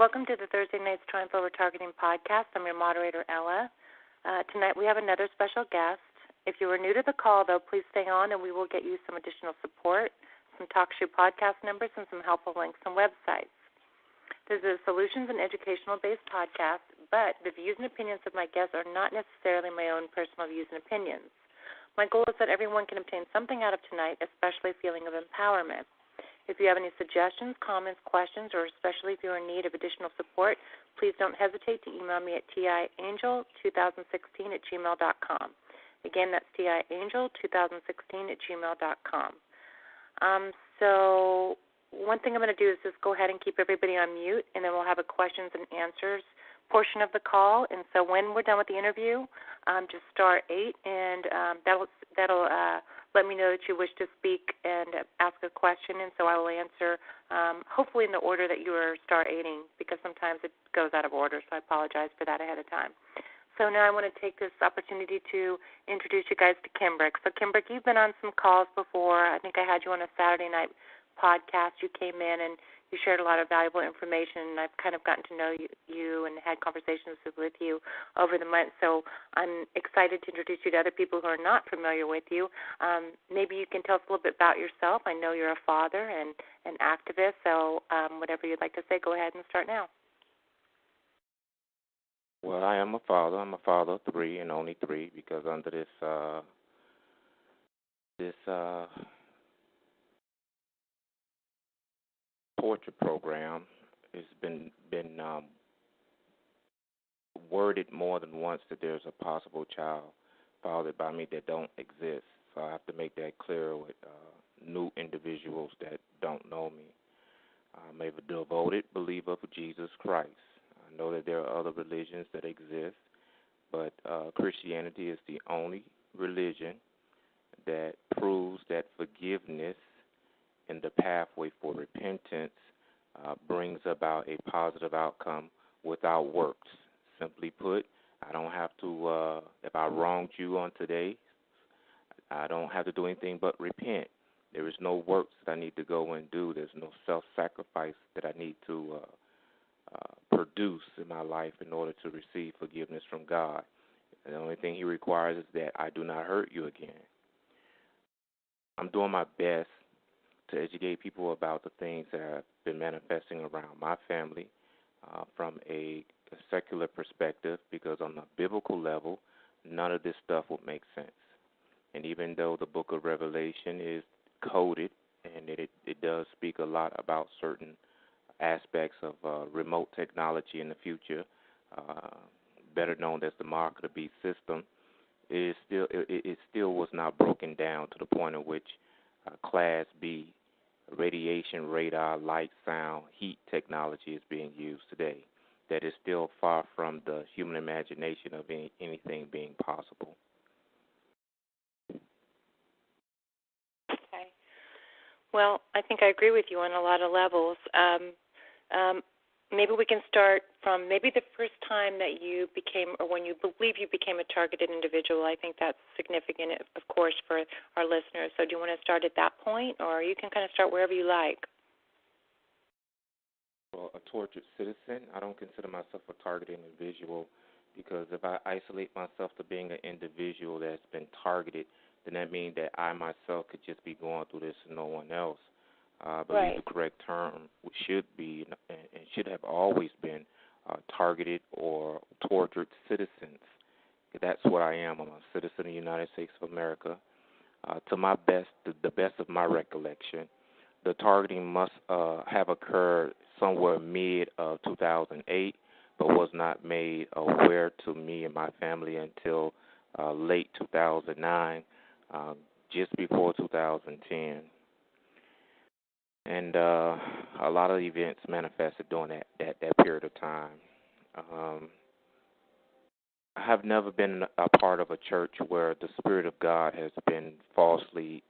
Welcome to the Thursday Night's Triumph Over Targeting podcast. I'm your moderator, Ella. Tonight we have another special guest. If you are new to the call, though, please stay on and we will get you some additional support, some TalkShoe podcast numbers, and some helpful links and websites. This is a solutions and educational-based podcast, but the views and opinions of my guests are not necessarily my own personal views and opinions. My goal is that everyone can obtain something out of tonight, especially a feeling of empowerment. If you have any suggestions, comments, questions, or especially if you are in need of additional support, please don't hesitate to email me at tiangel2016@gmail.com. Again, that's tiangel2016@gmail.com. So one thing I'm going to do is just go ahead and keep everybody on mute, and then we'll have a questions and answers portion of the call. And so when we're done with the interview, just star 8, and that'll let me know that you wish to speak and ask a question, and so I will answer, hopefully in the order that you are star 8ing, because sometimes it goes out of order, so I apologize for that ahead of time. So now I want to take this opportunity to introduce you guys to Kimbrick. So, Kimbrick, you've been on some calls before. I think I had you on a Saturday night podcast. You came in and you shared a lot of valuable information, and I've kind of gotten to know you and had conversations with you over the months. So I'm excited to introduce you to other people who are not familiar with you. Maybe you can tell us a little bit about yourself. I know you're a father and an activist, so whatever you'd like to say, go ahead and start now. Well, I am a father. I'm a father of 3 and only 3 because under this torture program has been worded more than once that there's a possible child fathered by me that don't exist. So I have to make that clear with new individuals that don't know me. I'm a devoted believer of Jesus Christ. I know that there are other religions that exist, but Christianity is the only religion that proves that forgiveness and the pathway for repentance brings about a positive outcome without works. Simply put, I don't have to, if I wronged you on today, I don't have to do anything but repent. There is no works that I need to go and do. There's no self-sacrifice that I need to produce in my life in order to receive forgiveness from God. And the only thing He requires is that I do not hurt you again. I'm doing my best to educate people about the things that have been manifesting around my family from a secular perspective, because on a biblical level, none of this stuff would make sense. And even though the book of Revelation is coded and it does speak a lot about certain aspects of remote technology in the future, better known as the Mark of the Beast system, it still was not broken down to the point at which Class B radiation, radar, light, sound, heat technology is being used today. That is still far from the human imagination of anything being possible. Okay. Well, I think I agree with you on a lot of levels. Maybe we can start from maybe the first time that you became, or when you believe you became a targeted individual. I think that's significant, of course, for our listeners. So do you want to start at that point, or you can kind of start wherever you like? Well, a tortured citizen, I don't consider myself a targeted individual, because if I isolate myself to being an individual that's been targeted, then that means that I myself could just be going through this and no one else. I believe the correct term should be and should have always been targeted or tortured citizens. That's what I am. I'm a citizen of the United States of America. To my best, the best of my recollection, the targeting must have occurred somewhere mid of 2008, but was not made aware to me and my family until late 2009, just before 2010. And a lot of events manifested during that period of time. I have never been a part of a church where the Spirit of God has been falsely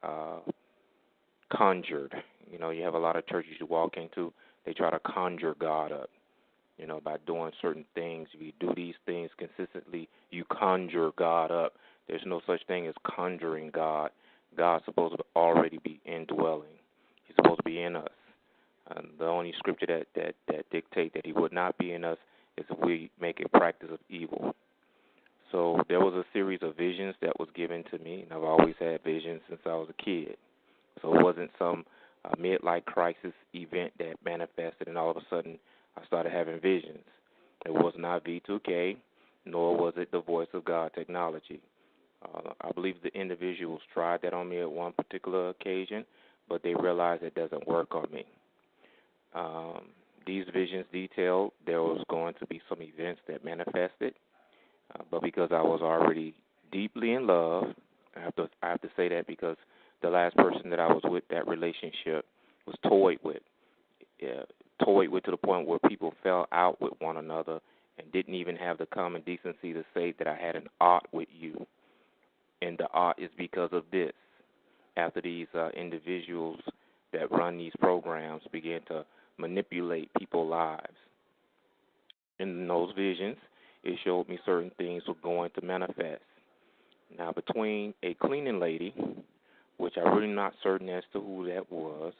conjured. You know, you have a lot of churches you walk into, they try to conjure God up, you know, by doing certain things. If you do these things consistently, you conjure God up. There's no such thing as conjuring God. God's supposed to already be indwelling. He's supposed to be in us. The only scripture that dictate that he would not be in us is if we make a practice of evil. So there was a series of visions that was given to me, and I've always had visions since I was a kid. So it wasn't some midlife crisis event that manifested and all of a sudden I started having visions. It was not V2K, nor was it the voice of God technology. I believe the individuals tried that on me at one particular occasion, but they realized it doesn't work on me. These visions detailed there was going to be some events that manifested, but because I was already deeply in love, I have to say that because the last person that I was with, that relationship was toyed with to the point where people fell out with one another and didn't even have the common decency to say that I had an ought with you. And the ought is because of this. After these individuals that run these programs began to manipulate people's lives. In those visions, it showed me certain things were going to manifest. Now, between a cleaning lady, which I'm really not certain as to who that was,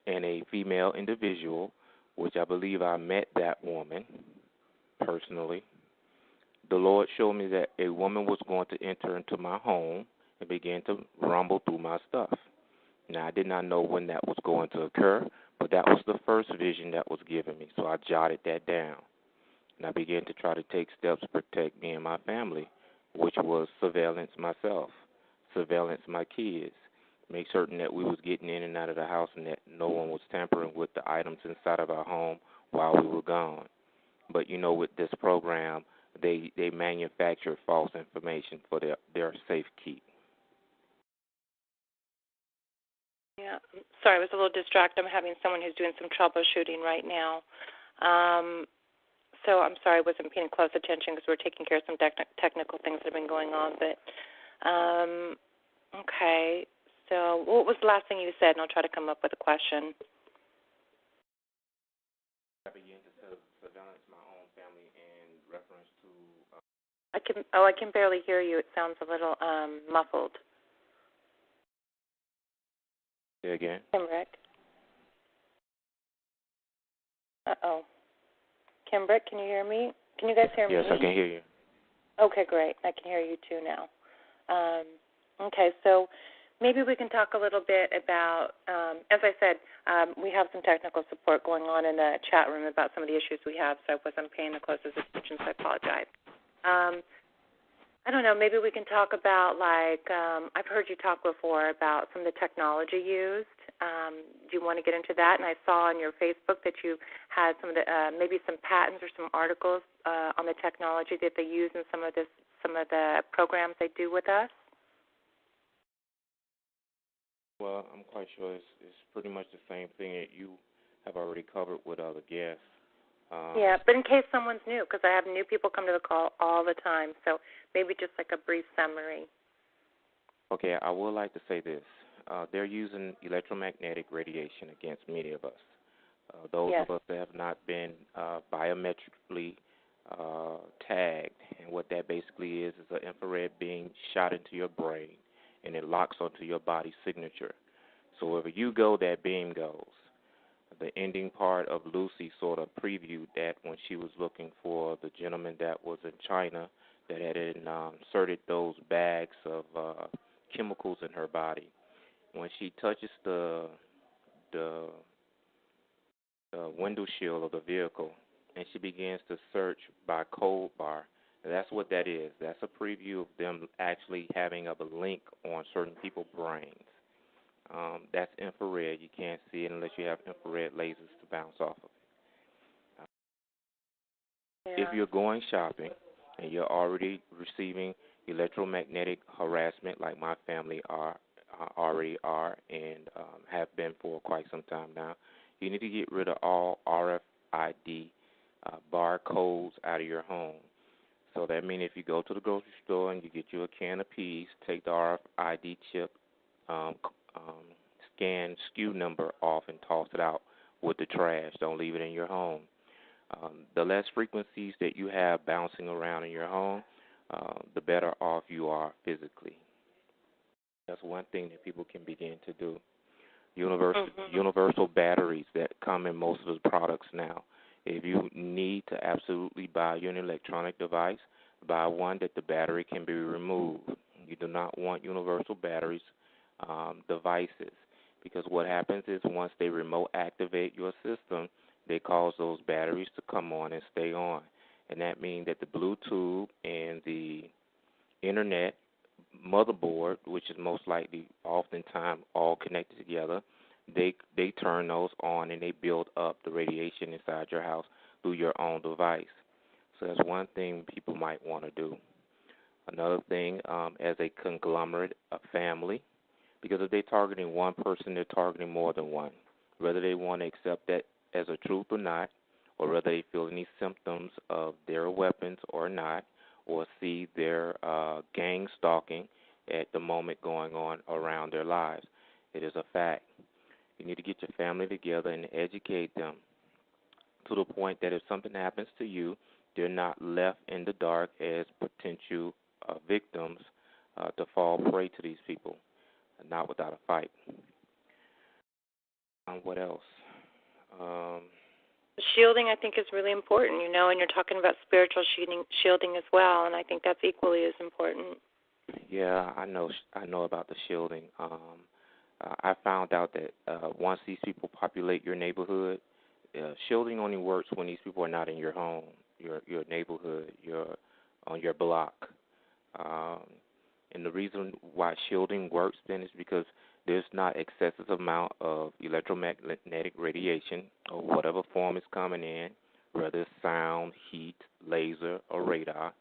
and a female individual, which I believe I met that woman personally, the Lord showed me that a woman was going to enter into my home and begin to rumble through my stuff. Now, I did not know when that was going to occur, but that was the first vision that was given me, so I jotted that down. And I began to try to take steps to protect me and my family, which was surveillance myself, surveillance my kids, make certain that we was getting in and out of the house and that no one was tampering with the items inside of our home while we were gone. But, you know, with this program, they manufacture false information for their safe keep. Yeah, sorry, I was a little distracted. I'm having someone who's doing some troubleshooting right now. So I'm sorry I wasn't paying close attention because we're taking care of some technical things that have been going on. But, okay, so what was the last thing you said? And I'll try to come up with a question. I began to surveillance my own family in reference to... I can barely hear you. It sounds a little muffled. Say again? Kimbrick. Uh-oh. Kimbrick, can you hear me? Can you guys hear me? Yes, I can hear you. Okay, great. I can hear you too now. Okay, so maybe we can talk a little bit about, as I said, we have some technical support going on in the chat room about some of the issues we have, so I wasn't paying the closest attention, so I apologize. I don't know, maybe we can talk about, like, I've heard you talk before about some of the technology used. Do you want to get into that? And I saw on your Facebook that you had some of the, maybe some patents or some articles on the technology that they use in some of the programs they do with us. Well, I'm quite sure it's pretty much the same thing that you have already covered with other guests. Yeah, but in case someone's new, because I have new people come to the call all the time, so maybe just like a brief summary. Okay, I would like to say this. They're using electromagnetic radiation against many of us. Those yes. of us that have not been biometrically tagged, and what that basically is an infrared beam shot into your brain, and it locks onto your body's signature. So wherever you go, that beam goes. The ending part of Lucy sort of previewed that when she was looking for the gentleman that was in China that had inserted those bags of chemicals in her body. When she touches the window shield of the vehicle and she begins to search by code bar, that's what that is. That's a preview of them actually having a link on certain people's brains. That's infrared. You can't see it unless you have infrared lasers to bounce off of it. If you're going shopping and you're already receiving electromagnetic harassment like my family already are and have been for quite some time now, you need to get rid of all RFID barcodes out of your home. So that means if you go to the grocery store and you get you a can of peas, take the RFID chip, scan SKU number off and toss it out with the trash. Don't leave it in your home. The less frequencies that you have bouncing around in your home, the better off you are physically. That's one thing that people can begin to do. universal batteries that come in most of the products now. If you need to absolutely buy an electronic device, buy one that the battery can be removed. You do not want universal batteries devices, because what happens is once they remote activate your system, they cause those batteries to come on and stay on. And that means that the Bluetooth and the Internet motherboard, which is most likely oftentimes all connected together, they turn those on and they build up the radiation inside your house through your own device. So that's one thing people might want to do. Another thing, as a conglomerate, a family, because if they're targeting one person, they're targeting more than one. Whether they want to accept that as a truth or not, or whether they feel any symptoms of their weapons or not, or see their gang stalking at the moment going on around their lives. It is a fact. You need to get your family together and educate them to the point that if something happens to you, they're not left in the dark as potential victims to fall prey to these people, not without a fight. What else? Shielding, I think, is really important, and you're talking about spiritual shielding as well, and I think that's equally as important. Yeah, I know about the shielding. I found out that once these people populate your neighborhood, shielding only works when these people are not in your home, your neighborhood, on your block. And the reason why shielding works then is because there's not excessive amount of electromagnetic radiation or whatever form is coming in, whether it's sound, heat, laser, or radar,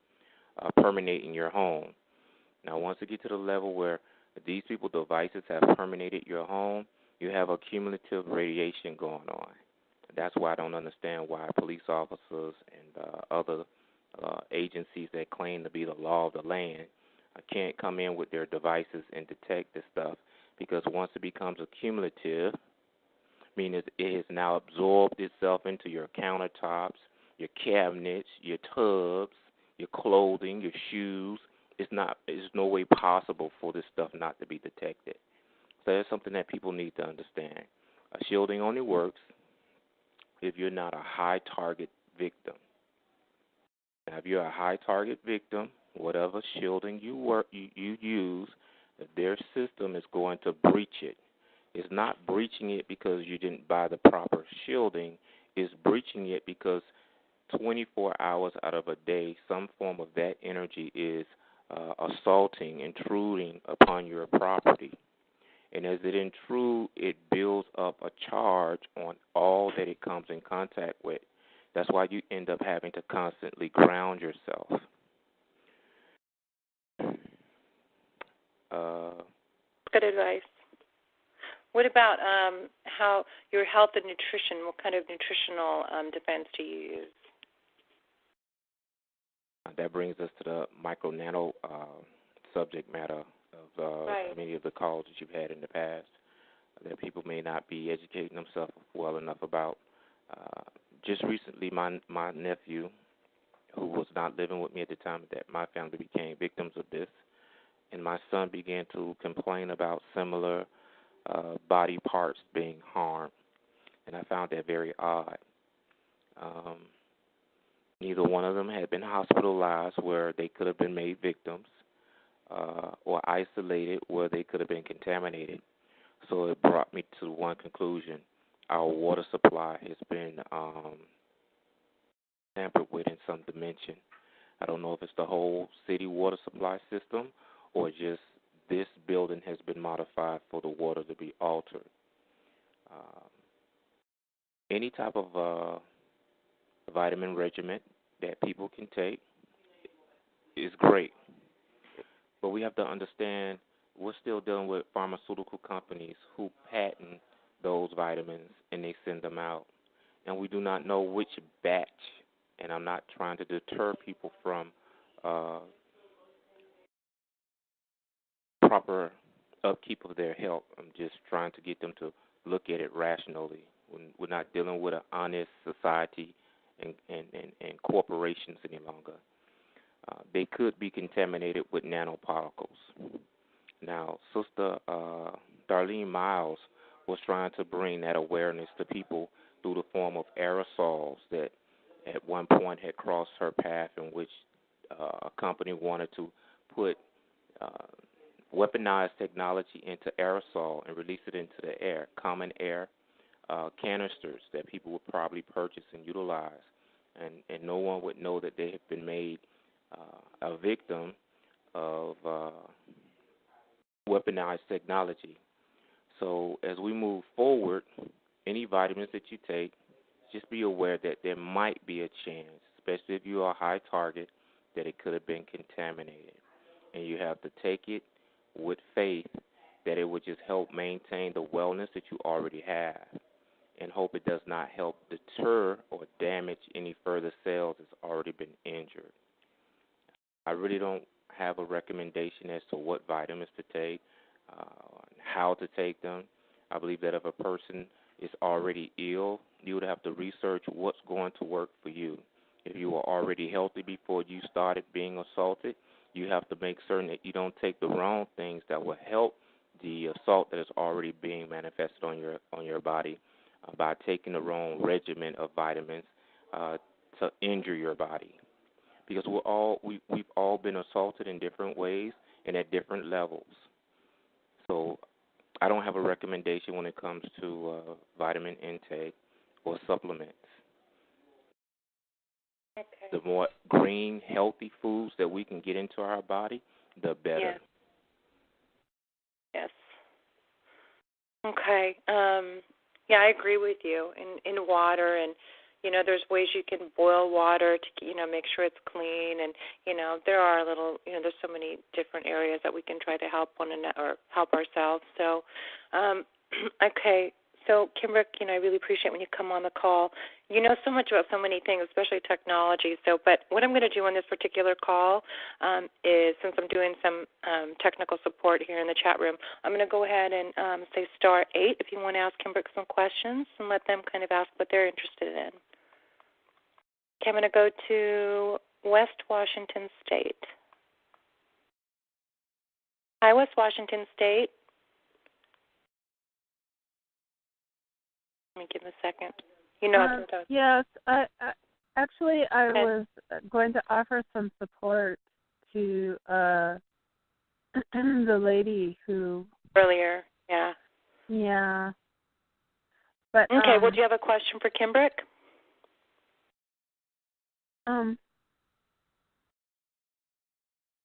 permeating your home. Now, once you get to the level where these people's devices have permeated your home, you have a cumulative radiation going on. That's why I don't understand why police officers and other agencies that claim to be the law of the land can't come in with their devices and detect this stuff, because once it becomes accumulative, meaning it has now absorbed itself into your countertops, your cabinets, your tubs, your clothing, your shoes, it's no way possible for this stuff not to be detected. So that's something that people need to understand. Shielding only works if you're not a high target victim. Now, if you're a high target victim, whatever shielding you use, their system is going to breach it. It's not breaching it because you didn't buy the proper shielding. It's breaching it because 24 hours out of a day, some form of that energy is intruding upon your property. And as it intrudes, it builds up a charge on all that it comes in contact with. That's why you end up having to constantly ground yourself. Good advice. What about how your health and nutrition? What kind of nutritional defense do you use? That brings us to the micro-nano subject matter of many of the calls that you've had in the past that people may not be educating themselves well enough about. Just recently, my nephew, who was not living with me at the time that my family became victims of this, and my son began to complain about similar body parts being harmed, and I found that very odd. Neither one of them had been hospitalized where they could have been made victims, or isolated where they could have been contaminated. So it brought me to one conclusion. Our water supply has been tampered with in some dimension. I don't know if it's the whole city water supply system or just this building has been modified for the water to be altered. Any type of vitamin regimen that people can take is great. But we have to understand we're still dealing with pharmaceutical companies who patent those vitamins and they send them out. And we do not know which batch, and I'm not trying to deter people from proper upkeep of their health. I'm just trying to get them to look at it rationally. We're not dealing with an honest society and corporations any longer. They could be contaminated with nanoparticles. Now, Sister Darlene Miles was trying to bring that awareness to people through the form of aerosols that at one point had crossed her path, in which a company wanted to put weaponized technology into aerosol and release it into the air, common air canisters that people would probably purchase and utilize, and no one would know that they had been made a victim of weaponized technology. So as we move forward, any vitamins that you take, just be aware that there might be a chance, especially if you are a high target, that it could have been contaminated. And you have to take it with faith that it would just help maintain the wellness that you already have, and hope it does not help deter or damage any further cells that's already been injured. I really don't have a recommendation as to what vitamins to take, how to take them. I believe that if a person is already ill, you would have to research what's going to work for you. If you were already healthy before you started being assaulted, you have to make certain that you don't take the wrong things that will help the assault that is already being manifested on your body by taking the wrong regimen of vitamins to injure your body. Because we've all been assaulted in different ways and at different levels. So I don't have a recommendation when it comes to vitamin intake or supplements. Okay. The more green, healthy foods that we can get into our body, the better. Yes. Okay. Yeah, I agree with you. In water, and there's ways you can boil water to make sure it's clean, and there are there's so many different areas that we can try to help one another or help ourselves. So, okay. So, Kimbrick, I really appreciate when you come on the call. You know so much about so many things, especially technology. So, but what I'm going to do on this particular call is, since I'm doing some technical support here in the chat room, I'm going to go ahead and say *8 if you want to ask Kimbrick some questions and let them kind of ask what they're interested in. Okay, I'm going to go to West Washington State. Hi, West Washington State. Let me give him a second. Yes, I was going to offer some support to the lady who earlier. Yeah. Yeah. But okay. Well, do you have a question for Kimbrick?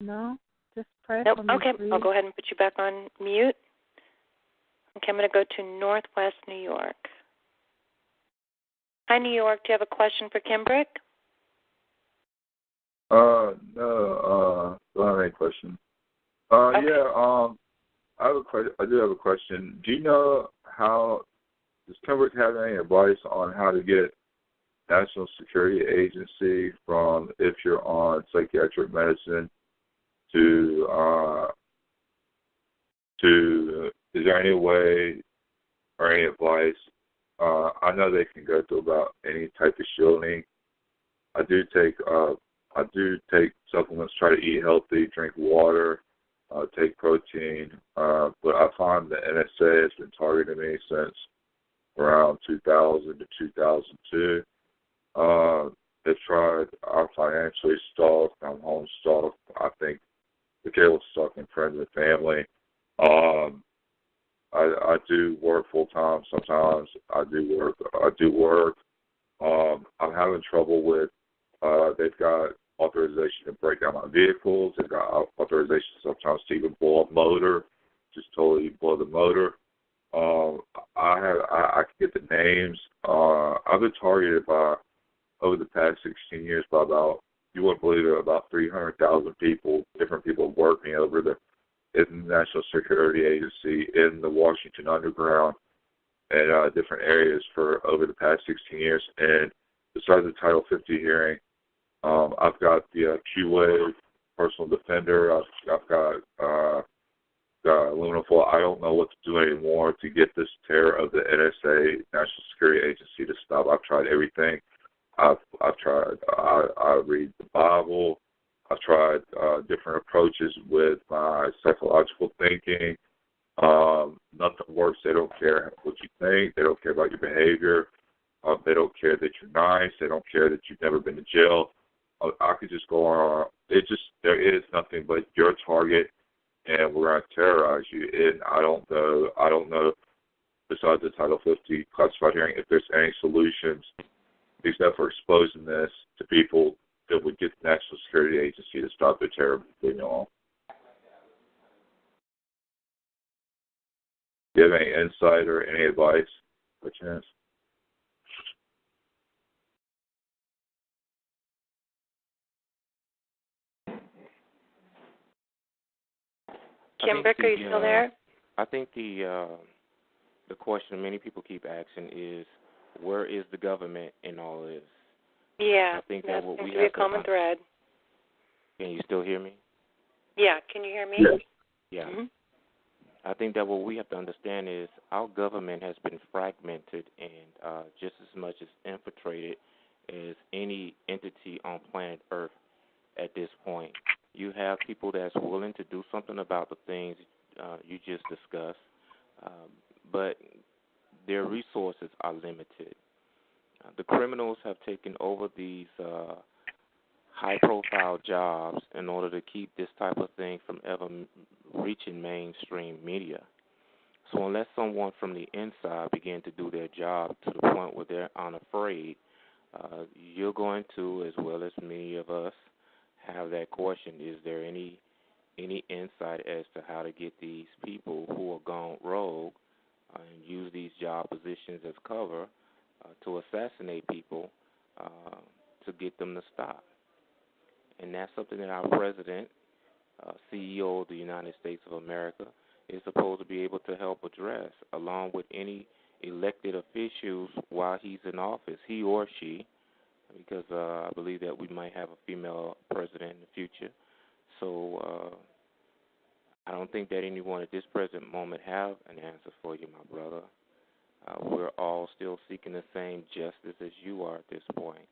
No, just pray nope. for me. Okay, please. I'll go ahead and put you back on mute. Okay, I'm going to go to Northwest New York. Hi, New York. Do you have a question for Kimbrick? No, don't have any question. Okay. Yeah, I do have a question. Do you know does Kimbrick have any advice on how to get National Security Agency from if you're on psychiatric medicine to is there any way or any advice? I know they can go through about any type of shielding. I do take supplements, try to eat healthy, drink water, take protein, but I find the NSA has been targeting me since around 2000 to 2002. They tried, I'm financially stalked, I'm home stalked, I think the cable stalking friends and family. I do work full time sometimes. I do work. I'm having trouble with. They've got authorization to break down my vehicles. They've got authorization sometimes to even blow up motor, just totally blow the motor. I can get the names. I've been targeted by over the past 16 years by about, you wouldn't believe it, about 300,000 people. Different people work me over in the National Security Agency, in the Washington Underground, and different areas for over the past 16 years. And besides the Title 50 hearing, I've got the Q-Wave personal defender. I've got aluminum foil. I don't know what to do anymore to get this terror of the NSA, National Security Agency, to stop. I've tried everything. I've tried. I read the Bible. I've tried different approaches with my psychological thinking. Nothing works. They don't care what you think. They don't care about your behavior. They don't care that you're nice. They don't care that you've never been to jail. I could just go on. There is nothing but your target, and we're going to terrorize you. And I don't know, besides the Title 50 classified hearing, if there's any solutions except for exposing this to people that would get the National Security Agency to stop their terror being on. Do you have any insight or any advice, by chance? Kimbrick, are you still there? I think the question many people keep asking is, where is the government in all this? Yeah, I think that what seems we to be a have common thread. Can you still hear me? Yeah, can you hear me? Yes. Yeah. Mm-hmm. I think that what we have to understand is our government has been fragmented and just as much as infiltrated as any entity on planet Earth at this point. You have people that's willing to do something about the things you just discussed, but their resources are limited. The criminals have taken over these high-profile jobs in order to keep this type of thing from ever reaching mainstream media. So unless someone from the inside begin to do their job to the point where they're unafraid, you're going to, as well as many of us, have that question: is there any insight as to how to get these people who are gone rogue and use these job positions as cover to assassinate people to get them to stop? And that's something that our president, CEO of the United States of America, is supposed to be able to help address, along with any elected officials while he's in office, he or she, because I believe that we might have a female president in the future. So I don't think that anyone at this present moment have an answer for you, my brother. We're all still seeking the same justice as you are at this point.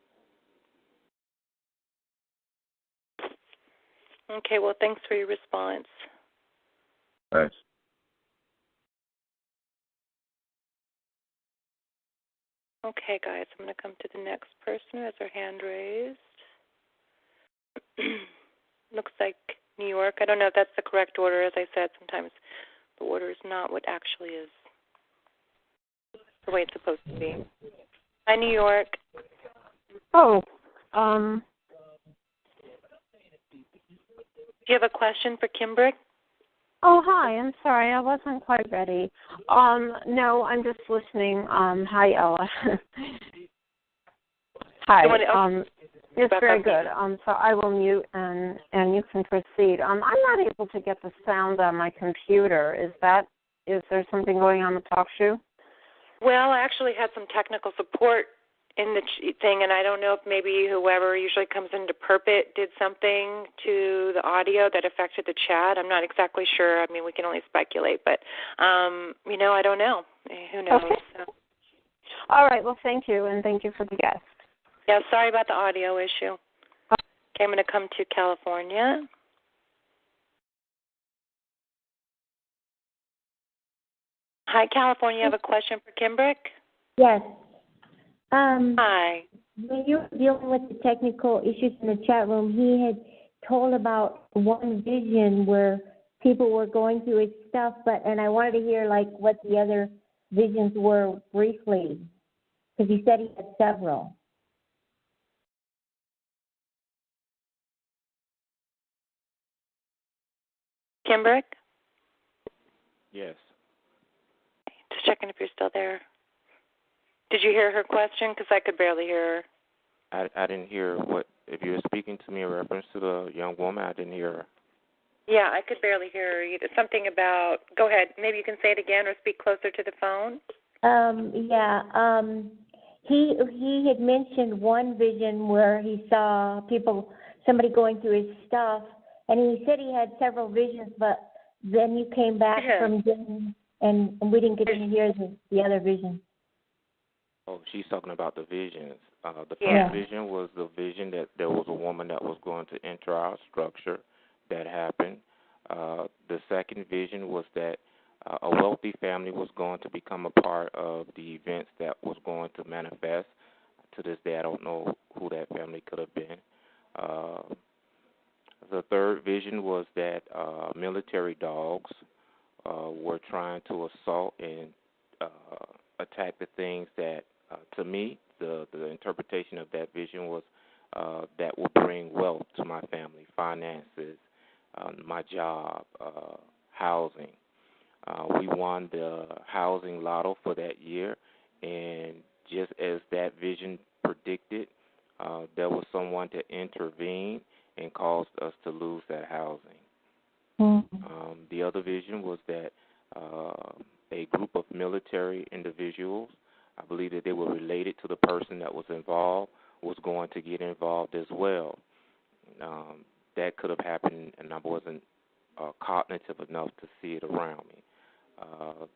Okay, well, thanks for your response. Thanks. Okay, guys, I'm going to come to the next person who has her hand raised. Looks like New York. I don't know if that's the correct order. As I said, sometimes the order is not what actually is the way it's supposed to be. Hi, New York. Oh, Do you have a question for Kimbrick? Oh, hi. I'm sorry. I wasn't quite ready. No, I'm just listening. Hi, Ella. Hi. It's very good. So I will mute and you can proceed. I'm not able to get the sound on my computer. Is there something going on with TalkShoe? Well, I actually had some technical support in the thing, and I don't know if maybe whoever usually comes into Perpet did something to the audio that affected the chat. I'm not exactly sure. I mean, we can only speculate, but, I don't know. Who knows? Okay. So. All right. Well, thank you, and thank you for the guest. Yeah, sorry about the audio issue. Okay, I'm going to come to California. Hi, California. You have a question for Kimbrick? Yes. Hi. When you were dealing with the technical issues in the chat room, he had told about one vision where people were going through his stuff, and I wanted to hear what the other visions were briefly, because he said he had several. Kimbrick? Yes. Just checking if you're still there. Did you hear her question? Because I could barely hear her. I didn't hear if you were speaking to me in reference to the young woman, I didn't hear her. Yeah, I could barely hear her either. Something about, go ahead, maybe you can say it again or speak closer to the phone. He had mentioned one vision where he saw somebody going through his stuff, and he said he had several visions, but then you came back from them, and we didn't get to hear the other vision. Oh, she's talking about the visions. The first vision was the vision that there was a woman that was going to enter our structure. That happened. The second vision was that A wealthy family was going to become a part of the events that was going to manifest. To this day, I don't know who that family could have been. The third vision was that military dogs were trying to assault and attack the things that, to me, the interpretation of that vision was that will bring wealth to my family, finances, my job, housing. We won the housing lotto for that year, and just as that vision predicted, there was someone to intervene and caused us to lose that housing. Mm-hmm. The other vision was that a group of military individuals, I believe that they were related to the person that was involved, was going to get involved as well. That could have happened, and I wasn't cognitive enough to see it around me.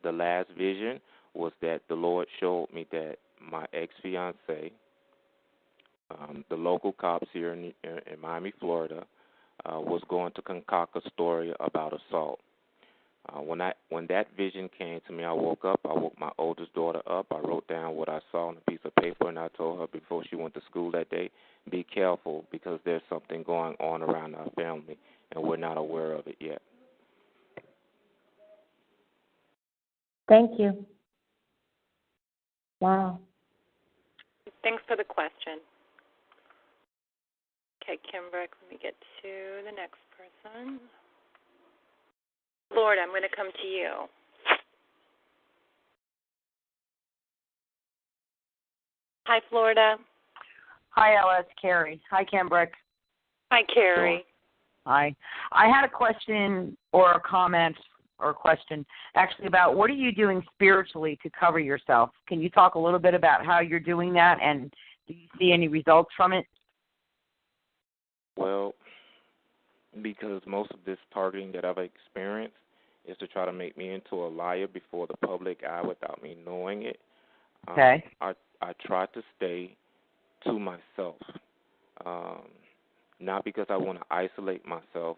The last vision was that the Lord showed me that my ex-fiancé, the local cops here in Miami, Florida, was going to concoct a story about assault. When that vision came to me, I woke up. I woke my oldest daughter up. I wrote down what I saw on a piece of paper, and I told her before she went to school that day, be careful because there's something going on around our family, and we're not aware of it yet. Thank you. Wow. Thanks for the question. Okay, Kimbrick, let me get to the next person. Lord, I'm going to come to you. Hi, Florida. Hi, Ella. It's Carrie. Hi, Kimbrick. Hi, Carrie. Hi. I had a question or a comment or a question actually about what are you doing spiritually to cover yourself? Can you talk a little bit about how you're doing that, and do you see any results from it? Well, because most of this targeting that I've experienced is to try to make me into a liar before the public eye without me knowing it. Okay. I try to stay to myself, not because I want to isolate myself,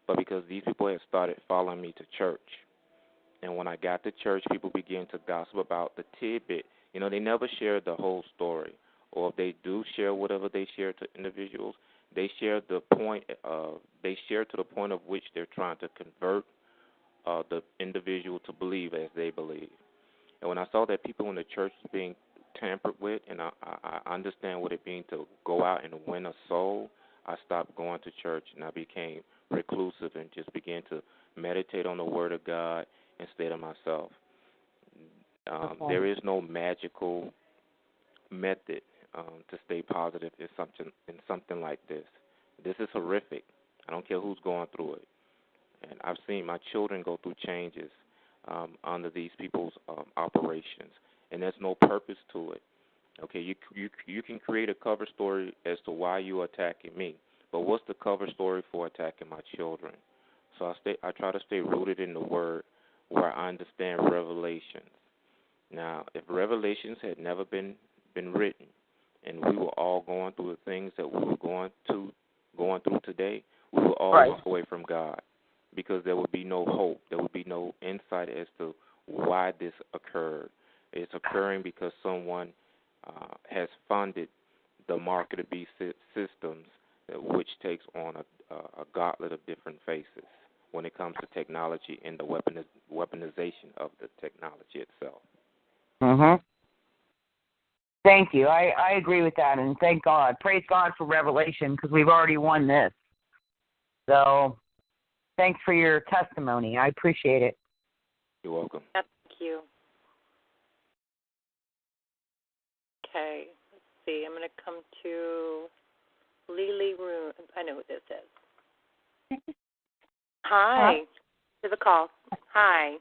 but because these people have started following me to church. And when I got to church, people began to gossip about the tidbit. You know, they never share the whole story. Or if they do share whatever they share to individuals, they share to the point of which they're trying to convert the individual to believe as they believe. And when I saw that people in the church was being tampered with, and I understand what it means to go out and win a soul, I stopped going to church and I became reclusive and just began to meditate on the Word of God and stay to myself. There is no magical method to stay positive in something like this. This is horrific. I don't care who's going through it. And I've seen my children go through changes under these people's operations, and there's no purpose to it. Okay, you can create a cover story as to why you're attacking me, but what's the cover story for attacking my children? So I try to stay rooted in the Word where I understand revelations. Now, if revelations had never been written, and we were all going through the things that we were going through today, we would all walk away from God, because there would be no hope. There would be no insight as to why this occurred. It's occurring because someone has funded the market of beast systems, which takes on a gauntlet of different faces when it comes to technology and the weaponization of the technology itself. Mm-hmm. Thank you. I agree with that, and thank God. Praise God for revelation, because we've already won this. So thanks for your testimony. I appreciate it. You're welcome. Thank you. Okay, let's see. I'm going to come to Lily Room. I know who this is. Hi. There's a call. Hi.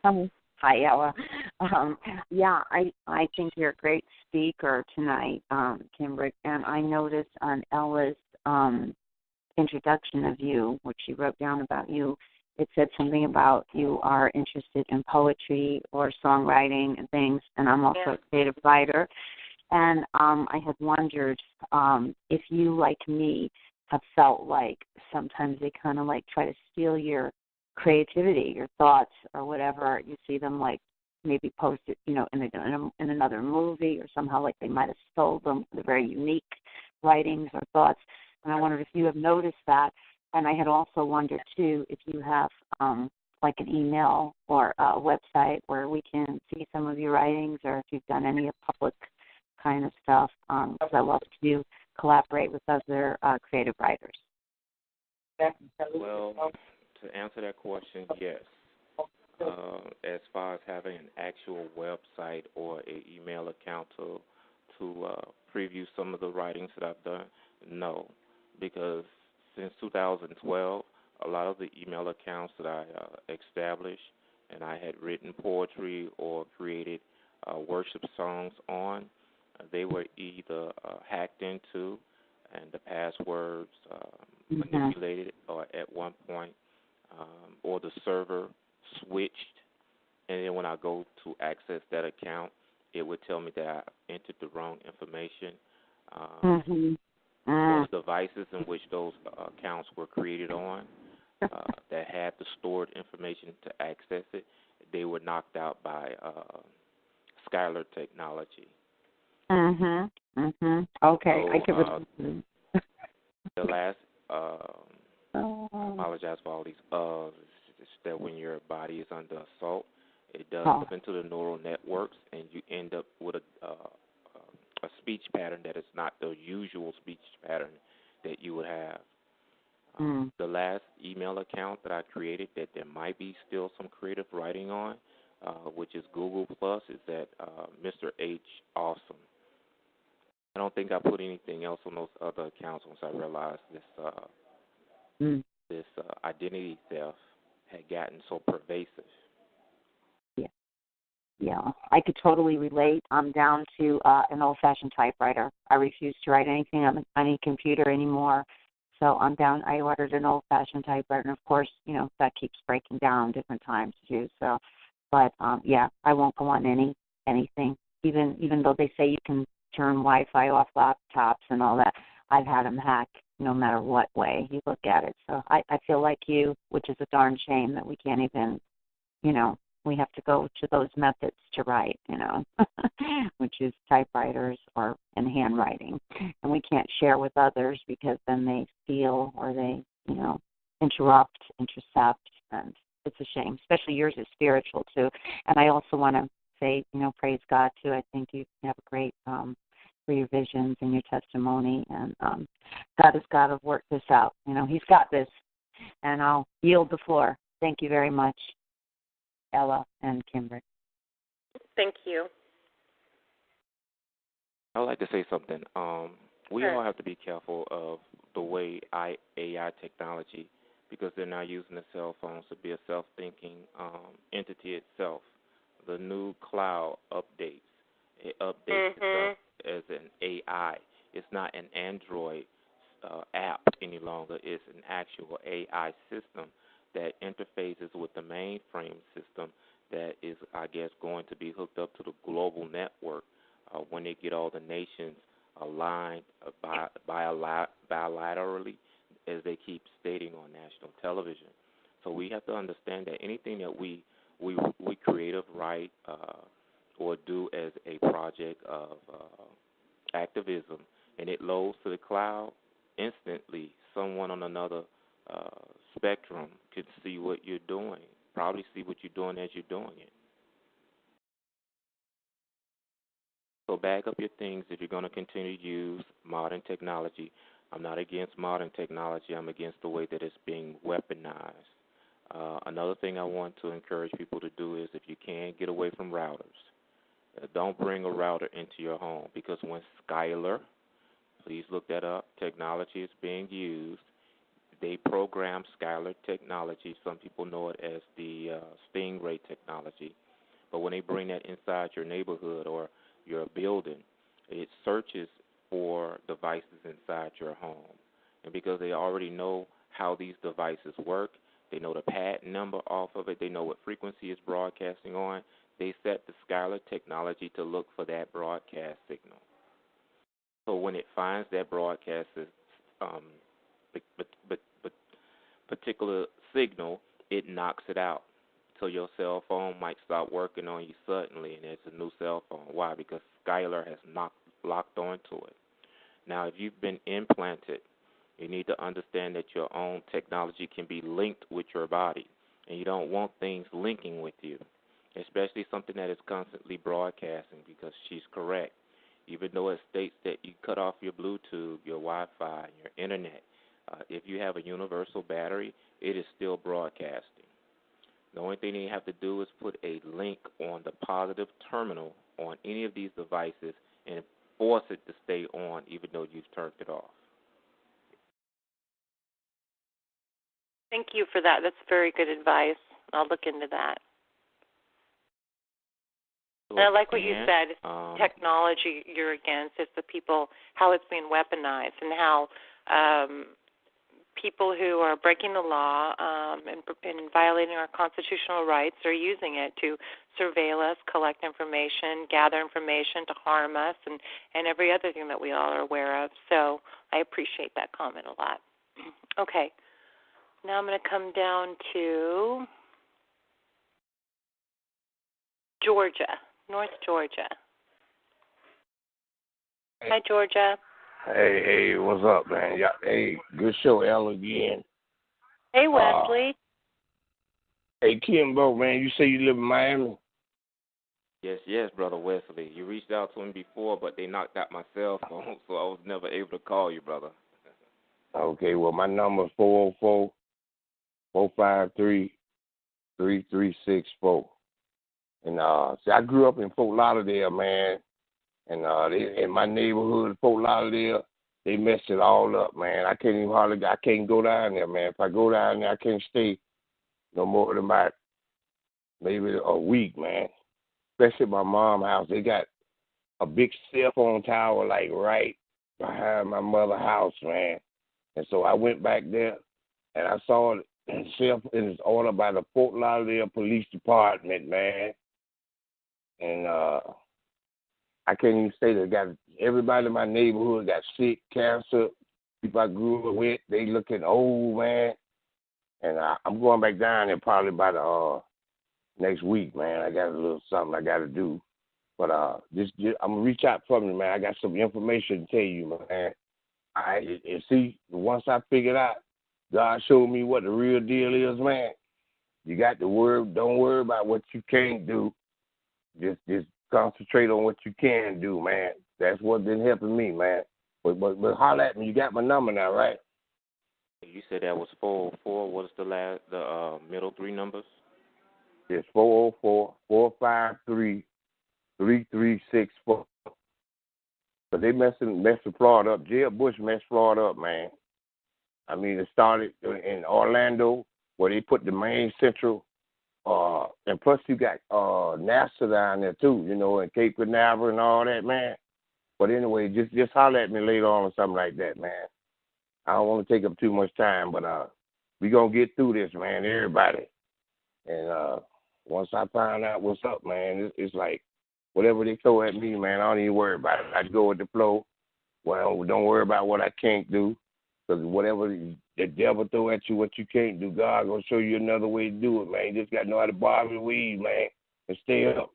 Hi, Ella. I think you're a great speaker tonight, Kimbrick, and I noticed on Ella's introduction of you, which she wrote down about you, it said something about you are interested in poetry or songwriting and things, and I'm also a creative writer. And I had wondered if you, like me, have felt like sometimes they kind of like try to steal your creativity, your thoughts, or whatever. You see them like maybe posted, in another movie, or somehow like they might have stole them. They're very unique writings or thoughts. And I wondered if you have noticed that. And I had also wondered too if you have like an email or a website where we can see some of your writings, or if you've done any public kind of stuff, because I love to collaborate with other creative writers. Well, to answer that question, yes. As far as having an actual website or an email account to preview some of the writings that I've done, no, because since 2012, a lot of the email accounts that I established and I had written poetry or created worship songs on, they were either hacked into and the passwords manipulated or at one point, or the server switched, and then when I go to access that account, it would tell me that I entered the wrong information. Those devices in which those accounts were created on that had the stored information to access it, they were knocked out by Skylar technology. Okay, so, I can. The last, I apologize for all these it's that when your body is under assault, it does up into the neural networks, and you end up with a speech pattern that is not the usual speech pattern that you would have. The last email account that I created that there might be still some creative writing on, which is Google Plus, is that Mr. H. Awesome. I don't think I put anything else on those other accounts once I realized this identity theft had gotten so pervasive. Yeah, I could totally relate. I'm down to an old-fashioned typewriter. I refuse to write anything on any computer anymore. So I'm down. I ordered an old-fashioned typewriter, and of course, that keeps breaking down different times too. So, but yeah, I won't go on anything. Even though they say you can turn Wi-Fi off laptops and all that, I've had them hacked no matter what way you look at it. So I feel like you, which is a darn shame that we can't even, we have to go to those methods to write, which is typewriters and handwriting. And we can't share with others because then they steal or they, intercept, and it's a shame. Especially yours is spiritual too. And I also want to say, praise God too. I think you have a great for your visions and your testimony, and God has got to work this out. He's got this, and I'll yield the floor. Thank you very much, Ella and Kimbrick. Thank you. I would like to say something. We all have to be careful of the way AI technology, because they're now using the cell phones to be a self-thinking entity itself. The new cloud updates. It updates itself as an AI. It's not an Android app any longer. It's an actual AI system that interfaces with the mainframe system that is, I guess, going to be hooked up to the global network when they get all the nations aligned bilaterally, as they keep stating on national television. So we have to understand that anything that we creative write or do as a project of activism, and it loads to the cloud, instantly someone on another spectrum could see what you're doing, probably see what you're doing as you're doing it. So back up your things if you're going to continue to use modern technology. I'm not against modern technology. I'm against the way that it's being weaponized. Another thing I want to encourage people to do is, if you can, get away from routers. Don't bring a router into your home, because when Skylar, please look that up, technology is being used, they program Skylar technology. Some people know it as the Stingray technology. But when they bring that inside your neighborhood or your building, it searches for devices inside your home. And because they already know how these devices work, they know the patent number off of it, they know what frequency it's broadcasting on, they set the Skylar technology to look for that broadcast signal. So when it finds that broadcast particular signal, it knocks it out. So your cell phone might stop working on you suddenly, and it's a new cell phone. Why? Because Skylar has locked onto it. Now, if you've been implanted, you need to understand that your own technology can be linked with your body, and you don't want things linking with you, especially something that is constantly broadcasting, because she's correct. Even though it states that you cut off your Bluetooth, your Wi-Fi, your Internet, if you have a universal battery, it is still broadcasting. The only thing you have to do is put a link on the positive terminal on any of these devices and force it to stay on even though you've turned it off. Thank you for that. That's very good advice. I'll look into that. And I like what you said, technology you're against. It's the people, how it's being weaponized, and how people who are breaking the law and violating our constitutional rights are using it to surveil us, collect information, gather information to harm us, and every other thing that we all are aware of. So I appreciate that comment a lot. Okay. Now I'm going to come down to Georgia, North Georgia. Hi, Georgia. Hey, what's up, man? Yeah, hey, good show, Ella, again. Hey, Wesley. Hey, Kimbo, man, you say you live in Miami? Yes, Brother Wesley. You reached out to him before, but they knocked out my cell phone, so I was never able to call you, brother. Okay, well, my number is 404-453-3364. And see, I grew up in Fort Lauderdale, man. And in my neighborhood, Fort Lauderdale, they messed it all up, man. I can't go down there, man. If I go down there, I can't stay no more than about maybe a week, man. Especially my mom's house. They got a big cell phone tower, like, right behind my mother's house, man. And so I went back there, and I saw it, and it's ordered by the Fort Lauderdale Police Department, man. And I can't even say that. Everybody in my neighborhood got sick, cancer. People I grew up with, they looking old, man. And I'm going back down there probably by the next week, man. I got a little something I got to do. But I'm going to reach out from you, man. I got some information to tell you, man. And see, once I figured out, God showed me what the real deal is, man. You got to don't worry about what you can't do. Just concentrate on what you can do, man. That's what's been helping me, man. But holler at me. You got my number now, right? You said that was 404. What is the middle three numbers? It's 404-453-3364. But they messed Florida up. Jeb Bush messed Florida up, man. I mean, it started in Orlando, where they put the main central, and plus you got NASA down there too, and Cape Canaveral and all that, man. But anyway, just holler at me later on or something like that, man. I don't want to take up too much time, but we gonna get through this, man, everybody. And once I find out what's up, man, it's like whatever they throw at me, man, I don't even worry about it. I go with the flow. Well, don't worry about what I can't do, because whatever the devil throw at you, what you can't do, God gonna show you another way to do it, man. You just got to know how to bob and weave, man, and stay up.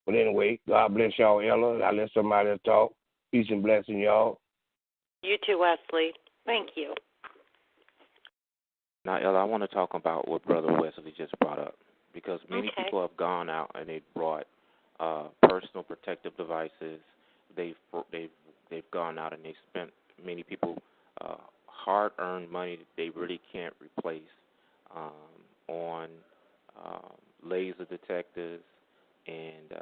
But anyway, God bless y'all, Ella. I let somebody else talk. Peace and blessing, y'all. You too, Wesley. Thank you. Now, Ella, I want to talk about what Brother Wesley just brought up, because many people have gone out and they've brought personal protective devices. They've gone out and they spent many people hard-earned money that they really can't replace on laser detectors and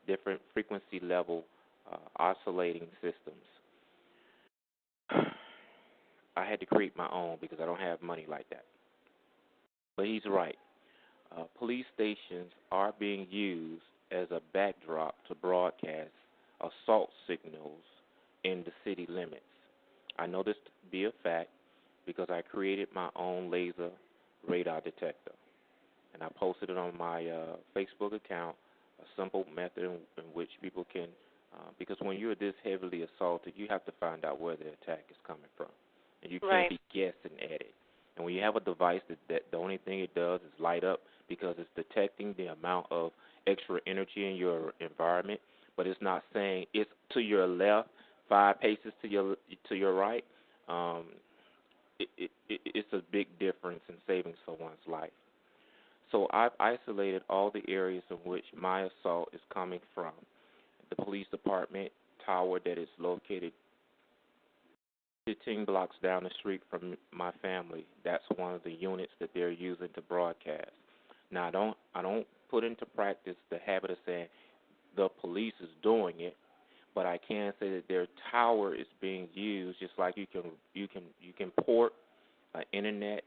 different frequency level oscillating systems. I had to create my own because I don't have money like that. But he's right. Police stations are being used as a backdrop to broadcast assault signals in the city limits. I know this to be a fact because I created my own laser radar detector. And I posted it on my Facebook account, a simple method in which people can, because when you're this heavily assaulted, you have to find out where the attack is coming from. And you can't be guessing at it. And when you have a device that the only thing it does is light up because it's detecting the amount of extra energy in your environment, but it's not saying it's to your left, 5 paces to your right. It's a big difference in saving someone's life. So I've isolated all the areas in which my assault is coming from. The police department tower that is located 15 blocks down the street from my family, that's one of the units that they're using to broadcast. Now, I don't put into practice the habit of saying the police is doing it, but I can say that their tower is being used just like you can port internet.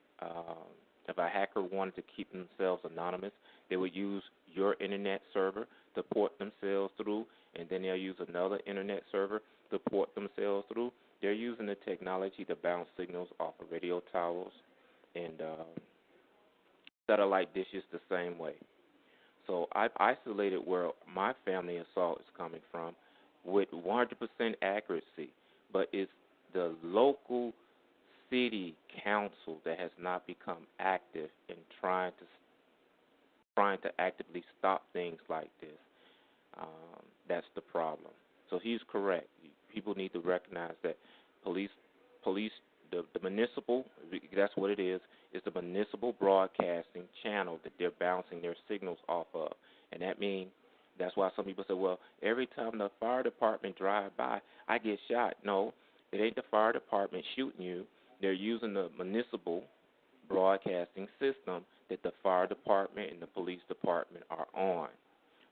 If a hacker wanted to keep themselves anonymous, they would use your internet server to port themselves through, and then they'll use another internet server to port themselves through. They're using the technology to bounce signals off of radio towers and satellite dishes the same way. So I've isolated where my family assault is coming from with 100% accuracy, but it's the local city council that has not become active in trying to actively stop things like this. That's the problem. So he's correct. People need to recognize that police, the municipal, that's what it is the municipal broadcasting channel that they're bouncing their signals off of. And that means, that's why some people say, well, every time the fire department drive by, I get shot. No, it ain't the fire department shooting you. They're using the municipal broadcasting system that the fire department and the police department are on.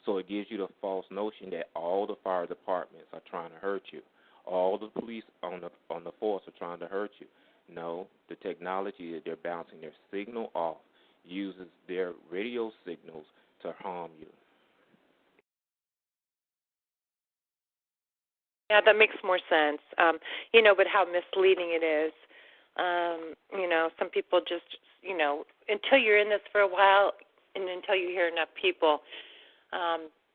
So it gives you the false notion that all the fire departments are trying to hurt you. All the police on the force are trying to hurt you. No, the technology that they're bouncing their signal off uses their radio signals to harm you. Yeah, that makes more sense. But how misleading it is. Some people just, until you're in this for a while and until you hear enough people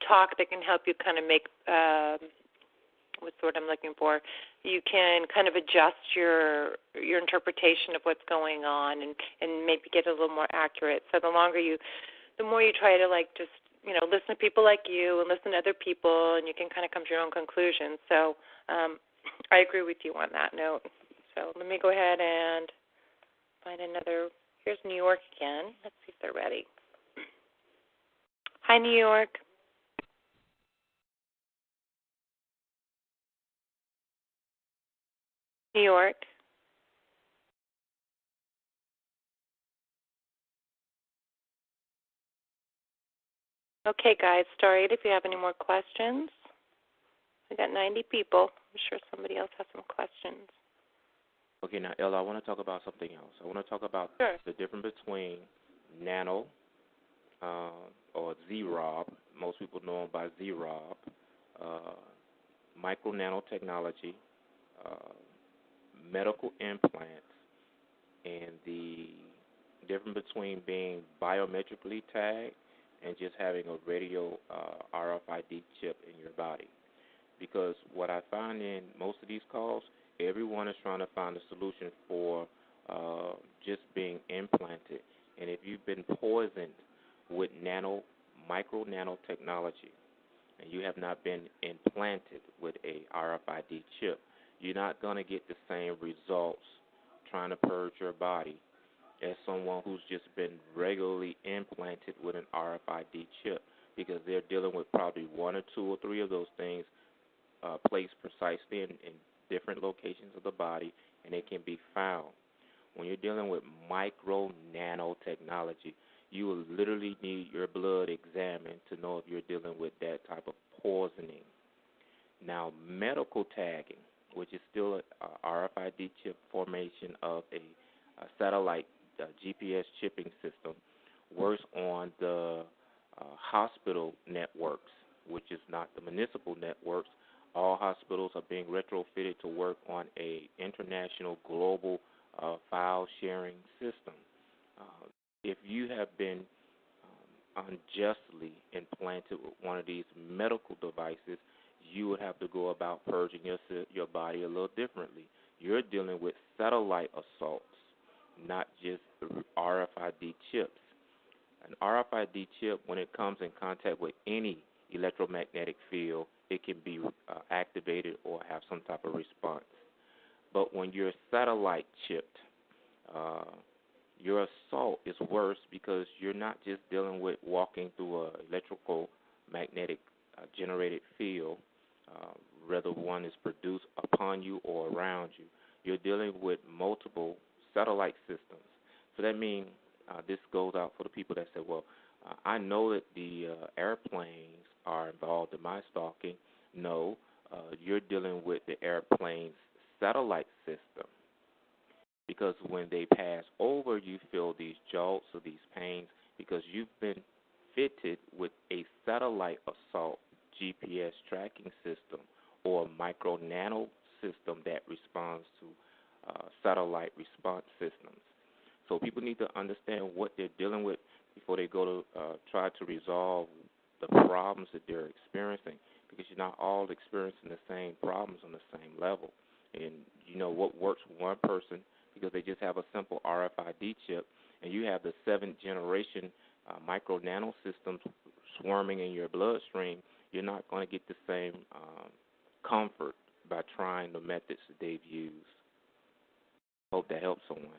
talk that can help you kind of make, what's the word I'm looking for, you can kind of adjust your interpretation of what's going on and maybe get a little more accurate. So the more you try to just, listen to people like you and listen to other people, and you can kind of come to your own conclusions. So I agree with you on that note. So let me go ahead and find another. Here's New York again. Let's see if they're ready. Hi, New York. New York. Okay, guys, star 8 if you have any more questions. We got 90 people. I'm sure somebody else has some questions. Okay, now, Ella, I want to talk about something else. I want to talk about the difference between nano or Z-Rob. Most people know him by Z-Rob, micro nanotechnology, medical implants, and the difference between being biometrically tagged and just having a radio RFID chip in your body. Because what I find in most of these calls, everyone is trying to find a solution for just being implanted. And if you've been poisoned with micro nanotechnology, and you have not been implanted with a RFID chip, you're not going to get the same results trying to purge your body as someone who's just been regularly implanted with an RFID chip, because they're dealing with probably 1 or 2 or 3 of those things placed precisely in different locations of the body, and it can be found. When you're dealing with micro nanotechnology, you will literally need your blood examined to know if you're dealing with that type of poisoning. Now, medical tagging, which is still a RFID chip formation of a satellite GPS chipping system, works on the hospital networks, which is not the municipal networks. All hospitals are being retrofitted to work on a international global file sharing system. If you have been unjustly implanted with one of these medical devices, you would have to go about purging your body a little differently. You're dealing with satellite assaults not just RFID chips. An RFID chip, when it comes in contact with any electromagnetic field, it can be activated or have some type of response. But when you're satellite chipped, your assault is worse because you're not just dealing with walking through an electrical magnetic generated field, whether one is produced upon you or around you. You're dealing with multiple satellite systems. So that means this goes out for the people that say, well, I know that the airplanes are involved in my stalking. No, you're dealing with the airplane's satellite system. Because when they pass over, you feel these jolts or these pains because you've been fitted with a satellite assault GPS tracking system or micro nano system that responds to satellite response systems. So people need to understand what they're dealing with before they go to try to resolve the problems that they're experiencing, because you're not all experiencing the same problems on the same level. And you know what works for one person because they just have a simple RFID chip, and you have the 7th generation micro nano systems swarming in your bloodstream, you're not going to get the same comfort by trying the methods that they've used. Hope that helps someone.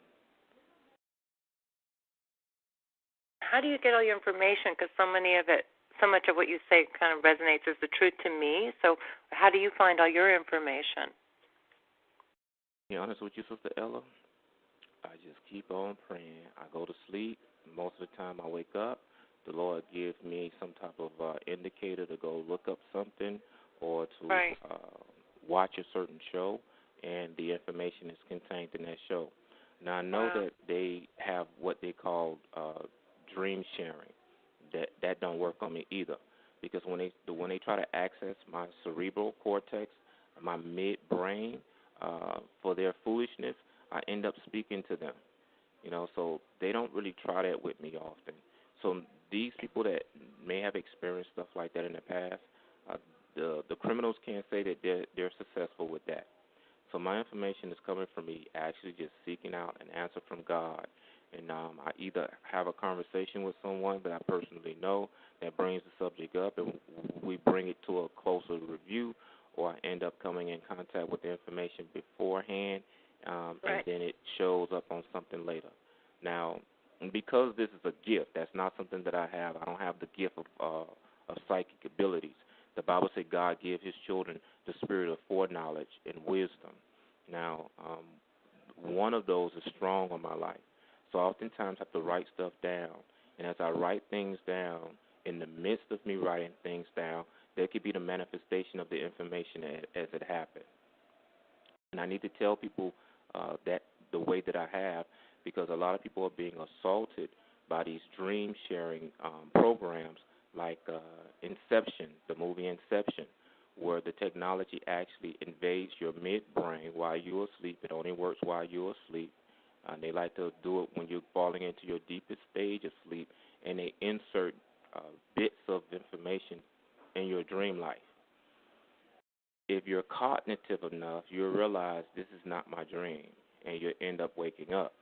How do you get all your information? Because so much of what you say kind of resonates as the truth to me. So how do you find all your information? To be honest with you, Sister Ella, I just keep on praying. I go to sleep. Most of the time I wake up, the Lord gives me some type of indicator to go look up something or to watch a certain show, and the information is contained in that show. Now, I know that they have what they call dream sharing. That don't work on me either, because when they try to access my cerebral cortex, my midbrain, for their foolishness, I end up speaking to them. You know, so they don't really try that with me often. So these people that may have experienced stuff like that in the past, the criminals can't say that they're successful with that. So my information is coming from me actually just seeking out an answer from God. And I either have a conversation with someone that I personally know that brings the subject up and we bring it to a closer review, or I end up coming in contact with the information beforehand, and then it shows up on something later. Now, because this is a gift, that's not something that I have. I don't have the gift of psychic abilities. The Bible said God gives his children the spirit of foreknowledge and wisdom. Now, one of those is strong on my life. So I oftentimes have to write stuff down. And as I write things down, in the midst of me writing things down, there could be the manifestation of the information as it happened. And I need to tell people that the way that I have, because a lot of people are being assaulted by these dream-sharing programs like Inception, the movie Inception, where the technology actually invades your midbrain while you're asleep. It only works while you're asleep. They like to do it when you're falling into your deepest stage of sleep, and they insert bits of information in your dream life. If you're cognitive enough, you'll realize this is not my dream, and you'll end up waking up.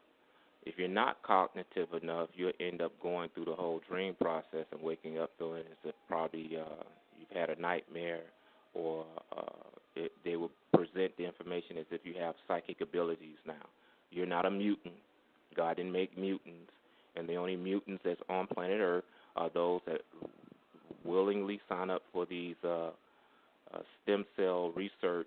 If you're not cognitive enough, you'll end up going through the whole dream process and waking up feeling as if probably you've had a nightmare, or they will present the information as if you have psychic abilities now. You're not a mutant. God didn't make mutants, and the only mutants that's on planet Earth are those that willingly sign up for these stem cell research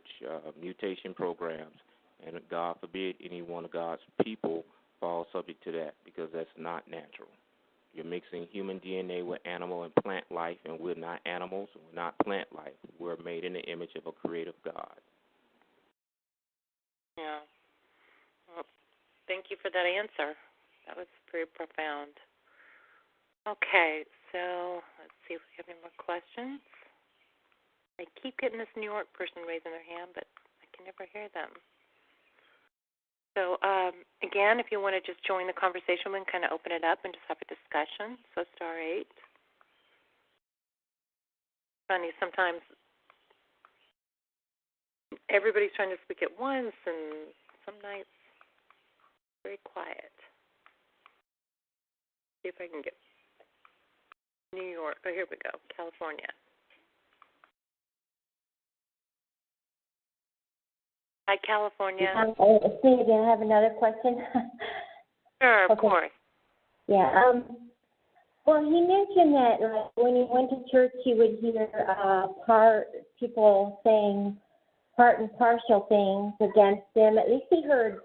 mutation programs. And God forbid any one of God's people fall subject to that, because that's not natural. You're mixing human DNA with animal and plant life, and we're not animals, and we're not plant life. We're made in the image of a creative God. Yeah. Well, thank you for that answer. That was very profound. Okay, so let's see if we have any more questions. I keep getting this New York person raising their hand, but I can never hear them. So, again, if you want to just join the conversation, we can kind of open it up and just have a discussion. So, *8. Funny, sometimes everybody's trying to speak at once, and some nights very quiet. See if I can get New York. Oh, here we go. California. Hi, California. Say again, I have another question. Sure, of course. Yeah. Well, he mentioned that like when he went to church, he would hear people saying part and partial things against him. At least he heard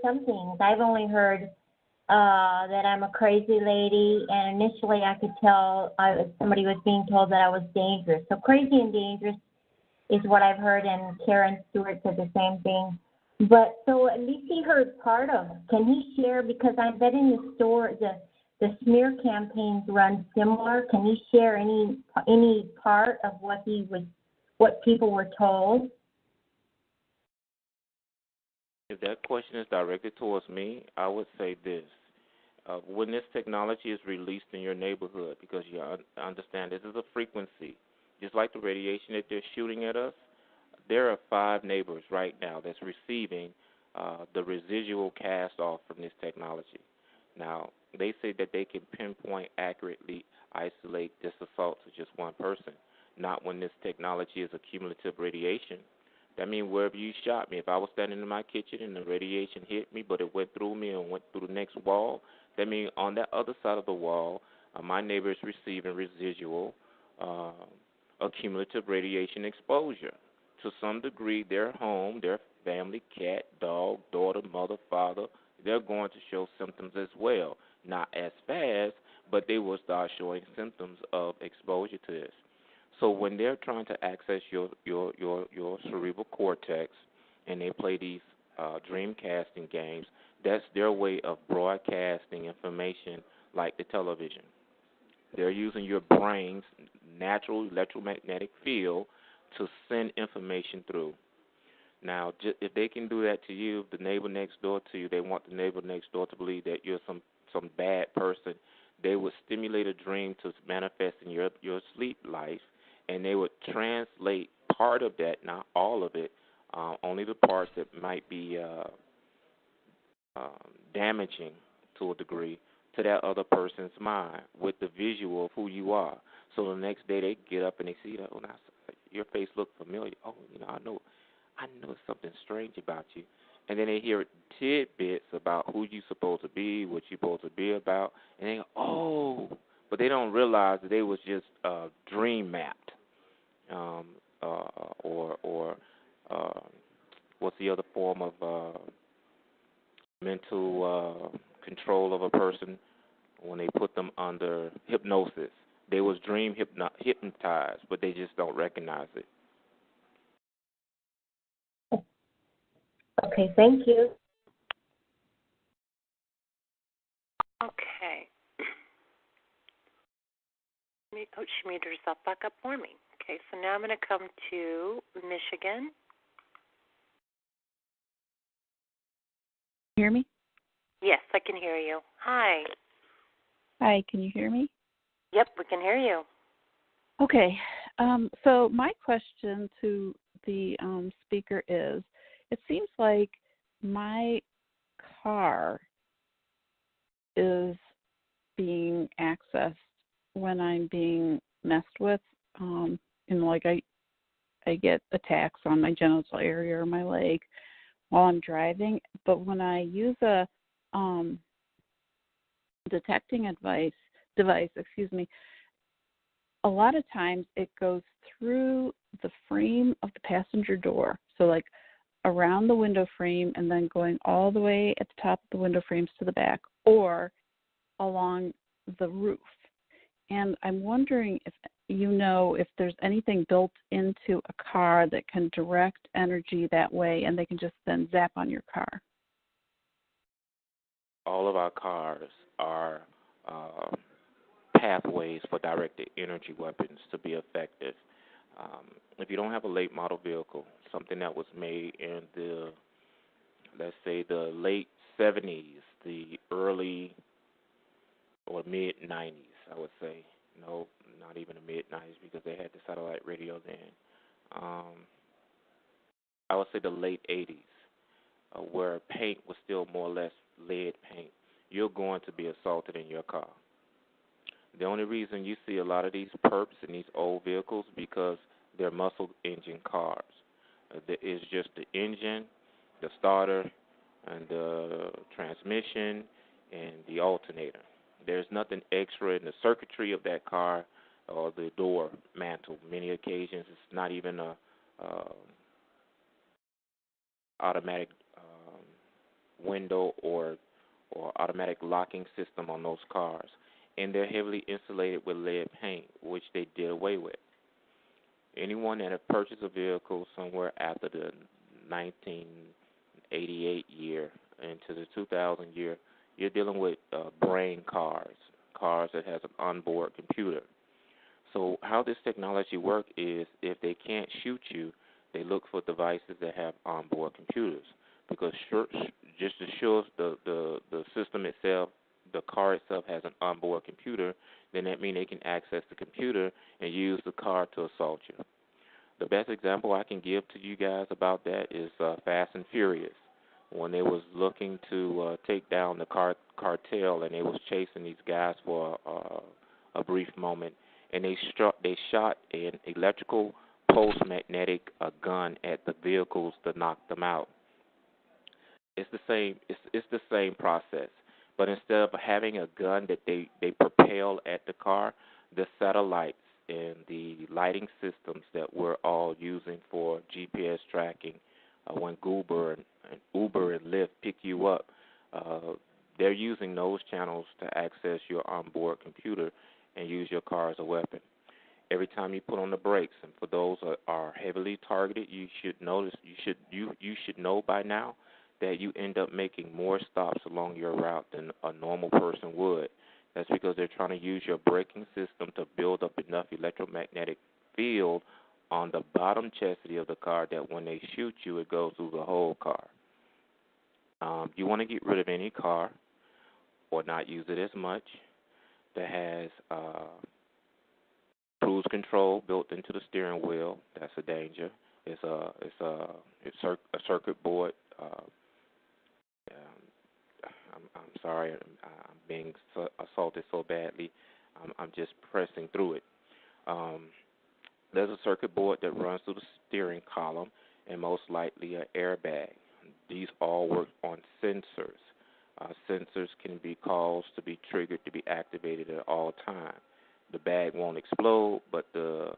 some things. I've only heard that I'm a crazy lady, and initially I could tell somebody was being told that I was dangerous. So crazy and dangerous is what I've heard, and Karen Stewart said the same thing. But so at least he heard part of it. Can he share? Because I bet in the store the smear campaigns run similar. Can he share any part of what people were told? If that question is directed towards me, I would say this. When this technology is released in your neighborhood, because you understand this is a frequency, just like the radiation that they're shooting at us, there are 5 neighbors right now that's receiving the residual cast off from this technology. Now, they say that they can pinpoint accurately isolate this assault to just one person, not when this technology is a cumulative radiation. That means wherever you shot me, if I was standing in my kitchen and the radiation hit me, but it went through me and went through the next wall, that means on that other side of the wall, my neighbor is receiving residual cumulative radiation exposure. To some degree, their home, their family, cat, dog, daughter, mother, father, they're going to show symptoms as well. Not as fast, but they will start showing symptoms of exposure to this. So when they're trying to access your cerebral cortex and they play these dream casting games, that's their way of broadcasting information like the television. They're using your brain's natural electromagnetic field to send information through. Now, if they can do that to you, the neighbor next door to you, they want the neighbor next door to believe that you're some bad person. They would stimulate a dream to manifest in your sleep life, and they would translate part of that, not all of it, only the parts that might be damaging to a degree to that other person's mind with the visual of who you are. So the next day they get up and they see that, oh, now your face looks familiar. Oh, I know something strange about you. And then they hear tidbits about who you're supposed to be, what you're supposed to be about, and they go, oh, but they don't realize that they was just dream mapped, or what's the other form of mental control of a person when they put them under hypnosis. They was dream hypnotized, but they just don't recognize it. Okay, thank you. Okay. She made herself back up for me. Okay, so now I'm going to come to Michigan. Hear me? Yes, I can hear you. Hi. Hi, can you hear me? Yep, we can hear you. Okay. So my question to the speaker is, it seems like my car is being accessed when I'm being messed with. Like I get attacks on my genital area or my leg while I'm driving. But when I use a detecting device, a lot of times it goes through the frame of the passenger door. So like around the window frame and then going all the way at the top of the window frames to the back or along the roof. And I'm wondering if if there's anything built into a car that can direct energy that way and they can just then zap on your car. All of our cars are pathways for directed energy weapons to be effective. If you don't have a late model vehicle, something that was made in the, let's say, the late 70s, the early or mid-90s, I would say. No, not even the mid-90s because they had the satellite radio then. I would say the late 80s, where paint was still more or less lead paint. you're going to be assaulted in your car. The only reason you see a lot of these perps in these old vehicles because they're muscle engine cars. It's just the engine, the starter, and the transmission, and the alternator. There's nothing extra in the circuitry of that car or the door mantle. Many occasions, it's not even a automatic window or automatic locking system on those cars. And they're heavily insulated with lead paint, which they did away with. Anyone that have purchased a vehicle somewhere after the 1988 year into the 2000 year, you're dealing with brain cars that has an onboard computer. So how this technology works is if they can't shoot you, they look for devices that have onboard computers. Because just to show us the system itself, the car itself has an onboard computer, then that means they can access the computer and use the car to assault you. The best example I can give to you guys about that is Fast and Furious, when they was looking to take down the cartel, and they was chasing these guys for a brief moment, and they shot an electrical pulse magnetic gun at the vehicles to knock them out. It's the same. It's the same process. But instead of having a gun that they propel at the car, the satellites and the lighting systems that we're all using for GPS tracking, when Uber and Lyft pick you up, they're using those channels to access your onboard computer and use your car as a weapon. Every time you put on the brakes, and for those that are heavily targeted, you should know by now that you end up making more stops along your route than a normal person would. That's because they're trying to use your braking system to build up enough electromagnetic field on the bottom chassis of the car that when they shoot you, it goes through the whole car. You want to get rid of any car or not use it as much that has cruise control built into the steering wheel. That's a danger. It's a circuit board. I'm sorry, I'm being assaulted so badly. I'm just pressing through it. There's a circuit board that runs through the steering column, and most likely an airbag. These all work on sensors. Sensors can be caused to be triggered to be activated at all times. The bag won't explode, but the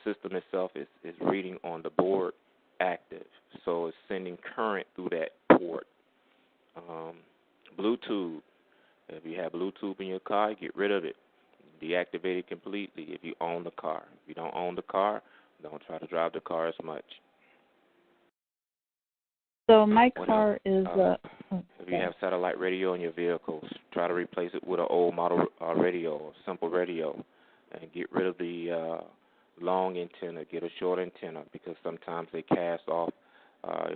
system itself is reading on the board active, so it's sending current through that port. Bluetooth. If you have Bluetooth in your car, get rid of it. Deactivate it completely if you own the car. If you don't own the car, don't try to drive the car as much. So my car is if you have satellite radio in your vehicles, try to replace it with an old model radio, a simple radio, and get rid of the long antenna. Get a short antenna because sometimes they cast off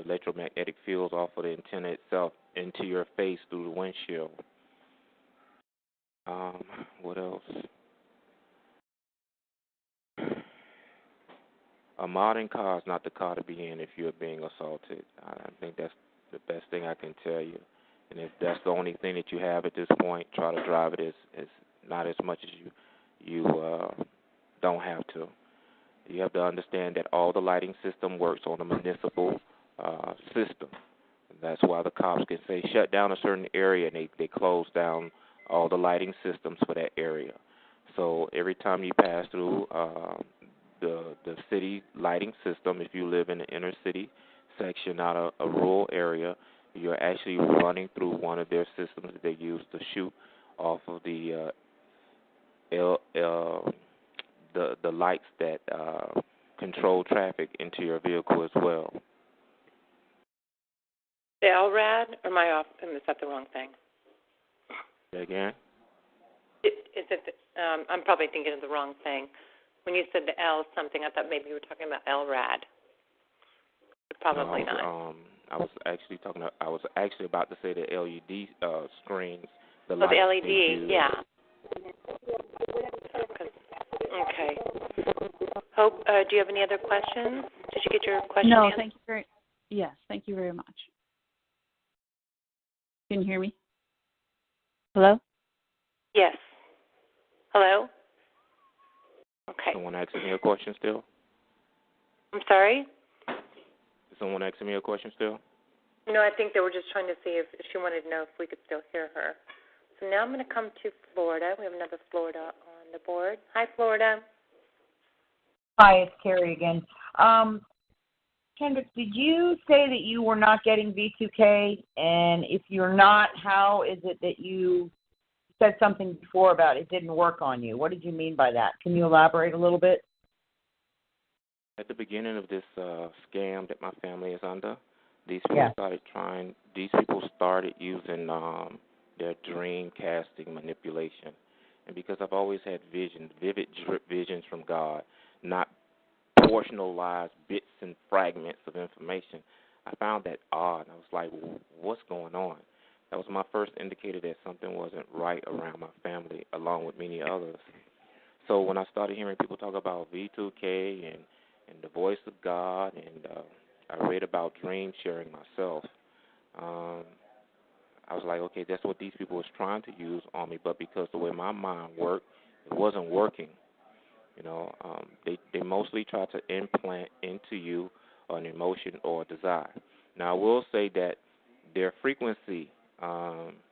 electromagnetic fields off of the antenna itself into your face through the windshield. What else? A modern car is not the car to be in if you're being assaulted. I think that's the best thing I can tell you. And if that's the only thing that you have at this point, try to drive it as not as much as you don't have to. You have to understand that all the lighting system works on a municipal system. That's why the cops can say shut down a certain area, and they close down all the lighting systems for that area. So every time you pass through the city lighting system, if you live in the inner city section, not a rural area, you're actually running through one of their systems that they use to shoot off of the lights that control traffic into your vehicle as well. The LRAD, or am I off? Is that the wrong thing? Say again? I'm probably thinking of the wrong thing. When you said the L something, I thought maybe you were talking about LRAD. But probably not. I was actually about to say the LED screens. The LED, yeah. Okay. Hope, do you have any other questions? Did you get your question answered? No, thank you very much. Can you hear me? Hello? Yes. Hello? Okay. Someone asking me a question still? I'm sorry? Is someone asking me a question still? No, I think they were just trying to see if she wanted to know if we could still hear her. So now I'm going to come to Florida. We have another Florida on the board. Hi, Florida. Hi, it's Carrie again. Kendrick, did you say that you were not getting V2K? And if you're not, how is it that you said something before about it didn't work on you? What did you mean by that? Can you elaborate a little bit? At the beginning of this scam that my family is under, these people started using their dream casting manipulation. And because I've always had visions, vivid visions from God, not portionalized bits and fragments of information, I found that odd. I was like, well, what's going on? That was my first indicator that something wasn't right around my family, along with many others. So when I started hearing people talk about V2K and the voice of God, and I read about dream sharing myself, I was like, okay, that's what these people was trying to use on me, but because the way my mind worked, it wasn't working. You know, they mostly try to implant into you an emotion or a desire. Now, I will say that their frequency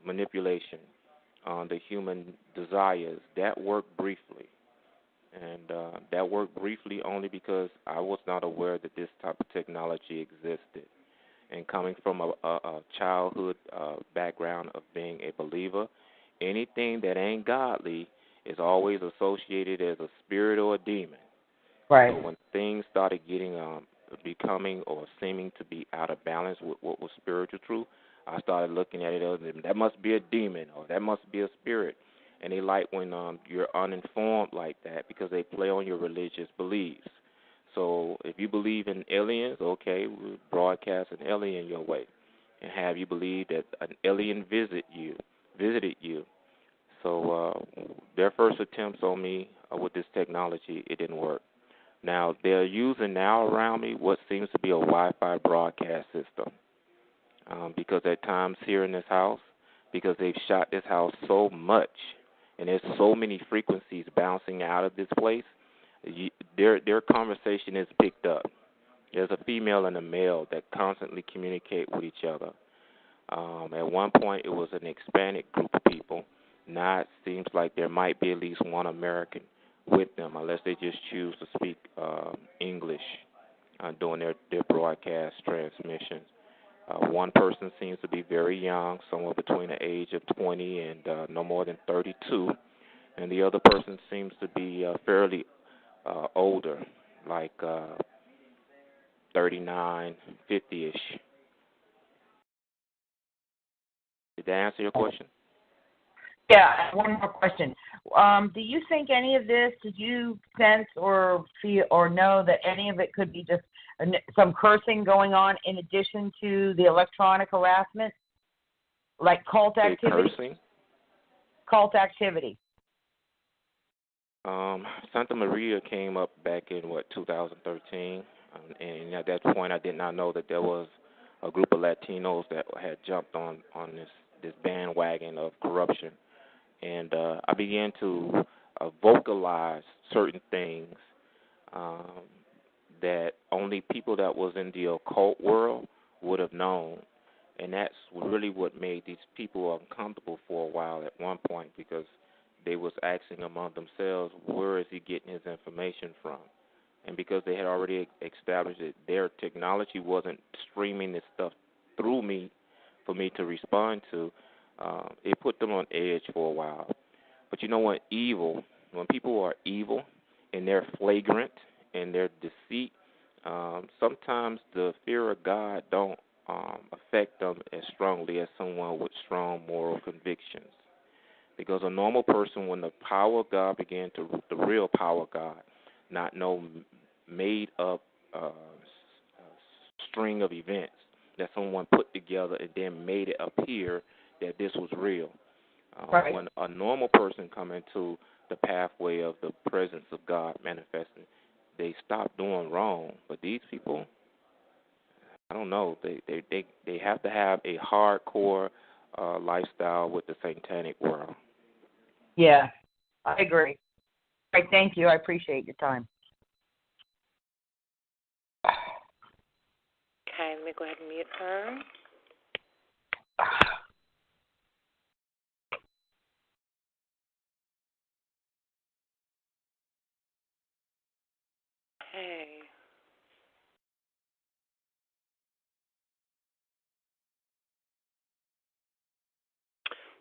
manipulation on the human desires, that worked briefly. And that worked briefly only because I was not aware that this type of technology existed. And coming from a childhood background of being a believer, anything that ain't godly is always associated as a spirit or a demon. Right. So when things started becoming or seeming to be out of balance with what was spiritual truth, I started looking at it as that must be a demon or that must be a spirit. And they like when you're uninformed like that because they play on your religious beliefs. So if you believe in aliens, okay, we'll broadcast an alien your way and have you believe that an alien visited you. So their first attempts on me with this technology, it didn't work. Now, they're using now around me what seems to be a Wi-Fi broadcast system because at times here in this house, because they've shot this house so much and there's so many frequencies bouncing out of this place, their conversation is picked up. There's a female and a male that constantly communicate with each other. At one point, it was an Hispanic group of people. Now it seems like there might be at least one American with them, unless they just choose to speak English during their broadcast transmissions. One person seems to be very young, somewhere between the age of 20 and no more than 32, and the other person seems to be fairly older, like 39, 50-ish. Did that answer your question? Yeah, one more question. Do you think any of this, did you sense or feel or know that any of it could be just some cursing going on in addition to the electronic harassment, like cult activity? Cursing? Cult activity. Santa Maria came up back in, 2013, and at that point I did not know that there was a group of Latinos that had jumped on this bandwagon of corruption. And I began to vocalize certain things that only people that was in the occult world would have known. And that's really what made these people uncomfortable for a while at one point, because they was asking among themselves, where is he getting his information from? And because they had already established that their technology wasn't streaming this stuff through me for me to respond to, it put them on edge for a while. But you know what? When people are evil and they're flagrant and they're deceit, sometimes the fear of God don't affect them as strongly as someone with strong moral convictions. Because a normal person, when the power of God began to, the real power of God, not no made up string of events that someone put together and then made it appear that this was real. Right. When a normal person come into the pathway of the presence of God manifesting, they stop doing wrong. But these people, I don't know, they have to have a hardcore lifestyle with the satanic world. Yeah, I agree. All right, thank you. I appreciate your time. Okay, let me go ahead and mute her. Okay.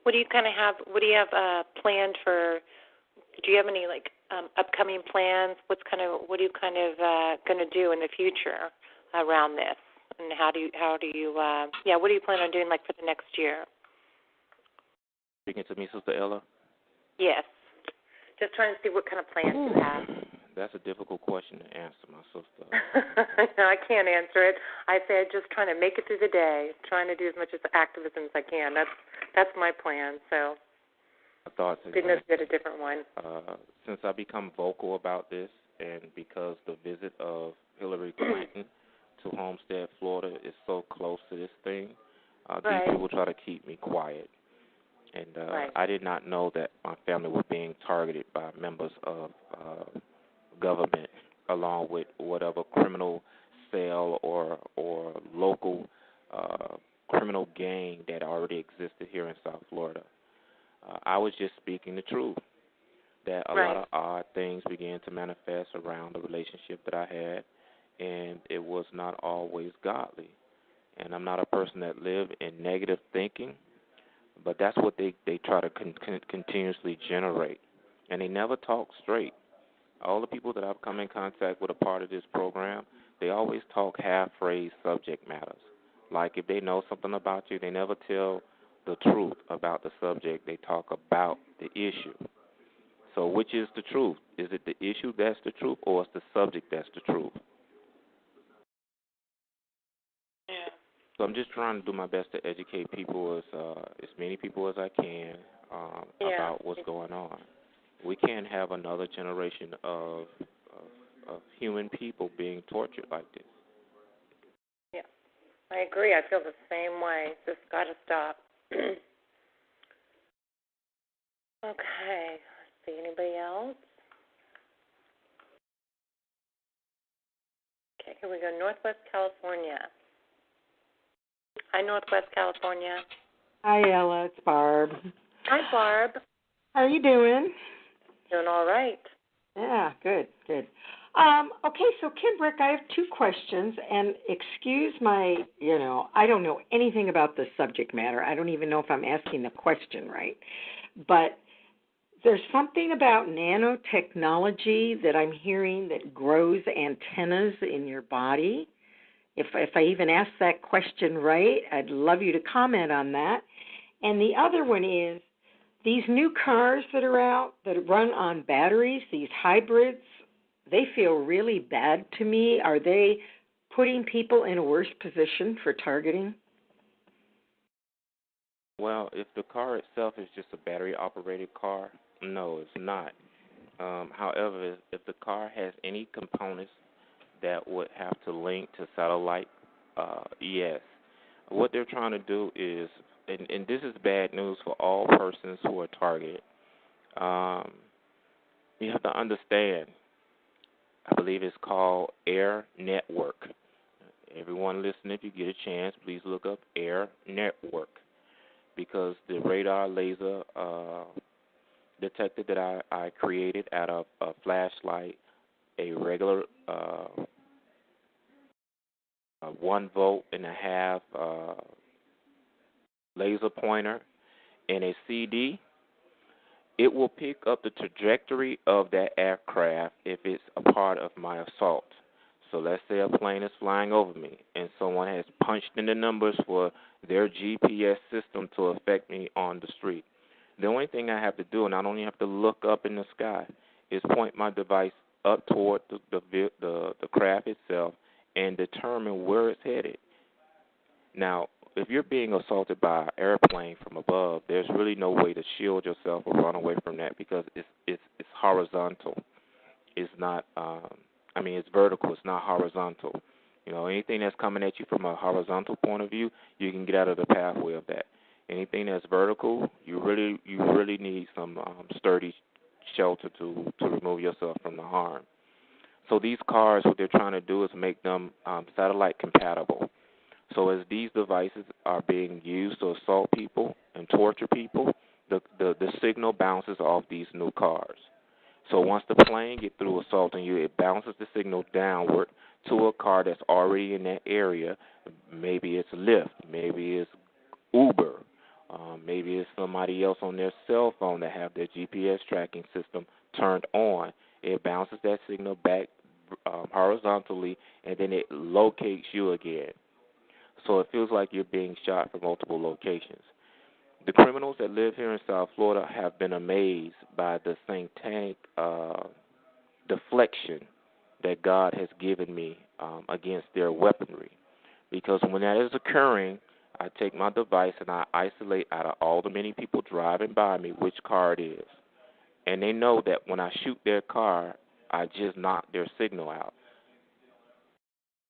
What do you have planned for? Do you have any upcoming plans? What are you going to do in the future around this? And what do you plan on doing for the next year? Speaking to me, Sister Ella? Yes. Just trying to see what kind of plans you have. That's a difficult question to answer, my sister. No, I can't answer it. I said just trying to make it through the day, trying to do as much activism as I can. That's my plan. So didn't know if you had a different one. Since I become vocal about this, and because the visit of Hillary Clinton to Homestead, Florida, is so close to this thing, right. these people try to keep me quiet. And I did not know that my family was being targeted by members of government, along with whatever criminal cell or local criminal gang that already existed here in South Florida. I was just speaking the truth, that a lot of odd things began to manifest around the relationship that I had, and it was not always godly. And I'm not a person that live in negative thinking, but that's what they try to continuously generate. And they never talk straight. All the people that I've come in contact with a part of this program, they always talk half-phrased subject matters. Like if they know something about you, they never tell the truth about the subject. They talk about the issue. So which is the truth? Is it the issue that's the truth, or is the subject that's the truth? Yeah. So I'm just trying to do my best to educate people, as many people as I can, about what's going on. We can't have another generation of human people being tortured like this. Yeah, I agree. I feel the same way. This got to stop. Okay. Let's see. Anybody else? Okay, here we go. Northwest California. Hi, Northwest California. Hi, Ella. It's Barb. Hi, Barb. How are you doing? Doing all right. Yeah, good. Okay, so Kimbrick, I have two questions, and excuse my, I don't know anything about the subject matter. I don't even know if I'm asking the question right. But there's something about nanotechnology that I'm hearing that grows antennas in your body. If I even ask that question right, I'd love you to comment on that. And the other one is, these new cars that are out that run on batteries, these hybrids, they feel really bad to me. Are they putting people in a worse position for targeting? Well, if the car itself is just a battery-operated car, no, it's not. However, if the car has any components that would have to link to satellite, yes. What they're trying to do is, and this is bad news for all persons who are targeted, you have to understand, I believe it's called Air Network. Everyone listening, if you get a chance, please look up Air Network, because the radar laser detector that I created out of a flashlight, a regular 1.5 volt laser pointer, and a CD, it will pick up the trajectory of that aircraft if it's a part of my assault. So let's say a plane is flying over me and someone has punched in the numbers for their GPS system to affect me on the street. The only thing I have to do, and I don't even have to look up in the sky, is point my device up toward the craft itself and determine where it's headed. Now, if you're being assaulted by an airplane from above, there's really no way to shield yourself or run away from that, because it's horizontal. It's not. It's vertical. It's not horizontal. Anything that's coming at you from a horizontal point of view, you can get out of the pathway of that. Anything that's vertical, you really need some sturdy shelter to remove yourself from the harm. So these cars, what they're trying to do is make them satellite compatible. So as these devices are being used to assault people and torture people, the signal bounces off these new cars. So once the plane gets through assaulting you, it bounces the signal downward to a car that's already in that area. Maybe it's Lyft, maybe it's Uber, maybe it's somebody else on their cell phone that have their GPS tracking system turned on. It bounces that signal back horizontally, and then it locates you again. So it feels like you're being shot from multiple locations. The criminals that live here in South Florida have been amazed by the satanic deflection that God has given me against their weaponry. Because when that is occurring, I take my device and I isolate out of all the many people driving by me which car it is. And they know that when I shoot their car, I just knock their signal out.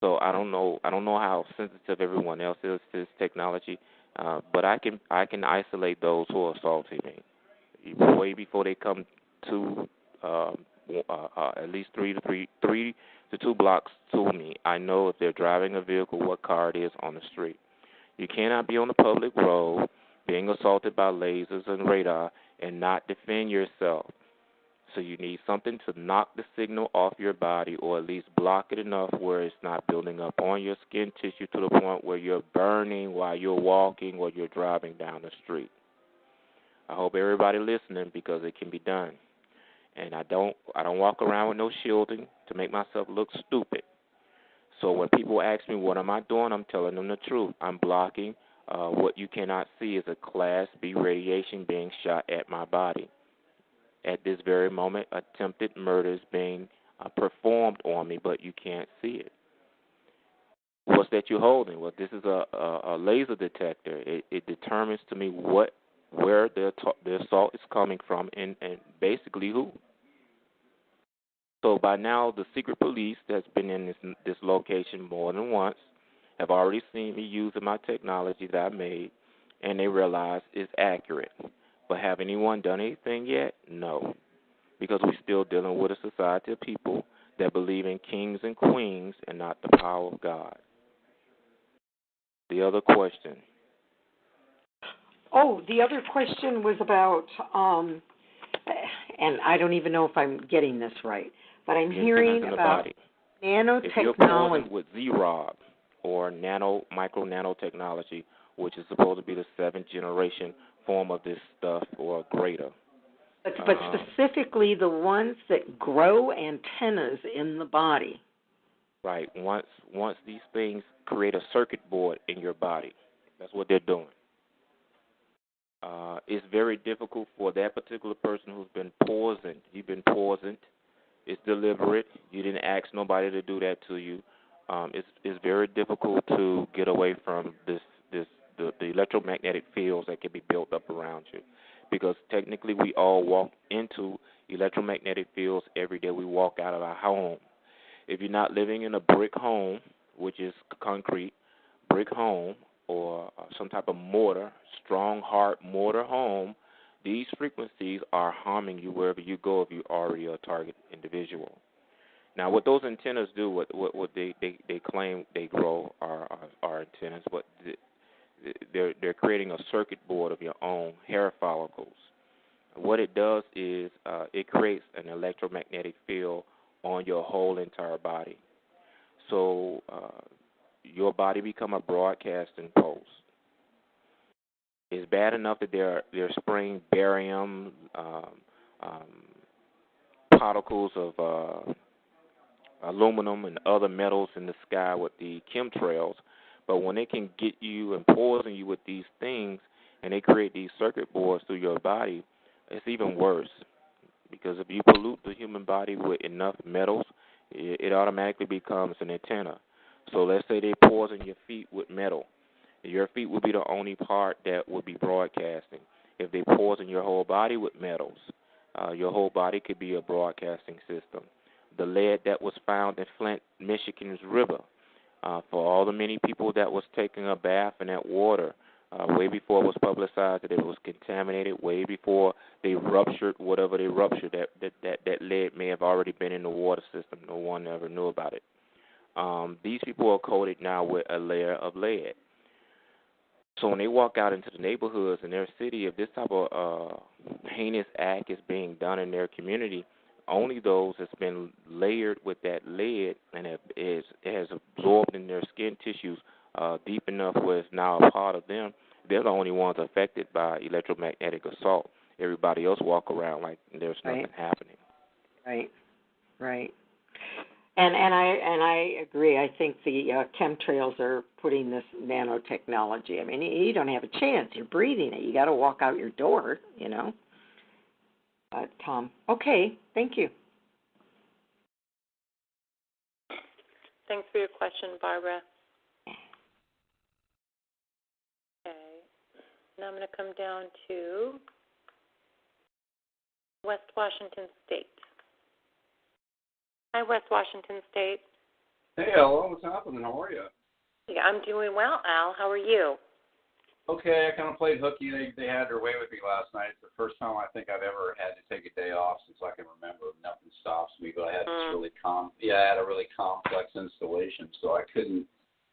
So I don't know how sensitive everyone else is to this technology, but I can isolate those who are assaulting me way before they come to at least three to 2 blocks to me. I know if they're driving a vehicle, what car it is on the street. You cannot be on the public road being assaulted by lasers and radar and not defend yourself. So you need something to knock the signal off your body, or at least block it enough where it's not building up on your skin tissue to the point where you're burning while you're walking or you're driving down the street. I hope everybody listening, because it can be done. And I don't walk around with no shielding to make myself look stupid. So when people ask me what am I doing, I'm telling them the truth. I'm blocking what you cannot see is a Class B radiation being shot at my body. At this very moment, attempted murder is being performed on me, but you can't see it. What's that you're holding? Well, this is a laser detector. It determines to me where the assault is coming from and basically who. So by now, the secret police that's been in this location more than once have already seen me using my technology that I made, and they realize it's accurate. But have anyone done anything yet? No, because we're still dealing with a society of people that believe in kings and queens and not the power of God. The other question. Oh, the other question was about, and I don't even know if I'm getting this right, but I'm hearing about nanotechnology. If you're poisoned with Z-Rob or micro nanotechnology, which is supposed to be the 7th generation form of this stuff or greater. But specifically the ones that grow antennas in the body. Right. Once these things create a circuit board in your body, that's what they're doing. It's very difficult for that particular person who's been poisoned. You've been poisoned. It's deliberate. You didn't ask nobody to do that to you. It's very difficult to get away from the electromagnetic fields that can be built up around you, because technically we all walk into electromagnetic fields every day. We walk out of our home. If you're not living in a brick home, which is concrete, brick home, or some type of mortar, strong, hard mortar home, these frequencies are harming you wherever you go if you're already a target individual. Now, what those antennas do, what they claim they grow are antennas, but they're creating a circuit board of your own hair follicles. What it does is it creates an electromagnetic field on your whole entire body. So your body become a broadcasting post. It's bad enough that they're spraying barium particles of aluminum and other metals in the sky with the chemtrails, but when they can get you and poison you with these things and they create these circuit boards through your body, it's even worse, because if you pollute the human body with enough metals, it automatically becomes an antenna. So let's say they poison your feet with metal. Your feet would be the only part that would be broadcasting. If they poison your whole body with metals, your whole body could be a broadcasting system. The lead that was found in Flint, Michigan's river, for all the many people that was taking a bath in that water, way before it was publicized that it was contaminated, way before they ruptured whatever they ruptured, that lead may have already been in the water system. No one ever knew about it. These people are coated now with a layer of lead. So when they walk out into the neighborhoods in their city, if this type of heinous act is being done in their community, only those that's been layered with that lead and it has absorbed in their skin tissues deep enough where it's now a part of them, they're the only ones affected by electromagnetic assault. Everybody else walk around like there's nothing happening. Right. And I agree. I think the chemtrails are putting this nanotechnology. I mean, you don't have a chance. You're breathing it. You got to walk out your door, you know. Tom. Okay. Thank you. Thanks for your question, Barbara. Okay. Now I'm going to come down to West Washington State. Hi, West Washington State. Hey, hello. What's happening? How are you? Yeah, I'm doing well, Al. How are you? Okay, I kind of played hooky. They had their way with me last night. It's the first time I think I've ever had to take a day off since I can remember. Nothing stops me, but I had this I had a really complex installation, so I couldn't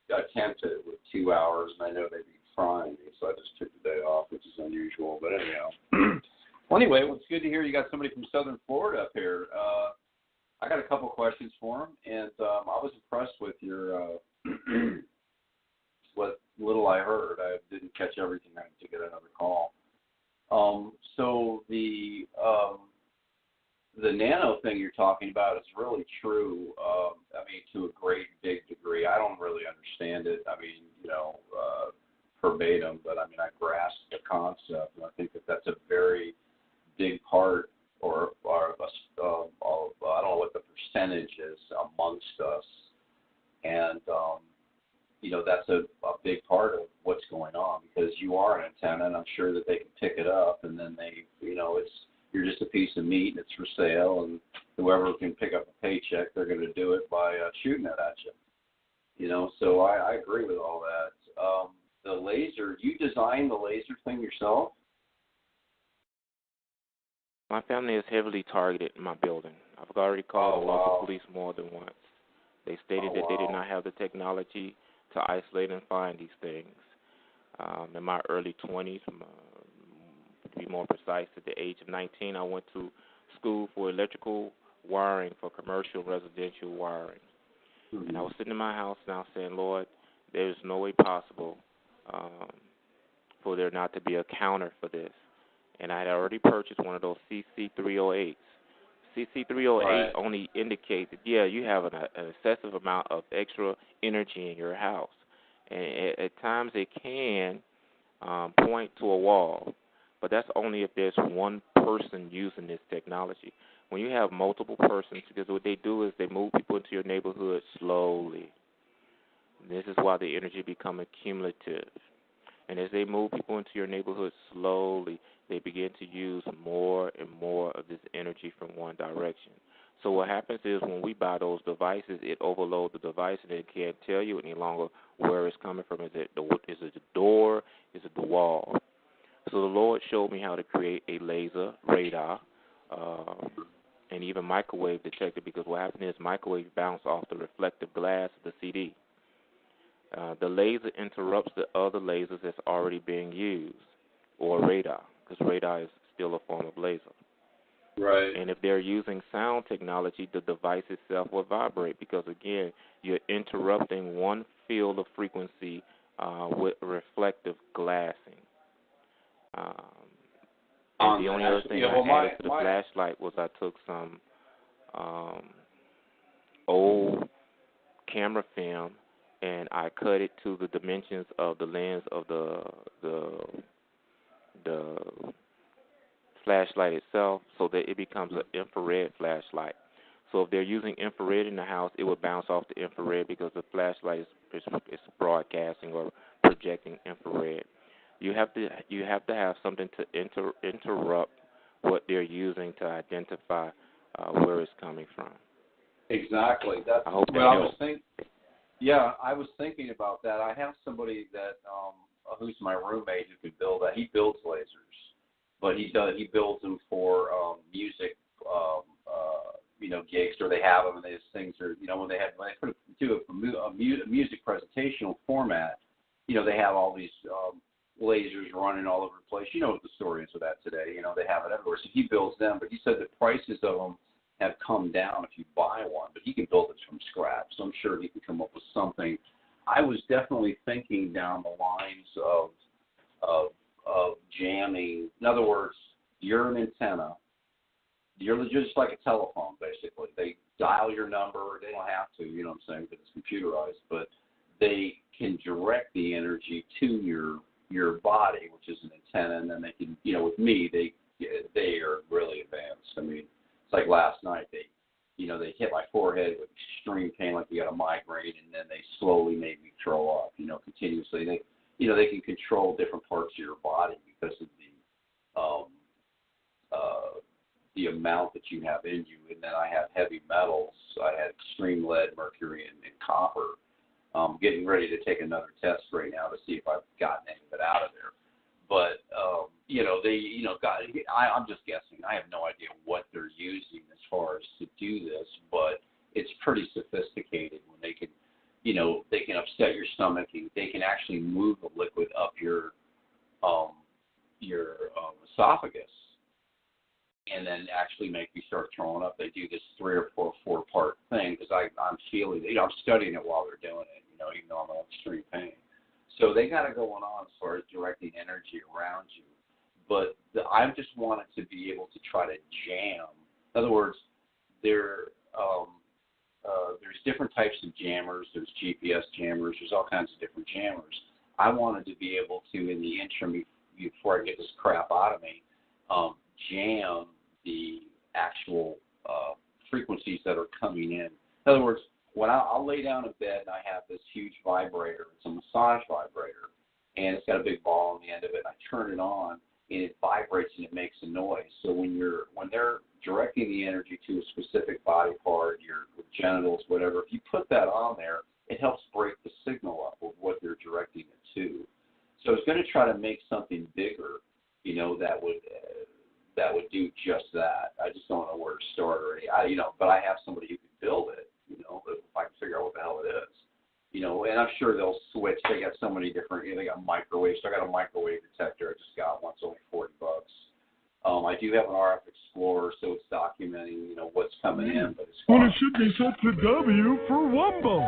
attempt it with 2 hours, and I know they'd be frying me, so I just took the day off, which is unusual. But anyhow. Well, anyway, well, it's good to hear you got somebody from Southern Florida up here. I got a couple questions for him, and I was impressed with your what little I heard. I didn't catch everything. I had to get another call. So the nano thing you're talking about is really true. I mean, to a great big degree. I don't really understand it. I mean, verbatim, but I mean, I grasp the concept, and I think that that's a very big part, or I don't know what the percentage is amongst us, and that's a big part of what's going on, because you are an antenna, and I'm sure that they can pick it up, and then you're just a piece of meat, and it's for sale, and whoever can pick up a paycheck, they're going to do it by shooting it at you. So I agree with all that. The laser, you designed the laser thing yourself? My family is heavily targeted in my building. I've already called the local police more than once. They stated that they did not have the technology to isolate and find these things. In my early 20s, to be more precise, at the age of 19, I went to school for electrical wiring, for commercial residential wiring. Mm-hmm. And I was sitting in my house now saying, Lord, there's no way possible for there not to be a counter for this. And I had already purchased one of those CC308s. CC308 only indicates that, you have an excessive amount of extra energy in your house. And at times it can point to a wall, but that's only if there's one person using this technology. When you have multiple persons, because what they do is they move people into your neighborhood slowly. This is why the energy becomes accumulative. And as they move people into your neighborhood slowly, they begin to use more and more of this energy from one direction. So what happens is when we buy those devices, it overloads the device, and it can't tell you any longer where it's coming from. Is it the door? Is it the wall? So the Lord showed me how to create a laser radar and even microwave detector, because what happens is microwave bounce off the reflective glass of the CD. The laser interrupts the other lasers that's already being used, or radar, because radar is still a form of laser. Right. And if they're using sound technology, the device itself will vibrate, because, again, you're interrupting one field of frequency with reflective glassing. And the only other thing I added to the flashlight was I took some old camera film, and I cut it to the dimensions of the lens of the flashlight itself, so that it becomes an infrared flashlight. So if they're using infrared in the house, it would bounce off the infrared, because the flashlight is broadcasting or projecting infrared. You have to have something to interrupt what they're using to identify where it's coming from. Exactly. That's I hope what I was thinking. Yeah, I was thinking about that. I have somebody that who's my roommate who can build that. He builds lasers, but he builds them for music, gigs, or they have them, and these things are, when they put it into a music presentational format, they have all these lasers running all over the place. You know what the story is with that today. They have it everywhere. So he builds them, but he said the prices of them have come down if you buy one, but he can build it from scratch. So I'm sure he can come up with something. I was definitely thinking down the lines of jamming. In other words, you're an antenna. You're just like a telephone, basically. They dial your number. They don't have to, you know what I'm saying, because it's computerized, but they can direct the energy to your body, which is an antenna, and then they can, with me, they are really advanced. I mean, it's like last night, they hit my forehead with extreme pain, like you got a migraine, and then they slowly made me throw up, continuously. They can control different parts of your body because of the amount that you have in you. And then I have heavy metals. I had extreme lead, mercury, and copper. Getting ready to take another test right now to see if I've gotten any of it out of there. But I'm just guessing. I have no idea what they're using as far as to do this, but it's pretty sophisticated when they can, they can upset your stomach. They can actually move the liquid up your esophagus, and then actually make you start throwing up. They do this 3 or 4 part thing because I'm feeling, I'm studying it while they're doing it, even though I'm in extreme pain. So they got it going on as far as directing energy around you. But I just wanted to be able to try to jam. In other words, there's different types of jammers. There's GPS jammers. There's all kinds of different jammers. I wanted to be able to, in the interim, before I get this crap out of me, jam the actual frequencies that are coming in. In other words, when I'll lay down in bed and I have this huge vibrator, it's a massage vibrator, and it's got a big ball on the end of it, and I turn it on, and it vibrates and it makes a noise. So when they're directing the energy to a specific body part, your genitals, whatever, if you put that on there, it helps break the signal up of what they're directing it to. So I was going to try to make something bigger, that would do just that. I just don't know where to start but I have somebody who can build it, if I can figure out what the hell it is. And I'm sure they'll switch. They got so many different, they got microwaves. So I got a microwave detector I just got once, only $40. I do have an RF Explorer, so it's documenting, what's coming in. But it's it should be set to W for Wumbo.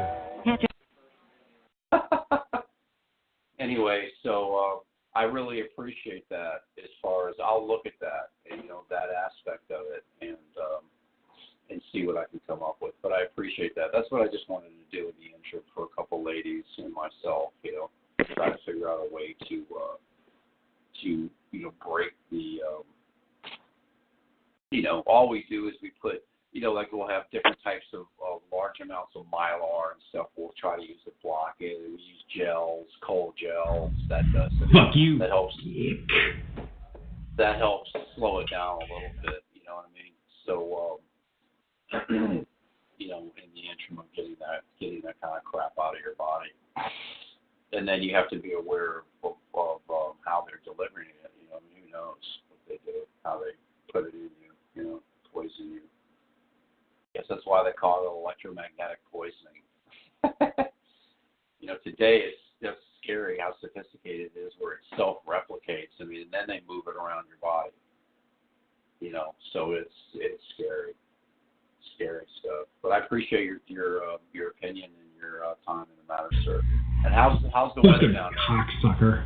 Anyway, so I really appreciate that. As far as I'll look at that, and, that aspect of it, and see what I can come up with. But I appreciate that. That's what I just wanted to do in the intro for a couple ladies and myself. Try to figure out a way to break the. All we do is we put, like we'll have different types of large amounts of mylar and stuff. We'll try to use to block it. We use gels, cold gels. That does it. Fuck you. That helps. That helps slow it down a little bit. You know what I mean? So, in the interim of getting that kind of crap out of your body, and then you have to be aware of how they're delivering it. Who knows what they do, how they put it in you, poison you. Guess that's why they call it electromagnetic poisoning. Today it's scary how sophisticated it is, where it self-replicates. And then they move it around your body. So it's scary. Scary stuff. But I appreciate your opinion and your time in the matter, sir. And how's the weather down there? Cocksucker.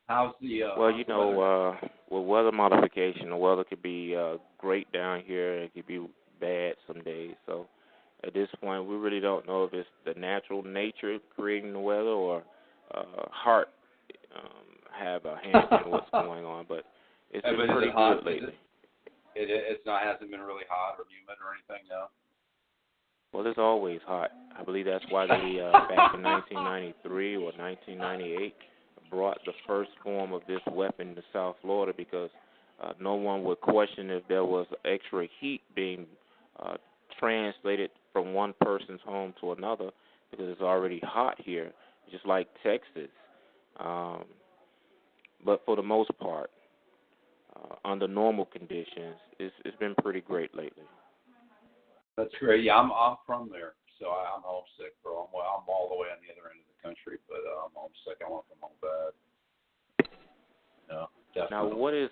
How's the well, with weather modification, the weather could be great down here. It could be bad some days. So at this point, we really don't know if it's the natural nature creating the weather or heart have a hand in what's going on. But it's been pretty good lately. Hasn't been really hot or humid or anything, no? Well, it's always hot. I believe that's why they, back in 1993 or 1998, brought the first form of this weapon to South Florida because no one would question if there was extra heat being translated from one person's home to another because it's already hot here, just like Texas. But for the most part, under normal conditions, it's been pretty great lately. That's great. Yeah, I'm from there, so I'm homesick, bro. I'm all the way on the other end of the country, but I'm homesick. I want to come home bad. No, definitely. Now, what is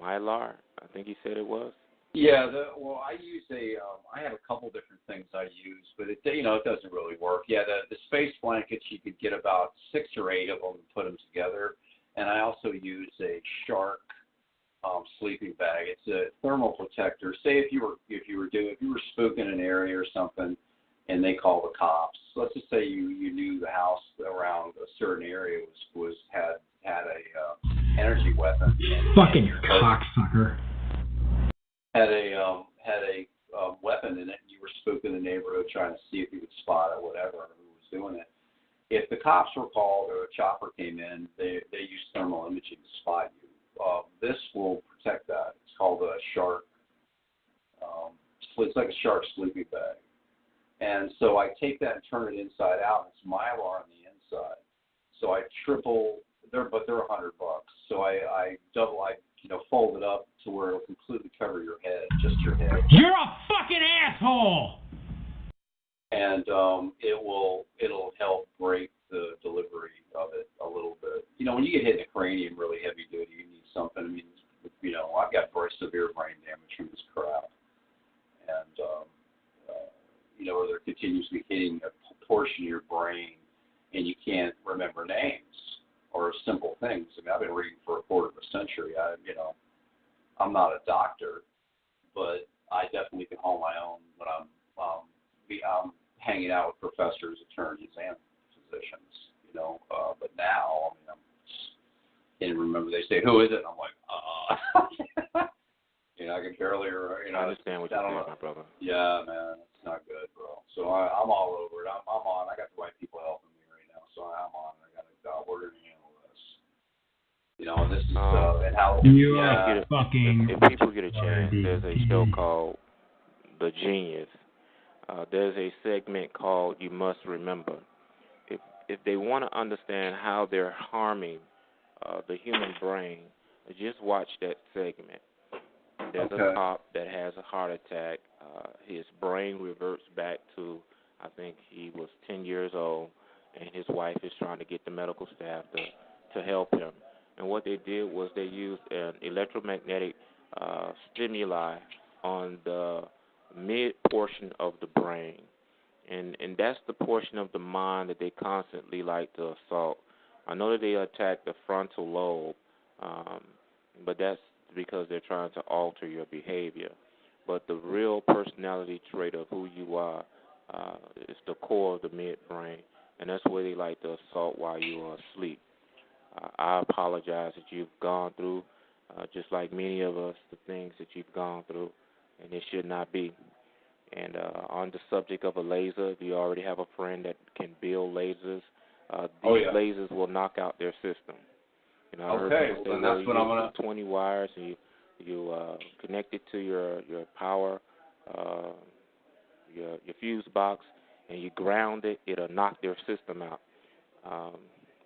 Mylar? I think you said it was. Yeah, I use I have a couple different things I use, but it doesn't really work. Yeah, the space blankets, you could get about 6 or 8 of them and put them together, and I also use a Shark sleeping bag. It's a thermal protector. Say if you were spooking an area or something, and they call the cops. Let's just say you knew the house around a certain area had a energy weapon. Fucking your cocksucker. Had a weapon in it, and you were spooking the neighborhood trying to see if you could spot it, whatever, who was doing it. If the cops were called or a chopper came in, they use thermal imaging to spot you. This will protect that. It's called a Shark. It's like a Shark sleeping bag. And so I take that and turn it inside out. And it's Mylar on the inside. So I but they're $100. So I fold it up to where it'll completely cover your head, just your head. You're a fucking asshole. And it'll help break the delivery of it a little bit. When you get hit in the cranium really heavy duty, you need something. I mean, I've got very severe brain damage from this crap, and where they're continuously hitting a portion of your brain, and you can't remember names or simple things. I mean, I've been reading for a quarter of a century. I'm not a doctor, but I definitely can hold my own when I'm hanging out with professors, attorneys, and physicians. But now, I can't even remember. They say, "Who is it?" And I'm like, I can barely. I understand what you're saying, my brother. Yeah, man, it's not good, bro. So I'm all over it. I'm on. I got the right people helping me right now, so I'm on. We're gonna handle this. And this is and how you are fucking. If people get a chance, there's a show called The Genius. There's a segment called You Must Remember. If they want to understand how they're harming the human brain, just watch that segment. There's a cop that has a heart attack. His brain reverts back to, I think he was 10 years old, and his wife is trying to get the medical staff to help him. And what they did was they used an electromagnetic stimuli on the mid portion of the brain. And that's the portion of the mind that they constantly like to assault. I know that they attack the frontal lobe, but that's because they're trying to alter your behavior. But the real personality trait of who you are is the core of the midbrain, and that's where they like to assault while you are asleep. I apologize that you've gone through, just like many of us, the things that you've gone through, and it should not be. And on the subject of a laser, if you already have a friend that can build lasers, these lasers will knock out their system. I heard people say, that's what I'm gonna. 20 wires, and you connect it to your power, your fuse box, and you ground it. It'll knock their system out.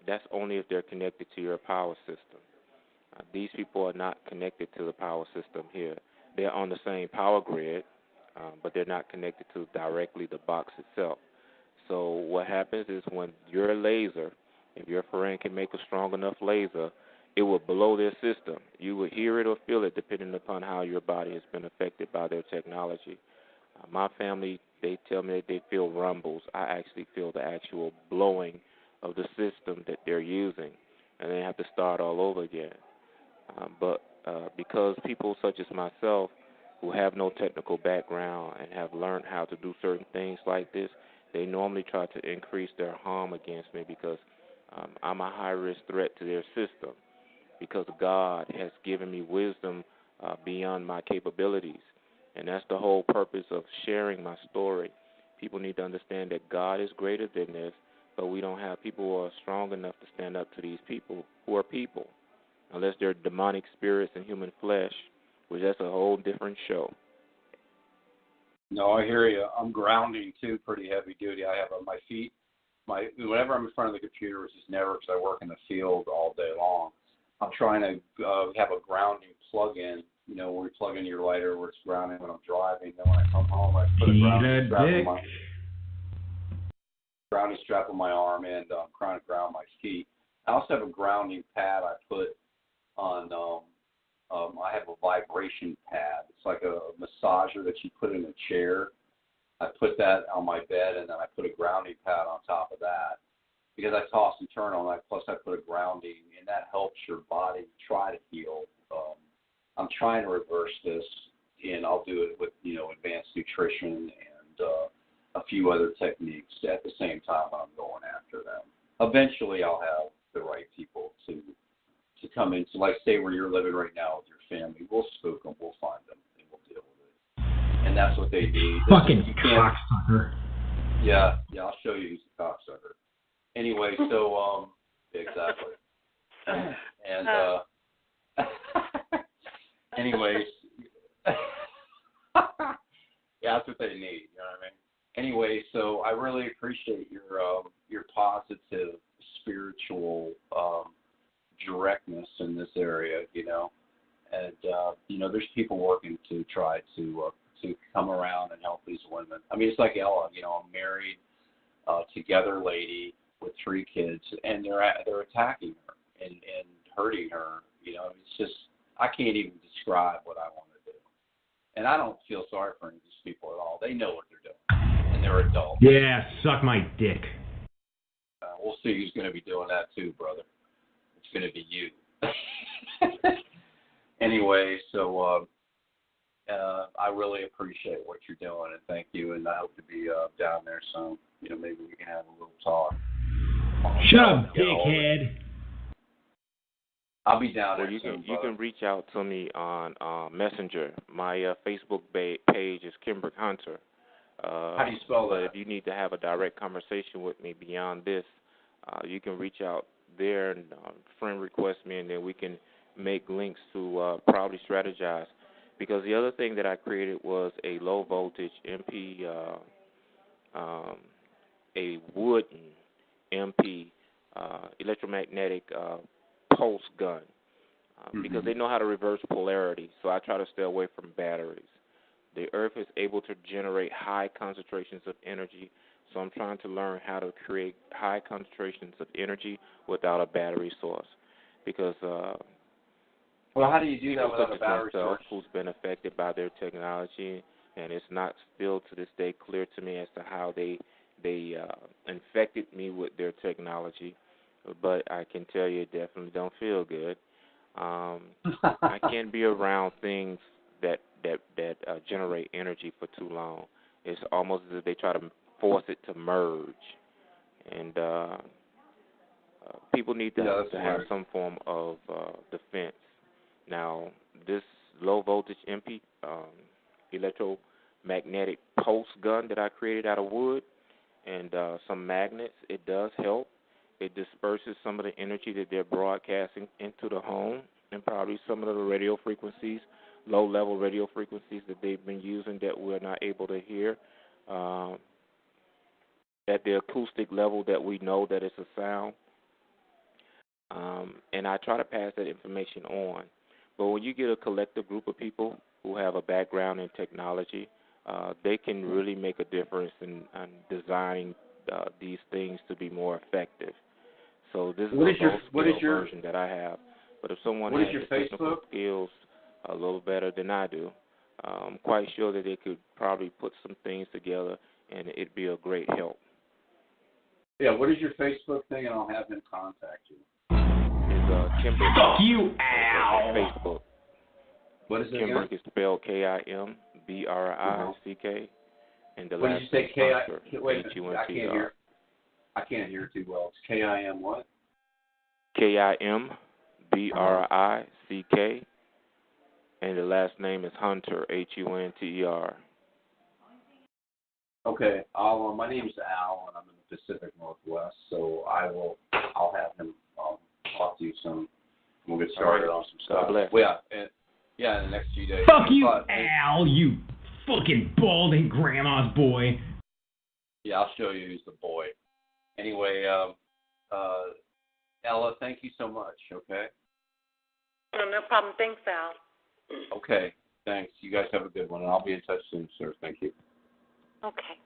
That's only if they're connected to your power system. These people are not connected to the power system here. They're on the same power grid, but they're not connected to directly the box itself. So what happens is when your laser, if your friend can make a strong enough laser, it will blow their system. You will hear it or feel it depending upon how your body has been affected by their technology. My family, they tell me that they feel rumbles. I actually feel the actual blowing of the system that they're using, and they have to start all over again. But because people such as myself who have no technical background and have learned how to do certain things like this, they normally try to increase their harm against me because I'm a high-risk threat to their system, because God has given me wisdom beyond my capabilities. And that's the whole purpose of sharing my story. People need to understand that God is greater than this, but we don't have people who are strong enough to stand up to these people who are people, unless they're demonic spirits in human flesh, which that's a whole different show. No, I hear you. I'm grounding, too, pretty heavy duty. I have on my feet. whenever I'm in front of the computer, which is never because I work in the field all day long, I'm trying to have a grounding plug-in, where you plug in your lighter where it's grounding when I'm driving. Then when I come home, I put a grounding strap on my arm and I'm trying to ground my feet. I also have a grounding pad I put on, I have a vibration pad. It's like a massager that you put in a chair. I put that on my bed, and then I put a grounding pad on top of that because I toss and turn all night. Plus, I put a grounding, and that helps your body try to heal. I'm trying to reverse this, and I'll do it with advanced nutrition and a few other techniques at the same time when I'm going after them. Eventually, I'll have the right people to come in. So, like, say where you're living right now with your family, we'll spook them, we'll find them, and we'll deal with it. And that's what they need. Fucking cocksucker. Yeah, I'll show you who's the cocksucker. Anyway, so, exactly. And, anyways, yeah, that's what they need, you know what I mean? Anyway, so I really appreciate your positive spiritual directness in this area, and there's people working to try to come around and help these women. I mean, it's like Ella, a married, together lady with 3 kids, and they're attacking her and hurting her. It's just I can't even describe what I want to do, and I don't feel sorry for any of these people at all. They know what they're doing, and they're adults. Yeah, suck my dick. We'll see who's going to be doing that too, brother. It's going to be you. Anyway, so I really appreciate what you're doing, and thank you, and I hope to be down there soon. Maybe we can have a little talk. Shut up, dickhead. I'll be down there soon, you can reach out to me on Messenger. My Facebook page is Kimbrick Hunter. How do you spell that? But if you need to have a direct conversation with me beyond this, you can reach out there and friend request me, and then we can make links to probably strategize. Because the other thing that I created was a low voltage MP, a wooden MP electromagnetic pulse gun, because they know how to reverse polarity. So I try to stay away from batteries. The Earth is able to generate high concentrations of energy, so I'm trying to learn how to create high concentrations of energy without a battery source. Because well, how do you do that without a battery source? Who's been affected by their technology, and it's not still to this day clear to me as to how they infected me with their technology. But I can tell you, it definitely don't feel good. I can't be around things that generate energy for too long. It's almost as if they try to force it to merge, and people need to have some form of defense. Now, this low voltage MP electromagnetic pulse gun that I created out of wood and some magnets, it does help. It disperses some of the energy that they're broadcasting into the home, and probably some of the radio frequencies, low-level radio frequencies that they've been using that we're not able to hear at the acoustic level that we know that it's a sound. And I try to pass that information on. But when you get a collective group of people who have a background in technology, they can really make a difference in designing these things to be more effective. So this is a version that I have. But if someone has the technical skills a little better than I do, I'm quite sure that they could probably put some things together, and it'd be a great help. Yeah, what is your Facebook thing, and I'll have him contact you. It's Kimbrick. Fuck you, Al. Facebook. What is it Kimbrick again? is spelled Kimbrick, and the last name is Hunter, Wait, I can't hear too well. It's Kim what? Kimbrick, and the last name is Hunter, Hunter. Okay. My name's Al, and I'm in the Pacific Northwest, so I'll have him talk to you soon. We'll get started on some stuff. Well, yeah, in the next few days. Fuck you, Al, you fucking balding grandma's boy. Yeah, I'll show you who's the boy. Anyway, Ella, thank you so much. Okay. No problem. Thanks, Al. Okay. Thanks. You guys have a good one, and I'll be in touch soon, sir. Thank you. Okay.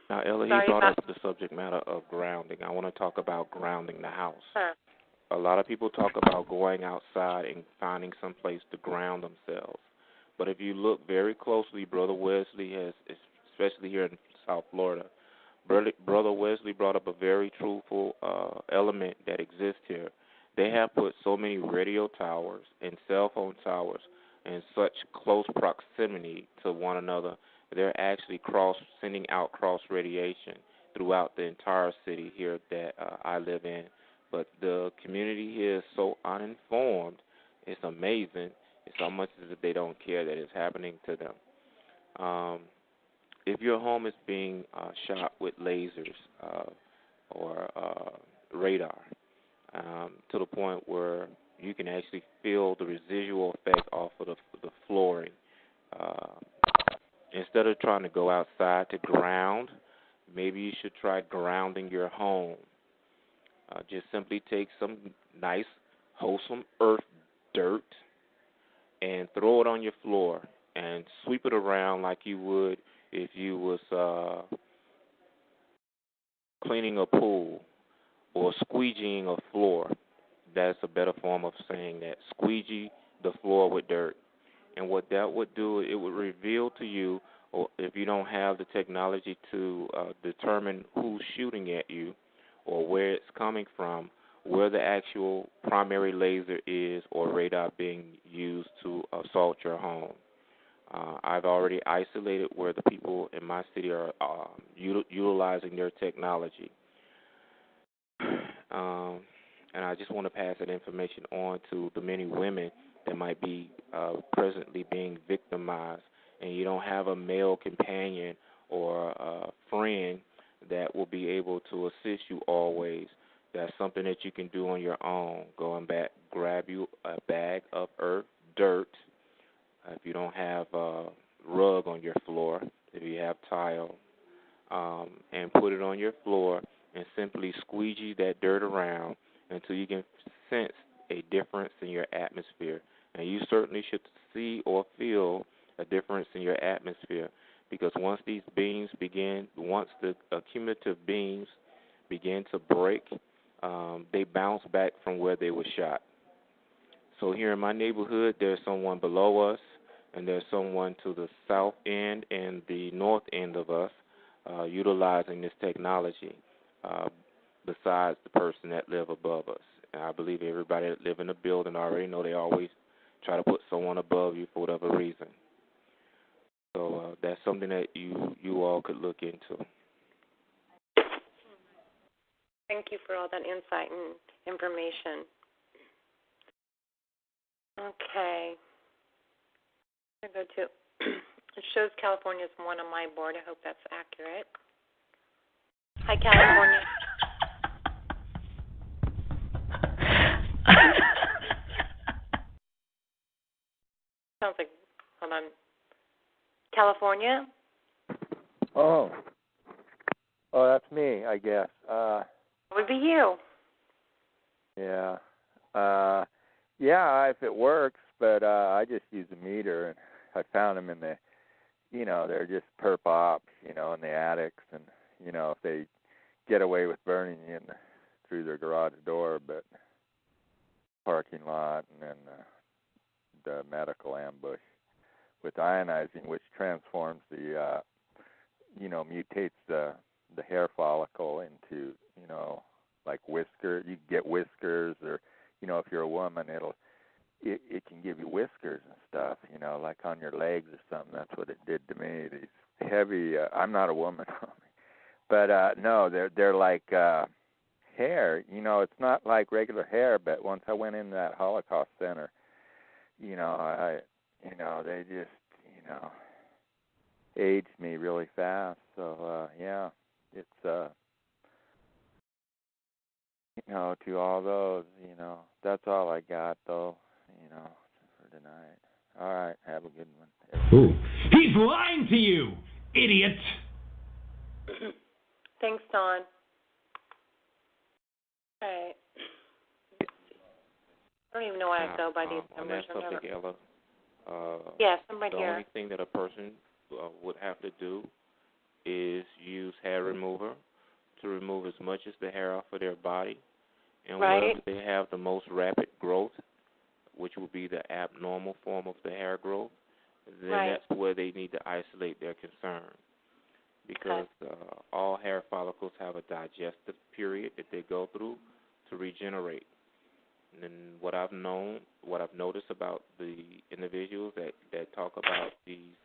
Now, Ella, he brought up the subject matter of grounding. I want to talk about grounding the house. Sure. A lot of people talk about going outside and finding some place to ground themselves. But if you look very closely, Brother Wesley has, especially here in South Florida, Brother Wesley brought up a very truthful element that exists here. They have put so many radio towers and cell phone towers in such close proximity to one another, they're actually sending out cross radiation throughout the entire city here that I live in. But the community here is so uninformed, it's amazing. It's almost as if they don't care that it's happening to them. If your home is being shot with lasers or radar to the point where you can actually feel the residual effect off of the flooring, instead of trying to go outside to ground, maybe you should try grounding your home. Just simply take some nice, wholesome earth dirt and throw it on your floor and sweep it around like you would if you was cleaning a pool or squeegeeing a floor. That's a better form of saying that. Squeegee the floor with dirt. And what that would do, it would reveal to you, or if you don't have the technology to determine who's shooting at you or where it's coming from, where the actual primary laser is or radar being used to assault your home. I've already isolated where the people in my city are utilizing their technology. And I just want to pass that information on to the many women that might be presently being victimized, and you don't have a male companion or a friend that will be able to assist you always. That's something that you can do on your own. Go and grab you a bag of dirt. If you don't have a rug on your floor, if you have tile, and put it on your floor and simply squeegee that dirt around until you can sense a difference in your atmosphere. And you certainly should see or feel a difference in your atmosphere, because once the accumulative beams begin to break, they bounce back from where they were shot. So here in my neighborhood, there's someone below us, and there's someone to the south end and the north end of us utilizing this technology, besides the person that live above us. And I believe everybody that live in the building already know they always try to put someone above you for whatever reason. So that's something that you all could look into. Thank you for all that insight and information. Okay. I'm going to go to, it shows California is one on my board. I hope that's accurate. Hi, California. Sounds like, hold on. California? Oh, that's me, I guess. It would be you. Yeah. Yeah, if it works, but I just use a meter, and I found them in the, they're just perp ops, in the attics, and, if they get away with burning you through their garage door, but parking lot, and then the medical ambush with ionizing, which transforms the, mutates the hair follicle into, like whiskers. You get whiskers, or, if you're a woman, it can give you whiskers and stuff, like on your legs or something. That's what it did to me. These heavy, I'm not a woman, but no, they're like hair. It's not like regular hair, but once I went in that Holocaust center, they just, aged me really fast. So, yeah, it's, to all those, that's all I got, though, for tonight. All right, have a good one. Ooh. He's lying to you, idiot. Thanks, Dawn. All right. I don't even know why I go by these numbers. On that subject, Ella, yes, I'm right the here. The only thing that a person would have to do is use hair remover to remove as much as the hair off of their body. And wherever they have the most rapid growth, which will be the abnormal form of the hair growth, then that's where they need to isolate their concern. Because all hair follicles have a digestive period that they go through to regenerate. And what I've noticed about the individuals that talk about these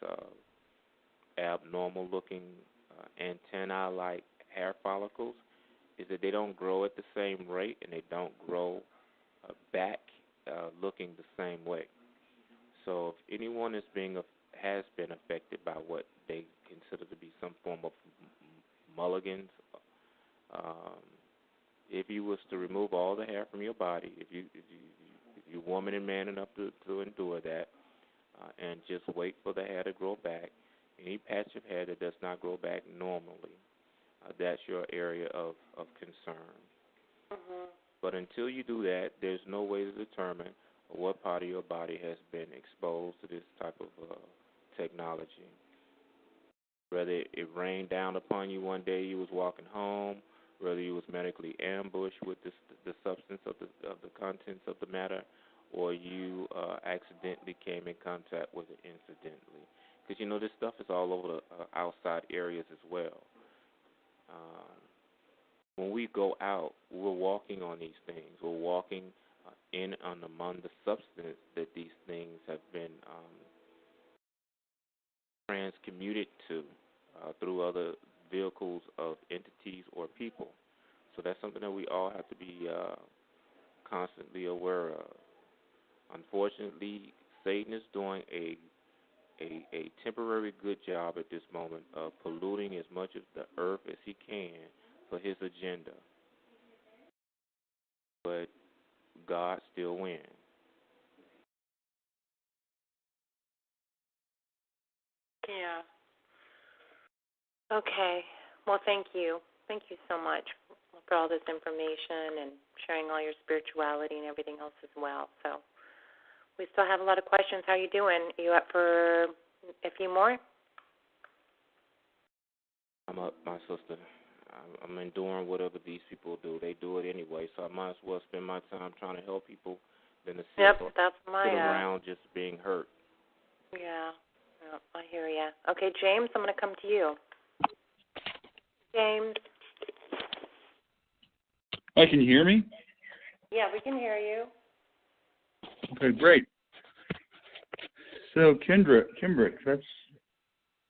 abnormal-looking antennae-like hair follicles is that they don't grow at the same rate and they don't grow back looking the same way. So if anyone has been affected by what they consider to be some form of mulligans, if you was to remove all the hair from your body, if you're woman and man enough to endure that, and just wait for the hair to grow back, any patch of hair that does not grow back normally, that's your area of concern. Mm-hmm. But until you do that, there's no way to determine what part of your body has been exposed to this type of technology. Whether it rained down upon you one day, you was walking home, whether you was medically ambushed with the substance of the contents of the matter, or you accidentally came in contact with it incidentally. Because, this stuff is all over the outside areas as well. When we go out, we're walking on these things. We're walking in and among the substance that these things have been transcommuted to through other vehicles of entities or people. So that's something that we all have to be constantly aware of. Unfortunately, Satan is doing a temporary good job at this moment of polluting as much of the earth as he can for his agenda. But God still wins. Yeah. Okay. Well, thank you. Thank you so much for all this information and sharing all your spirituality and everything else as well. So we still have a lot of questions. How are you doing? Are you up for a few more? I'm up, my sister. I'm enduring whatever these people do. They do it anyway, so I might as well spend my time trying to help people than to sit around just being hurt. Yeah. Yep, I hear you. Okay, James, I'm going to come to you. James. Hi, can you hear me? Yeah, we can hear you. Okay, great. So, Kimbrick, that's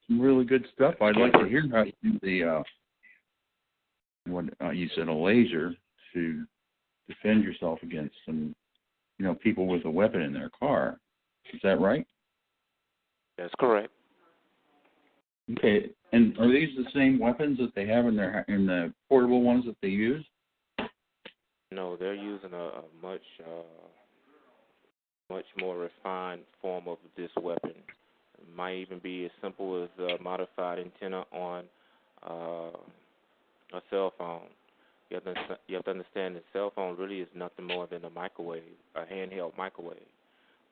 some really good stuff. I'd like to hear how you do the, you said a laser to defend yourself against some, people with a weapon in their car. Is that right? That's correct. Okay, and are these the same weapons that they have in the portable ones that they use? No, they're using a much more refined form of this weapon. It might even be as simple as a modified antenna on a cell phone. You have to understand that cell phone really is nothing more than a microwave, a handheld microwave.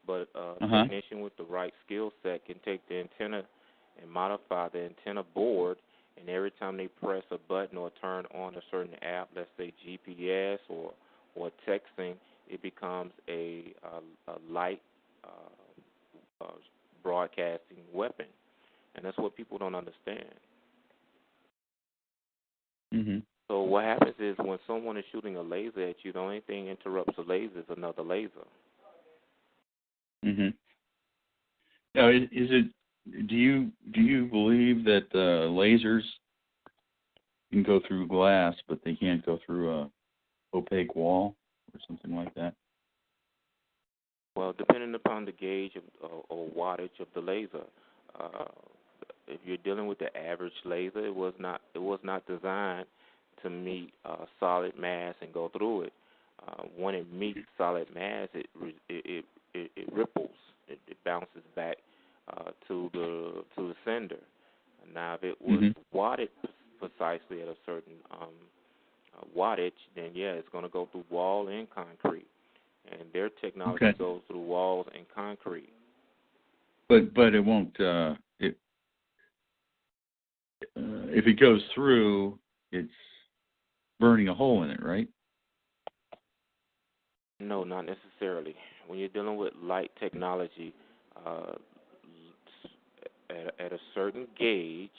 But a technician with the right skill set can take the antenna and modify the antenna board, and every time they press a button or turn on a certain app, let's say GPS or texting, it becomes a light broadcasting weapon. And that's what people don't understand. Mm-hmm. So what happens is when someone is shooting a laser at you, the only thing interrupts the laser is another laser. Mm-hmm. Now, do you believe that lasers can go through glass, but they can't go through a opaque wall or something like that? Well, depending upon the gauge or wattage of the laser, if you're dealing with the average laser, it was not designed to meet solid mass and go through it. When it meets solid mass, it ripples. It bounces back to the sender. Now, if it was wadded precisely at a certain wattage, then yeah, it's going to go through wall and concrete. And their technology goes through walls and concrete. But it won't. If it goes through, it's burning a hole in it, right? No, not necessarily. When you're dealing with light technology, at a certain gauge,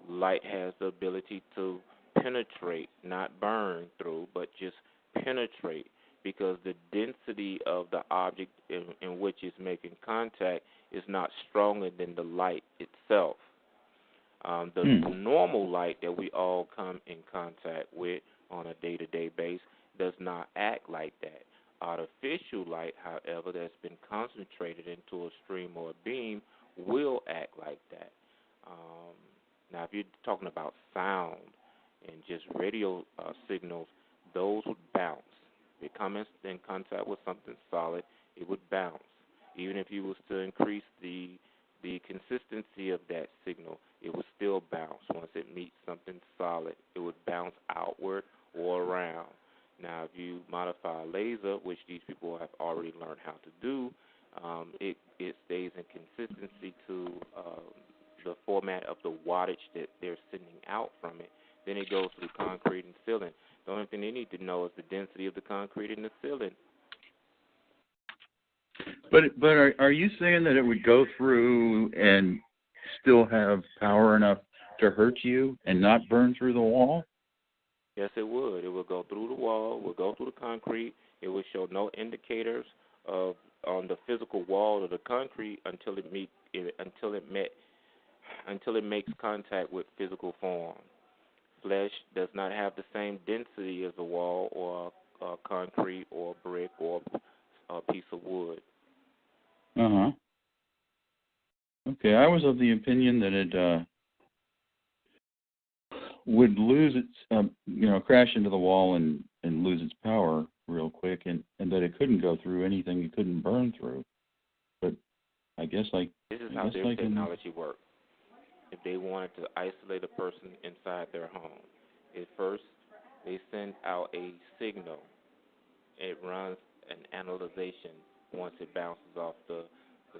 light has the ability to penetrate, not burn through, but just penetrate, because the density of the object in which it's making contact is not stronger than the light itself. The normal light that we all come in contact with on a day-to-day basis does not act like that. Artificial light, however, that's been concentrated into a stream or a beam will act like that. Now, if you're talking about sound and just radio signals, those would bounce. If it comes in contact with something solid, it would bounce. Even if you was to increase the consistency of that signal, it would still bounce. Once it meets something solid, it would bounce outward or around. Now, if you modify a laser, which these people have already learned how to do, it stays in consistency to the format of the wattage that they're sending out from it. Then it goes through concrete and ceiling. The only thing they need to know is the density of the concrete in the ceiling. But are you saying that it would go through and still have power enough to hurt you and not burn through the wall? Yes, it would. It would go through the wall, would go through the concrete. It would show no indicators on the physical wall of the concrete until it makes contact with physical form. Flesh does not have the same density as a wall or concrete or brick or a piece of wood. Uh-huh. Okay, I was of the opinion that it would lose its, crash into the wall and lose its power real quick, and that it couldn't go through anything it couldn't burn through. But I guess this is how their technology works. If they wanted to isolate a person inside their home, at first they send out a signal. It runs an analyzation once it bounces off the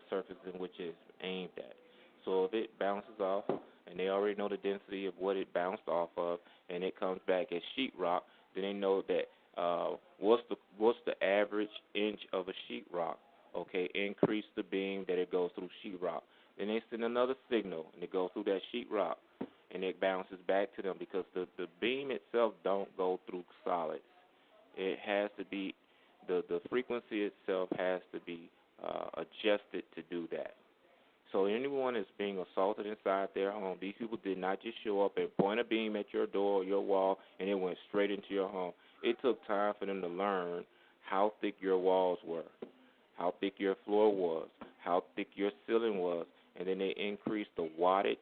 surface in which it's aimed at. So if it bounces off, and they already know the density of what it bounced off of, and it comes back as sheetrock, then they know that what's the average inch of a sheetrock. Okay, increase the beam that it goes through sheetrock. Then they send another signal, and it goes through that sheetrock, and it bounces back to them, because the beam itself don't go through solids. It has to be, the frequency itself has to be adjusted to do that. So anyone that's being assaulted inside their home, these people did not just show up and point a beam at your door or your wall, and it went straight into your home. It took time for them to learn how thick your walls were, how thick your floor was, how thick your ceiling was, and then they increased the wattage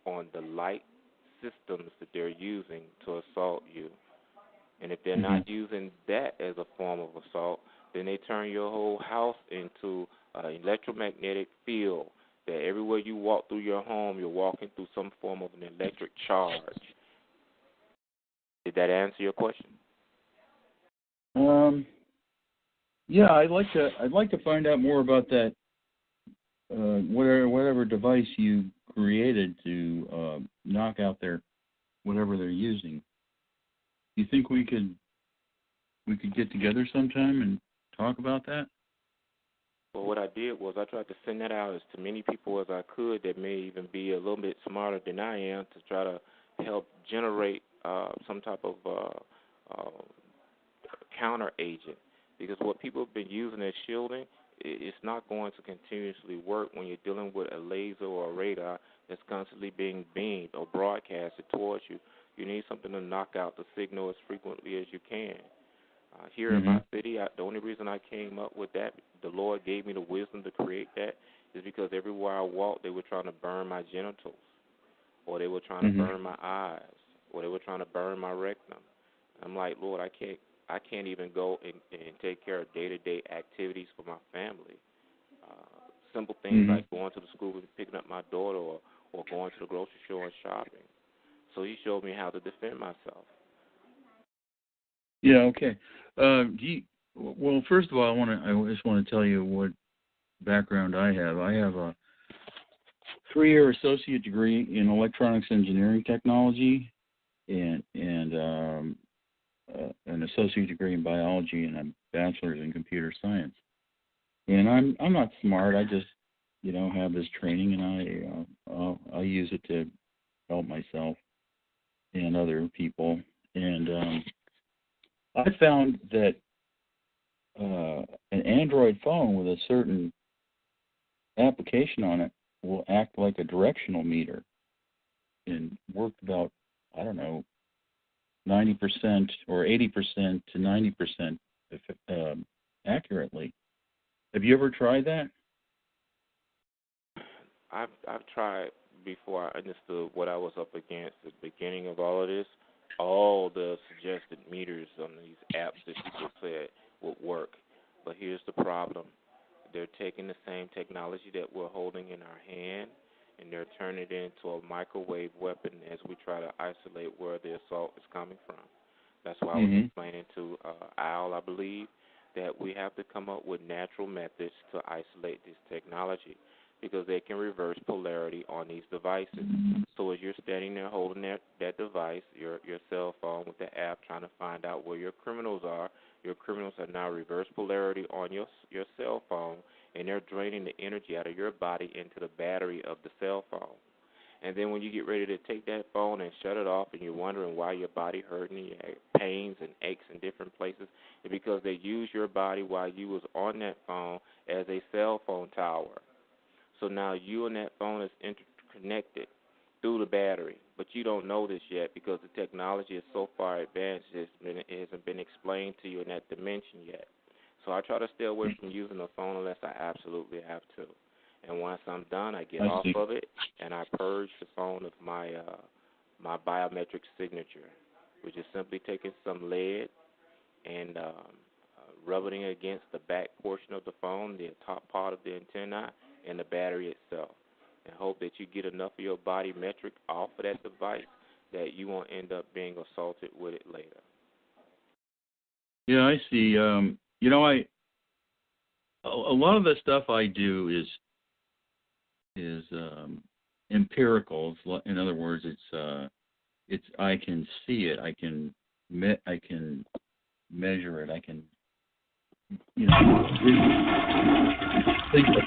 on the light systems that they're using to assault you. And if they're not using that as a form of assault, then they turn your whole house into an electromagnetic field, that everywhere you walk through your home, you're walking through some form of an electric charge. Did that answer your question? Yeah, I'd like to find out more about that. Whatever device you created to knock out whatever they're using. Do you think we could get together sometime and talk about that? Well, what I did was I tried to send that out as to many people as I could that may even be a little bit smarter than I am, to try to help generate some type of counter agent. Because what people have been using as shielding, it's not going to continuously work when you're dealing with a laser or a radar that's constantly being beamed or broadcasted towards you. You need something to knock out the signal as frequently as you can. Here in my city, the only reason I came up with that, the Lord gave me the wisdom to create that, is because everywhere I walked, they were trying to burn my genitals, or they were trying to burn my eyes, or they were trying to burn my rectum. I'm like, Lord, I can't even go and take care of day-to-day activities for my family. Simple things like going to the school and picking up my daughter, or going to the grocery store and shopping. So he showed me how to defend myself. Yeah. Okay. Well, first of all, I just want to tell you what background I have. I have a 3-year associate degree in electronics engineering technology, and an associate degree in biology, and a bachelor's in computer science. And I'm not smart. I just have this training, and I use it to help myself and other people. And I found that an Android phone with a certain application on it will act like a directional meter and work about, 90% or 80% to 90% accurately. Have you ever tried that? I've tried before I understood what I was up against at the beginning of all of this. All the suggested meters on these apps that people said would work. But here's the problem. They're taking the same technology that we're holding in our hand, and they're turning it into a microwave weapon as we try to isolate where the assault is coming from. That's why I was explaining to Al, I believe, that we have to come up with natural methods to isolate this technology, because they can reverse polarity on these devices. So as you're standing there holding that device, your cell phone with the app, trying to find out where your criminals are are now reverse polarity on your cell phone, and they're draining the energy out of your body into the battery of the cell phone. And then when you get ready to take that phone and shut it off, and you're wondering why your body hurting, you have pains and aches in different places, it's because they use your body while you was on that phone as a cell phone tower. So now you and that phone is interconnected through the battery, but you don't know this yet because the technology is so far advanced, it hasn't been explained to you in that dimension yet. So I try to stay away from using the phone unless I absolutely have to. And once I'm done, I get off of it, and I purge the phone of my biometric signature, which is simply taking some lead and rubbing it against the back portion of the phone, the top part of the antenna, and the battery itself, and hope that you get enough of your body metric off of that device that you won't end up being assaulted with it later. Yeah, I see. A lot of the stuff I do is empirical. In other words, it's I can see it, I can measure it, I can think of it.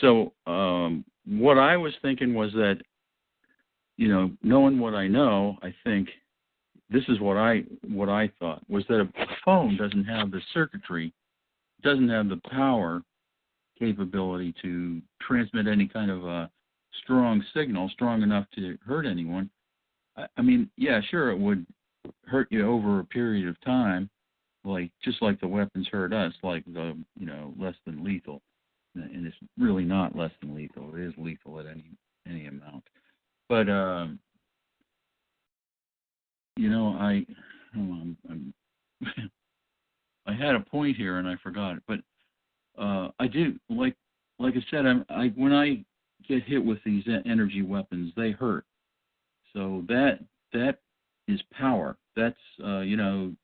So what I was thinking was that, knowing what I know, I think this is what I thought was that a phone doesn't have the circuitry, doesn't have the power capability to transmit any kind of a strong signal, strong enough to hurt anyone. I mean, yeah, sure, it would hurt you over a period of time, just like the weapons hurt us, like the less than lethal, and it's really not less than lethal. It is lethal at any amount. But I had a point here and I forgot it. But I do like I said, when I get hit with these energy weapons, they hurt. So that is power. That's it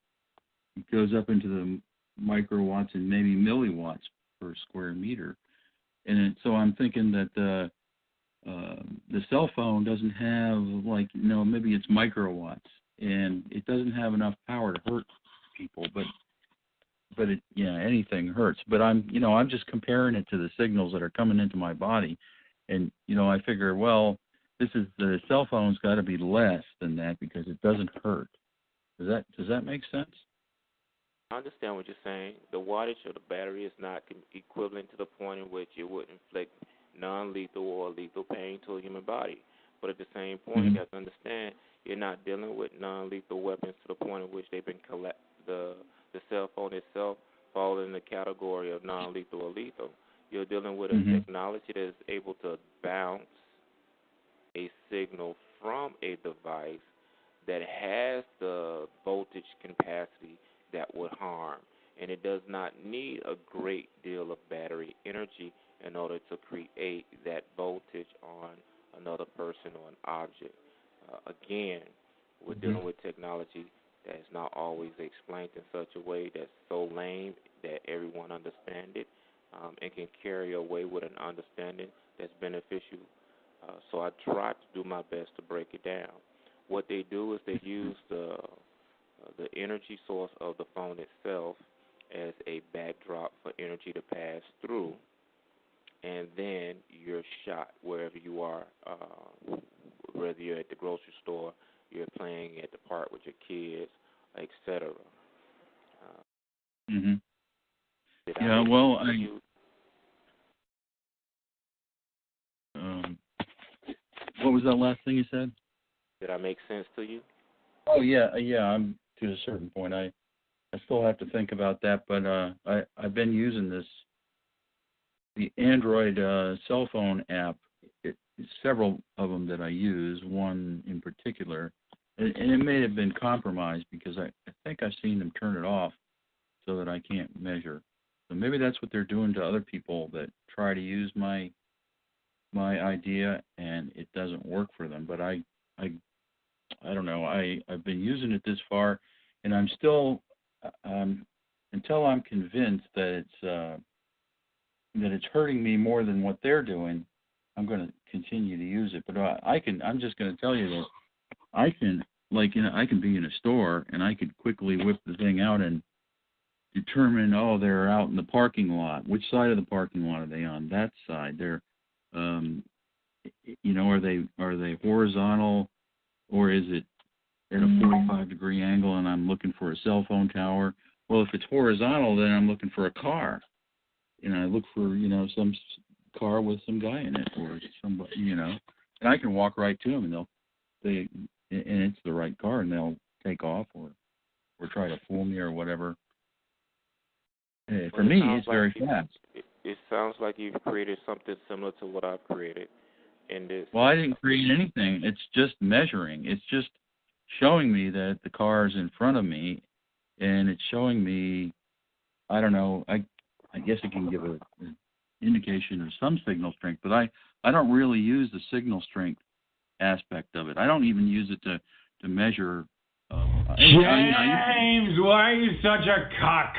goes up into the microwatts and maybe milliwatts per square meter. And so I'm thinking that the cell phone doesn't have maybe it's microwatts, and it doesn't have enough power to hurt people, but it, anything hurts. But I'm just comparing it to the signals that are coming into my body, and I figure, well, the cell phone's got to be less than that because it doesn't hurt. Does that make sense? I understand what you're saying. The wattage of the battery is not equivalent to the point in which it would inflict non-lethal or lethal pain to a human body. But at the same point, you have to understand you're not dealing with non-lethal weapons to the point in which they've been the cell phone itself falls in the category of non-lethal or lethal. You're dealing with a technology that is able to bounce a signal from a device that has the voltage capacity that would harm, and it does not need a great deal of battery energy in order to create that voltage on another person or an object. Again, we're dealing with technology that's not always explained in such a way that's so lame that everyone understands it and can carry away with an understanding that's beneficial. So I try to do my best to break it down. What they do is they use the energy source of the phone itself as a backdrop for energy to pass through, and then you're shot wherever you are, whether you're at the grocery store, you're playing at the park with your kids, etc. Yeah, well, what was that last thing you said? Did I make sense to you? Oh, yeah. I'm to a certain point. I still have to think about that, but I've been using the Android cell phone app. Several of them that I use, one in particular, and it may have been compromised because I think I've seen them turn it off so that I can't measure. So maybe that's what they're doing to other people that try to use my idea and it doesn't work for them. But I don't know. I've been using it this far, and I'm still until I'm convinced that it's hurting me more than what they're doing. I'm going to continue to use it, but I'm just going to tell you that I can be in a store and I could quickly whip the thing out and determine, they're out in the parking lot. Which side of the parking lot are they on? That side. They're, are they horizontal, or is it at a 45-degree angle and I'm looking for a cell phone tower? Well, if it's horizontal, then I'm looking for a car. And I look for, some car with some guy in it or somebody, and I can walk right to them and and it's the right car and they'll take off or try to fool me or whatever. For me, it's very fast. It sounds like you've created something similar to what I've created in this. Well, I didn't create anything. It's just measuring. It's just showing me that the car is in front of me, and it's showing me, I don't know, I guess it can give an indication of some signal strength, but I don't really use the signal strength aspect of it. I don't even use it to measure. James, why are you such a cock?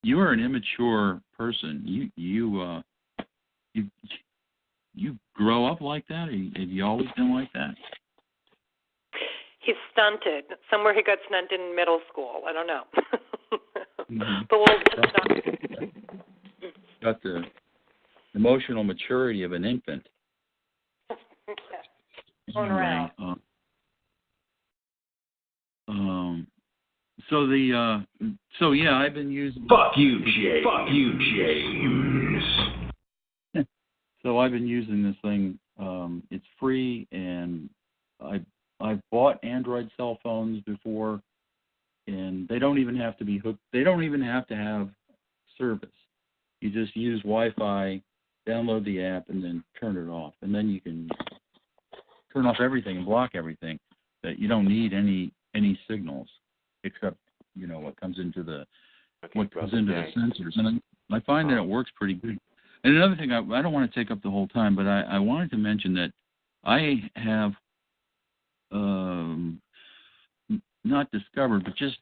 You are an immature person. You grow up like that? Have you always been like that? He's stunted. Somewhere he got stunted in middle school. I don't know. Mm-hmm. But we'll stop. Got the emotional maturity of an infant. Going around. I've been using. Fuck you, James. Fuck you, James. So I've been using this thing. It's free, and I've bought Android cell phones before, and they don't even have to be hooked. They don't even have to have service. You just use Wi-Fi, download the app, and then turn it off. And then you can turn off everything and block everything. That you don't need any signals except what comes into the sensors. And I find that it works pretty good. And another thing, I don't want to take up the whole time, but I wanted to mention that I have not discovered, but just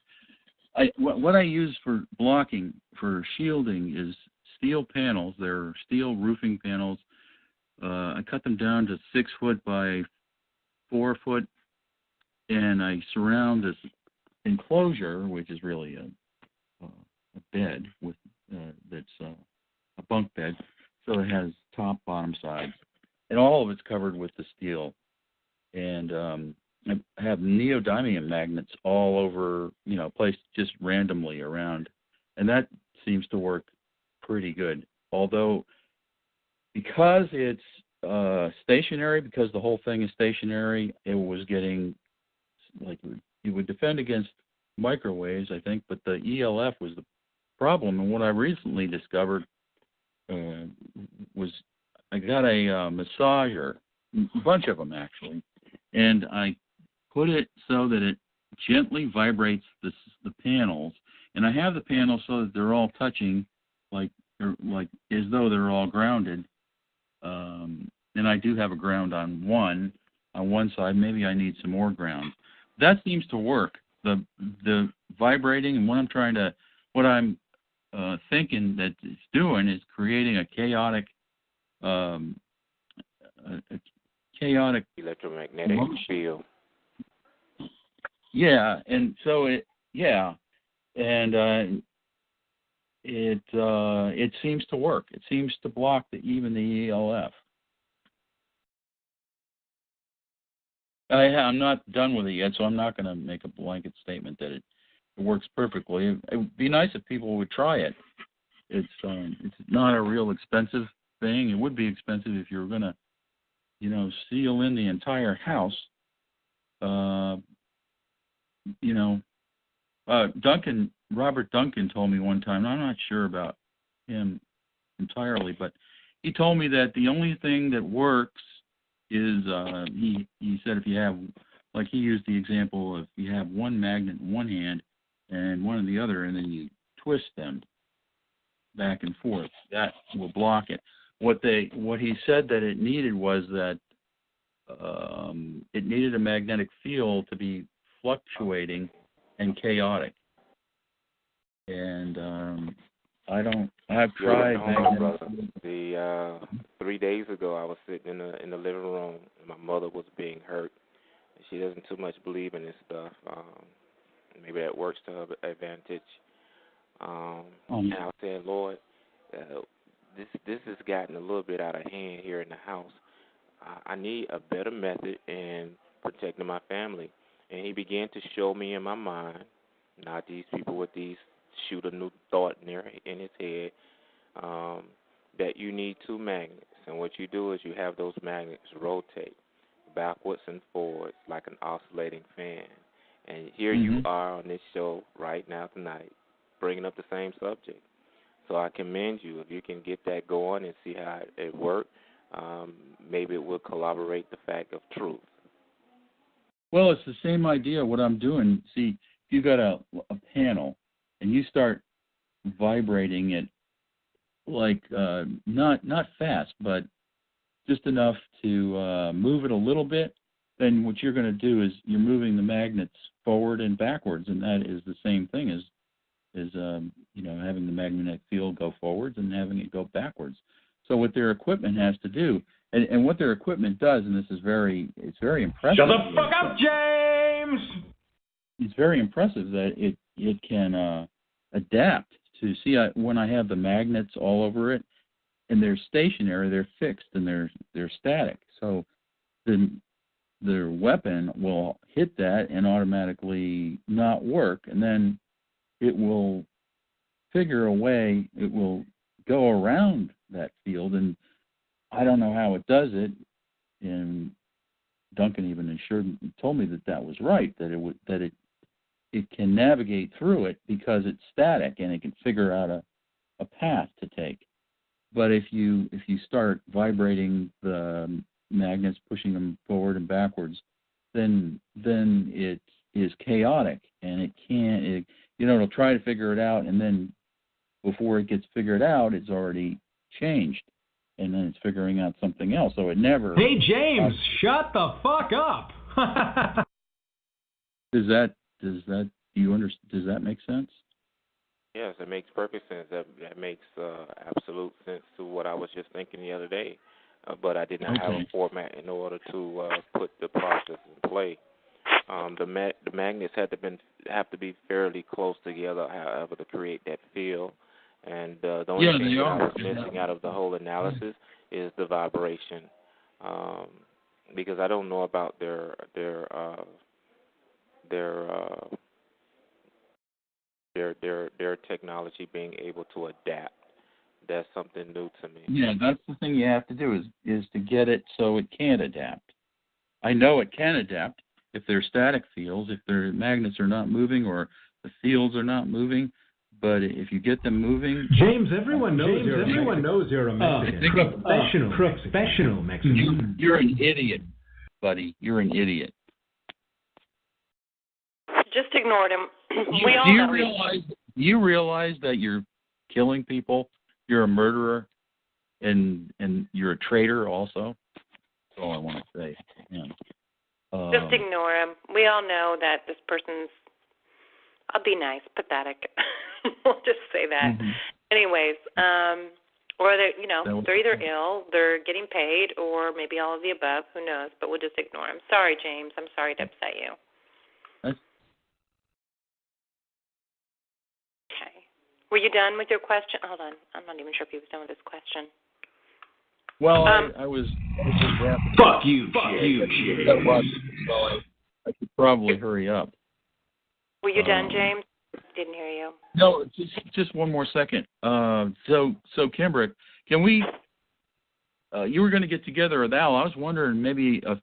what I use for blocking, for shielding, is steel panels. They're steel roofing panels. I cut them down to 6 foot by 4 foot, and I surround this enclosure, which is really a bed with that's a bunk bed, so it has top, bottom, sides, and all of it's covered with the steel. And I have neodymium magnets all over, placed just randomly around, and that seems to work pretty good. Although, because it's stationary, because the whole thing is stationary, it was getting, it would defend against microwaves, I think, but the ELF was the problem. And what I recently discovered was I got a massager, a bunch of them actually, and I put it so that it gently vibrates the panels, and I have the panels so that they're all touching, like they're like as though they're all grounded. And I do have a ground on one side. Maybe I need some more ground. That seems to work. The vibrating, and what I'm thinking that it's doing is creating a chaotic electromagnetic field. Yeah, and so it seems to work. It seems to block even the ELF. I'm not done with it yet, so I'm not going to make a blanket statement that it works perfectly. It would be nice if people would try it. It's not a real expensive thing. It would be expensive if you were going to, seal in the entire house. Robert Duncan told me one time, and I'm not sure about him entirely, but he told me that the only thing that works is he said if you have, like he used the example of you have one magnet in one hand and one in the other, and then you twist them back and forth, that will block it. What he said that it needed was that it needed a magnetic field to be fluctuating and chaotic. And I've tried. The 3 days ago, I was sitting in the living room, and my mother was being hurt. She doesn't too much believe in this stuff. Maybe that works to her advantage. And I was saying, Lord, this has gotten a little bit out of hand here in the house. I need a better method in protecting my family. And he began to show me in my mind, not these people with these shoot a new thought in his head, that you need two magnets. And what you do is you have those magnets rotate backwards and forwards like an oscillating fan. And here you are on this show right now tonight, bringing up the same subject. So I commend you. If you can get that going and see how it works, maybe it will corroborate the fact of truth. Well, it's the same idea. What I'm doing, see, if you got a panel and you start vibrating it like not fast, but just enough to move it a little bit, then what you're going to do is you're moving the magnets forward and backwards, and that is the same thing as having the magnetic field go forwards and having it go backwards. So what their equipment has to do, and what their equipment does, and it's very impressive. Shut the fuck up, James! It's very impressive that it can adapt to see when I have the magnets all over it, and they're stationary, they're fixed, and they're static. So their weapon will hit that and automatically not work, and then it will figure a way, it will go around that field, and I don't know how it does it. And Duncan even told me that was right, that it can navigate through it because it's static and it can figure out a path to take. But if you start vibrating the magnets, pushing them forward and backwards, then it is chaotic, and it'll try to figure it out, and then before it gets figured out, it's already changed, and then it's figuring out something else. So it never. Hey James, shut the fuck up. Does that make sense? Yes, it makes perfect sense. That makes absolute sense to what I was just thinking the other day. But I did not have a format in order to put the process in play. The magnets have to be fairly close together, however, to create that field. And the only thing that I was missing out of the whole analysis is the vibration, because I don't know about their technology being able to adapt. That's something new to me. Yeah, that's the thing you have to do is to get it so it can adapt. I know it can adapt if they're static fields, if their magnets are not moving or the fields are not moving. But if you get them moving, James, everyone knows you're a Mexican. Professional Mexican. You're an idiot, buddy. You're an idiot. Just ignored him. Do you realize that you're killing people you're a murderer and you're a traitor also. That's all I want to say. Yeah. Just ignore him. We all know that this person's, I'll be nice, pathetic. We'll just say that. Mm-hmm. Anyways, or they're either ill, they're getting paid, or maybe all of the above. Who knows? But we'll just ignore him. Sorry, James. I'm sorry to upset you. Okay. Were you done with your question? Hold on. I'm not even sure if he was done with his question. Well, I was Fuck you, Jay. So I should probably hurry up. Were you done, James? Didn't hear you. No, just one more second. So Kimbrick, can we? You were going to get together with Al. I was wondering maybe a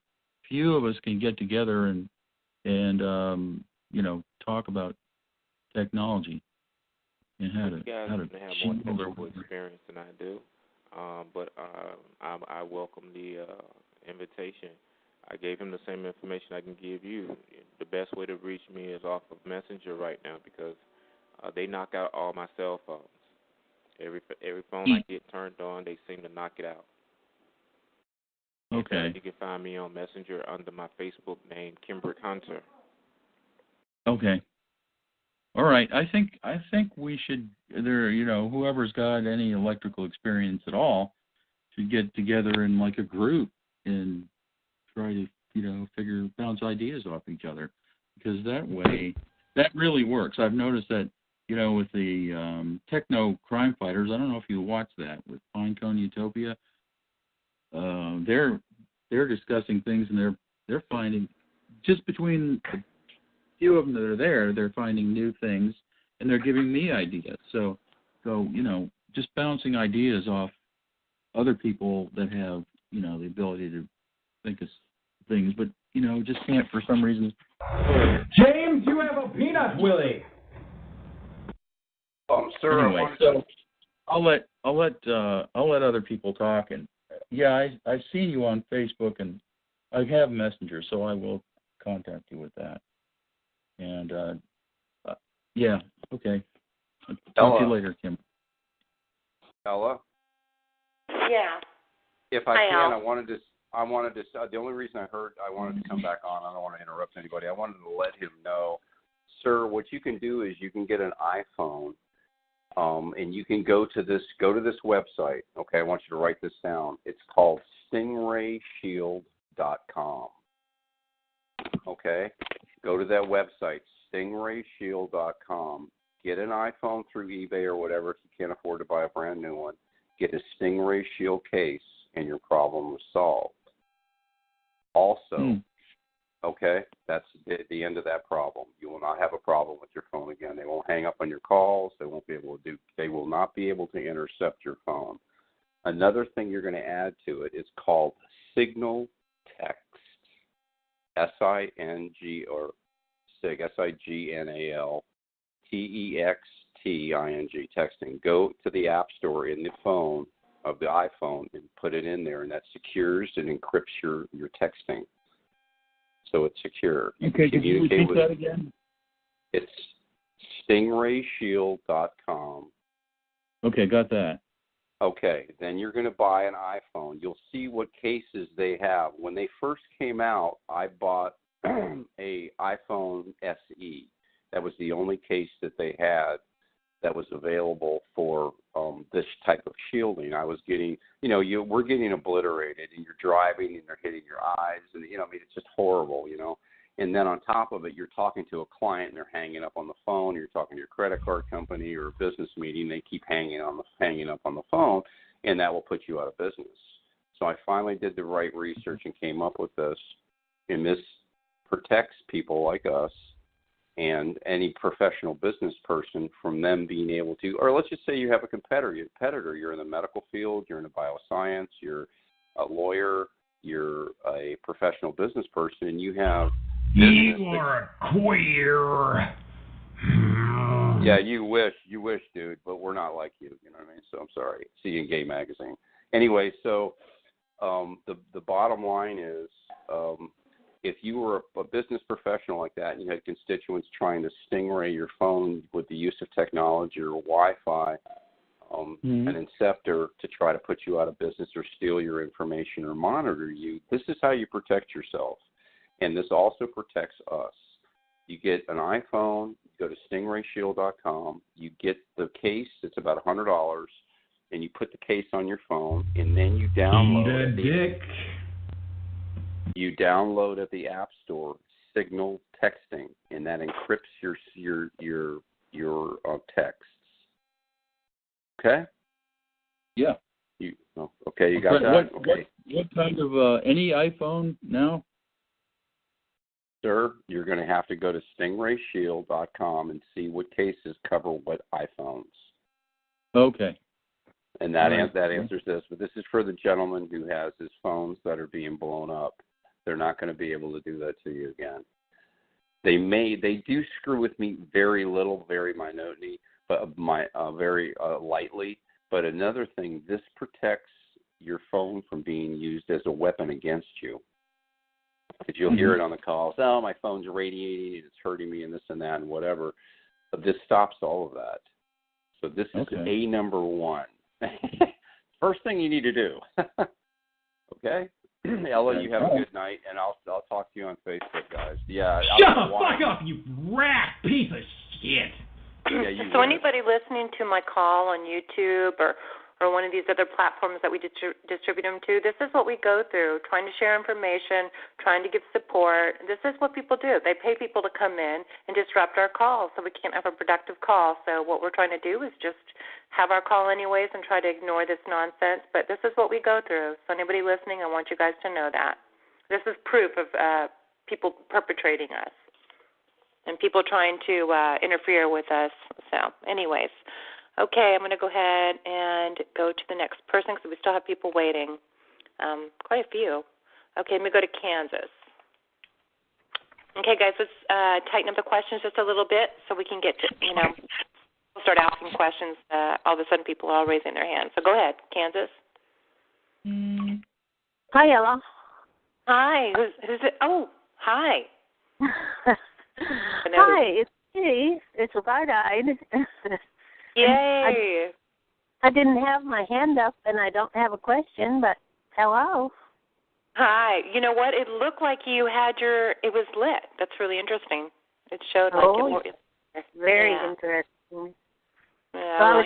few of us can get together and talk about technology and how to. You guys have more technical experience than I do, but I welcome the invitation. I gave him the same information I can give you. The best way to reach me is off of Messenger right now because they knock out all my cell phones. Every phone I get turned on, they seem to knock it out. Okay. You can find me on Messenger under my Facebook name, Kimbrick Hunter. Okay. All right. I think we should whoever's got any electrical experience at all should get together in like a group and try to, bounce ideas off each other, because that way, that really works. I've noticed that, with the techno crime fighters, I don't know if you watch that with Pinecone Utopia. They're discussing things, and they're finding, just between a few of them that are there, they're finding new things, and they're giving me ideas. So just bouncing ideas off other people that have, the ability to think of things, but just can't for some reason. James, you have a peanut, Willie. Sir. Anyway, so I'll let other people talk, and I've seen you on Facebook, and I have Messenger, so I will contact you with that. And okay. Talk to you later, Kim. Ella. Yeah. If I can, I wanted to. The only reason I wanted to come back on, I don't want to interrupt anybody. I wanted to let him know, sir, what you can do is you can get an iPhone, and you can go to this website. Okay, I want you to write this down. It's called StingrayShield.com. Okay, go to that website, StingrayShield.com. Get an iPhone through eBay or whatever if you can't afford to buy a brand new one. Get a Stingray Shield case, and your problem is solved. Also, okay, that's the end of that problem. You will not have a problem with your phone again. They won't hang up on your calls. They will not be able to intercept your phone. Another thing you're going to add to it is called Signal Text. SING or SIG, SIGNAL, TEXTING, texting. Go to the App Store in the phone of the iPhone and put it in there, and that secures and encrypts your texting. So it's secure. Okay, can you repeat that again? It's StingrayShield.com. Okay, got that. Okay, then you're going to buy an iPhone. You'll see what cases they have. When they first came out, I bought a iPhone SE. That was the only case that they had that was available for this type of shielding. I was getting, we're getting obliterated, and you're driving, and they're hitting your eyes, and it's just horrible, And then on top of it, you're talking to a client, and they're hanging up on the phone. Or you're talking to your credit card company or a business meeting. They keep hanging up on the phone, and that will put you out of business. So I finally did the right research and came up with this, and this protects people like us and any professional business person from them being able to, or let's just say you have a competitor. You're in the medical field, you're in the bioscience, you're a lawyer, you're a professional business person, and you have... You are a queer. Yeah, you wish, dude, but we're not like you, you know what I mean? So I'm sorry. See you in Gay Magazine. Anyway, so the bottom line is, if you were a business professional like that and you had constituents trying to stingray your phone with the use of technology or Wi-Fi, an inceptor to try to put you out of business or steal your information or monitor you. This is how you protect yourself. And this also protects us. You get an iPhone, you go to stingrayshield.com, you get the case, it's about $100, and you put the case on your phone, and then you download You download at the App Store Signal Texting, and that encrypts your texts. Okay? Yeah. You got that? Okay. What kind of any iPhone now? Sir, you're going to have to go to stingrayshield.com and see what cases cover what iPhones. Okay. And that answers this. But this is for the gentleman who has his phones that are being blown up. They're not going to be able to do that to you again. They do screw with me very little, very minutely, but very lightly. But another thing, this protects your phone from being used as a weapon against you. Because you'll hear it on the calls. Oh, my phone's radiating, it's hurting me, and this and that, and whatever. But this stops all of that. So this is A number one. First thing you need to do. Okay? Ella, you have a good night, and I'll talk to you on Facebook, guys. Yeah. Shut the fuck up, you rat piece of shit. Yeah, so anybody listening to my call on YouTube or one of these other platforms that we distribute them to, this is what we go through, trying to share information, trying to give support. This is what people do. They pay people to come in and disrupt our calls so we can't have a productive call. So what we're trying to do is just have our call anyways and try to ignore this nonsense. But this is what we go through. So anybody listening, I want you guys to know that. This is proof of people perpetrating us and people trying to interfere with us. So anyways. Okay, I'm going to go ahead and go to the next person because we still have people waiting, quite a few. Okay, let me go to Kansas. Okay, guys, let's tighten up the questions just a little bit so we can get to, we'll start asking questions. All of a sudden people are all raising their hands. So go ahead, Kansas. Hi, Ella. Hi, who's it? Oh, hi. Hi, it's me. It's wide-eyed. Yay! I didn't have my hand up, and I don't have a question, but hello. Hi. You know what? It looked like you had it was lit. That's really interesting. It showed like it was very interesting. Yeah, well,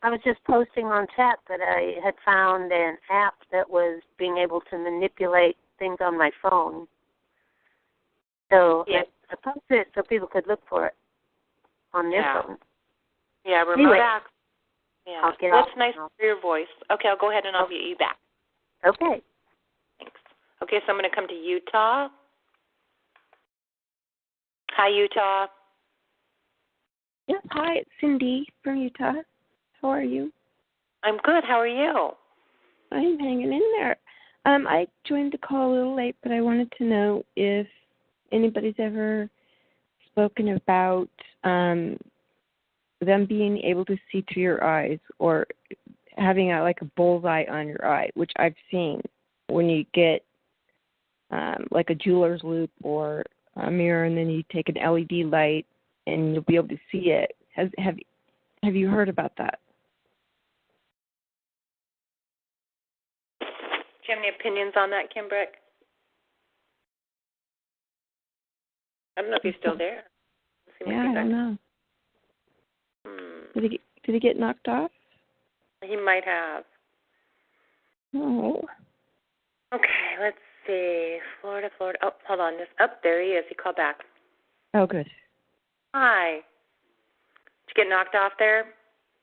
I was just posting on chat that I had found an app that was being able to manipulate things on my phone. So I posted it so people could look for it on their phone. Yeah, remote access. Yeah, well, it's nice to hear your voice. Okay, I'll go ahead and I'll get you back. Okay. Thanks. Okay, so I'm going to come to Utah. Hi, Utah. Yeah, hi, it's Cindy from Utah. How are you? I'm good. How are you? I'm hanging in there. I joined the call a little late, but I wanted to know if anybody's ever spoken about them being able to see through your eyes or having like a bullseye on your eye, which I've seen when you get like a jeweler's loupe or a mirror, and then you take an LED light and you'll be able to see it. Have you heard about that? Do you have any opinions on that, Kimbrick? I don't know if he's still there. Yeah, I don't know. Did he get knocked off? He might have. Oh. Okay, let's see. Florida. Oh, hold on. There he is. He called back. Oh, good. Hi. Did you get knocked off there?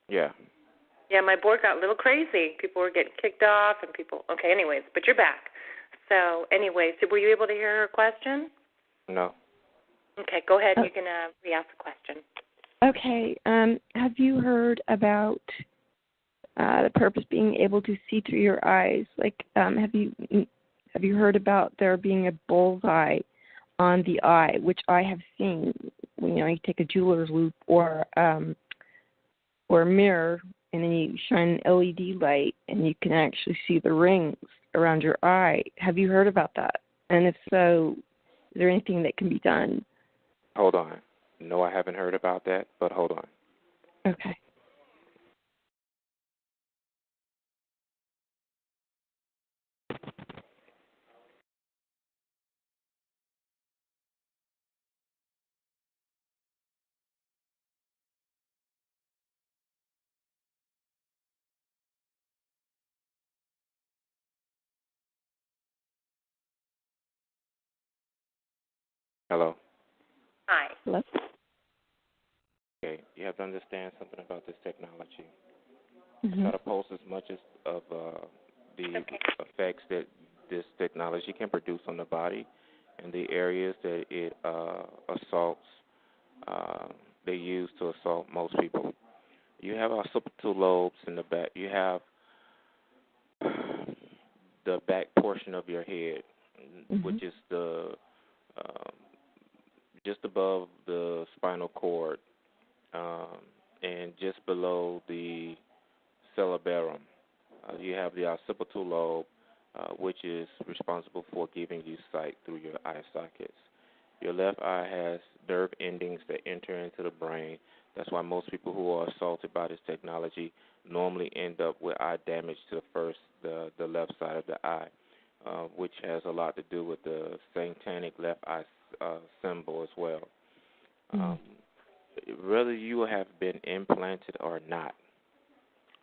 Yeah. Yeah, my board got a little crazy. People were getting kicked off and people... Okay, anyways, but you're back. So, anyways, were you able to hear her question? No. Okay, go ahead. You can re-ask the question. Okay. Have you heard about the purpose being able to see through your eyes? Like, have you heard about there being a bullseye on the eye, which I have seen when you take a jeweler's loupe or a mirror, and then you shine an LED light, and you can actually see the rings around your eye. Have you heard about that? And if so, is there anything that can be done? Hold on. No, I haven't heard about that, but hold on. Okay. Hello? Hi. Hello? Okay, you have to understand something about this technology. Mm-hmm. Try to post as much as of the effects that this technology can produce on the body and the areas that it assaults. They use to assault most people. You have occipital lobes in the back. You have the back portion of your head, which is the just above the spinal cord and just below the cerebellum. You have the occipital lobe, which is responsible for giving you sight through your eye sockets. Your left eye has nerve endings that enter into the brain. That's why most people who are assaulted by this technology normally end up with eye damage to the left side of the eye, which has a lot to do with the satanic left eye symbol as well. Whether you have been implanted or not,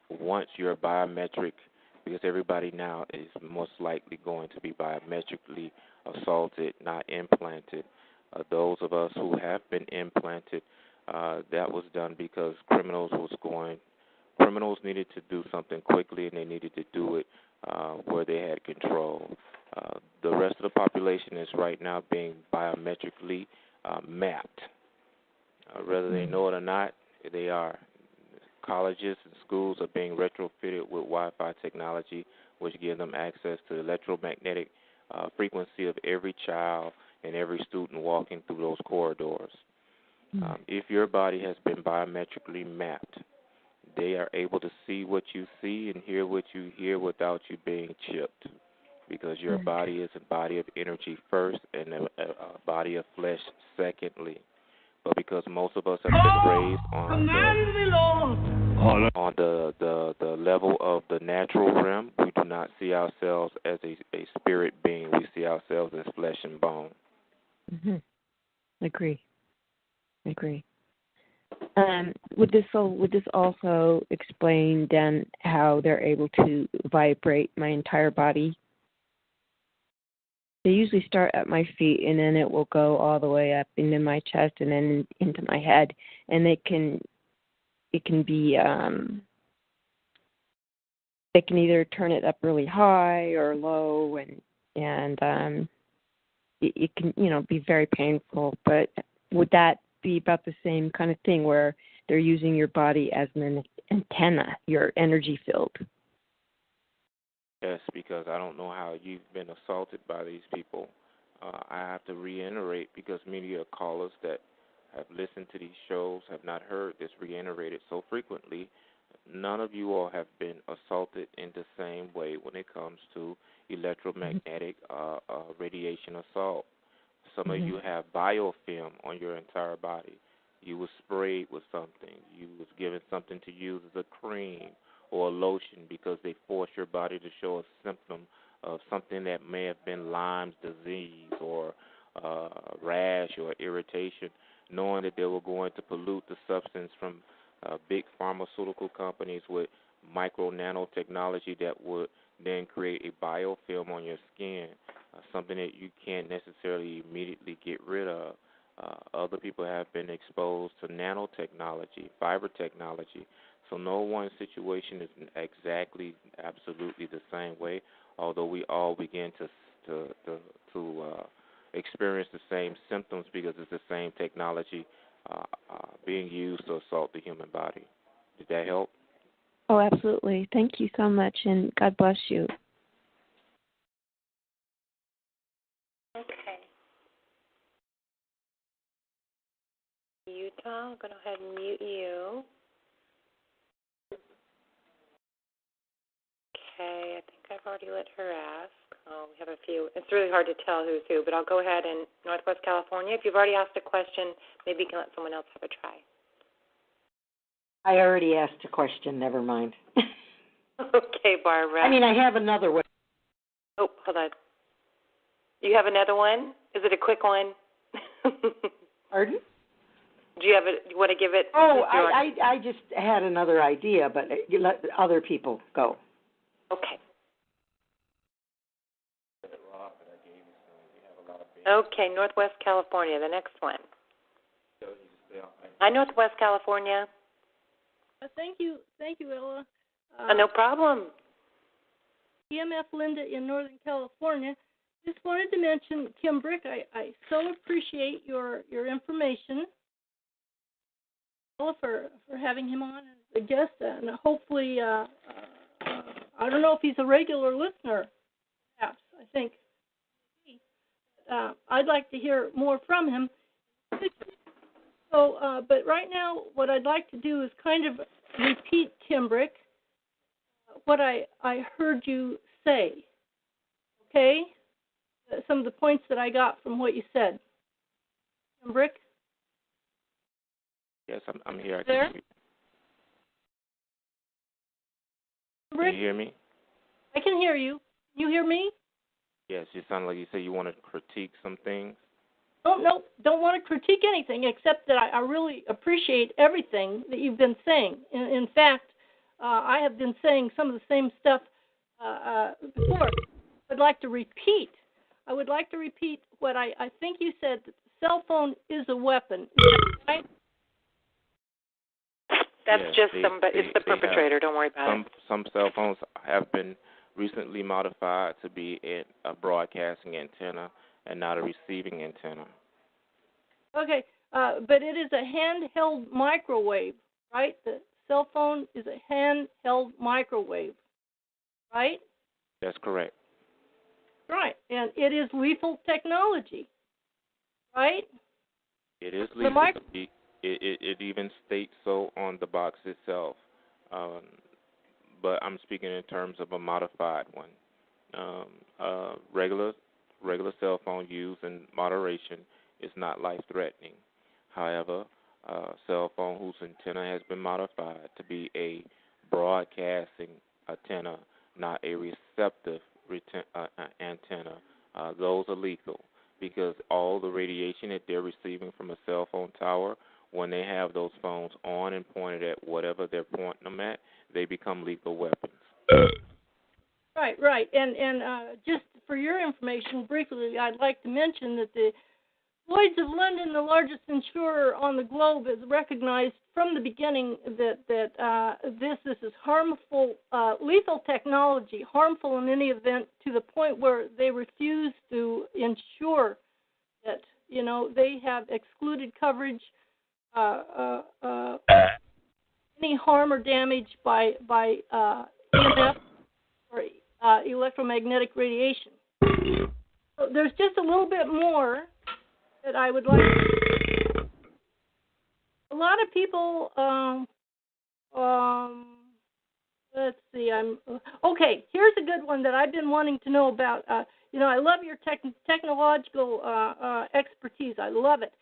once you're biometric, because everybody now is most likely going to be biometrically assaulted, not implanted. Those of us who have been implanted, that was done because criminals needed to do something quickly, and they needed to do it where they had control. The rest of the population is right now being biometrically mapped. Whether they know it or not, they are. Colleges and schools are being retrofitted with Wi-Fi technology, which gives them access to the electromagnetic frequency of every child and every student walking through those corridors. If your body has been biometrically mapped, they are able to see what you see and hear what you hear without you being chipped, because your body is a body of energy first and a body of flesh secondly. But because most of us have been raised on the level of the natural realm, we do not see ourselves as a spirit being. We see ourselves as flesh and bone. Agree. Would this also explain then how they're able to vibrate my entire body? They usually start at my feet, and then it will go all the way up into my chest and then into my head. And it can be they can either turn it up really high or low, and it can be very painful. But would that be about the same kind of thing where they're using your body as an antenna, your energy field? Yes, because I don't know how you've been assaulted by these people. I have to reiterate, because many of callers that have listened to these shows have not heard this reiterated so frequently. None of you all have been assaulted in the same way when it comes to electromagnetic radiation assault. Some of you have biofilm on your entire body. You was sprayed with something. You was given something to use as a cream or a lotion because they force your body to show a symptom of something that may have been Lyme's disease or rash or irritation, knowing that they were going to pollute the substance from big pharmaceutical companies with micro nanotechnology that would then create a biofilm on your skin, something that you can't necessarily immediately get rid of. Other people have been exposed to nanotechnology, fiber technology. So no one situation is exactly, absolutely the same way, although we all begin to experience the same symptoms because it's the same technology being used to assault the human body. Did that help? Oh, absolutely. Thank you so much, and God bless you. Okay. Utah, I'm going to go ahead and mute you. Okay, I think I've already let her ask. Oh, we have a few. It's really hard to tell who's who, but I'll go ahead and Northwest California. If you've already asked a question, maybe you can let someone else have a try. I already asked a question. Never mind. Okay, Barbara. I mean, I have another one. Oh, hold on. You have another one? Is it a quick one? Pardon? Do you want to give it? Oh, I just had another idea, but you let other people go. Okay. The rock that I gave you, so you have a lot of Okay, Northwest California, the next one. Hi, Northwest California. Thank you, Ella. No problem. EMF Linda in Northern California. Just wanted to mention, Kimbrick, I so appreciate your information. For having him on as a guest, and hopefully, I don't know if he's a regular listener, perhaps, I think. I'd like to hear more from him. So, but right now, what I'd like to do is kind of repeat, Kimbrick, what I heard you say, okay? Some of the points that I got from what you said. Kimbrick? Yes, I'm here. There? Can you hear me? I can hear you. You hear me? Yes, you sound like you say you want to critique some things. Oh, no, don't want to critique anything except that I really appreciate everything that you've been saying. In fact, I have been saying some of the same stuff before. I'd like to repeat. I would like to repeat what I think you said, that the cell phone is a weapon. Is that right? That's it's the perpetrator. Don't worry about it. Some cell phones have been recently modified to be a broadcasting antenna and not a receiving antenna. Okay, but it is a handheld microwave, right? The cell phone is a handheld microwave, right? That's correct. Right, and it is lethal technology, right? It is lethal. It even states so on the box itself, but I'm speaking in terms of a modified one. Regular cell phone use in moderation is not life-threatening. However, a cell phone whose antenna has been modified to be a broadcasting antenna, not a receptive antenna, those are lethal because all the radiation that they're receiving from a cell phone tower, when they have those phones on and pointed at whatever they're pointing them at, they become lethal weapons. Right. And just for your information, briefly, I'd like to mention that the Lloyd's of London, the largest insurer on the globe, has recognized from the beginning that this is harmful, lethal technology, harmful in any event, to the point where they refuse to insure it. You know, they have excluded coverage. Any harm or damage by EMF or electromagnetic radiation. So there's just a little bit more that I would like. A lot of people. Let's see. Okay. Here's a good one that I've been wanting to know about. I love your technological expertise. I love it.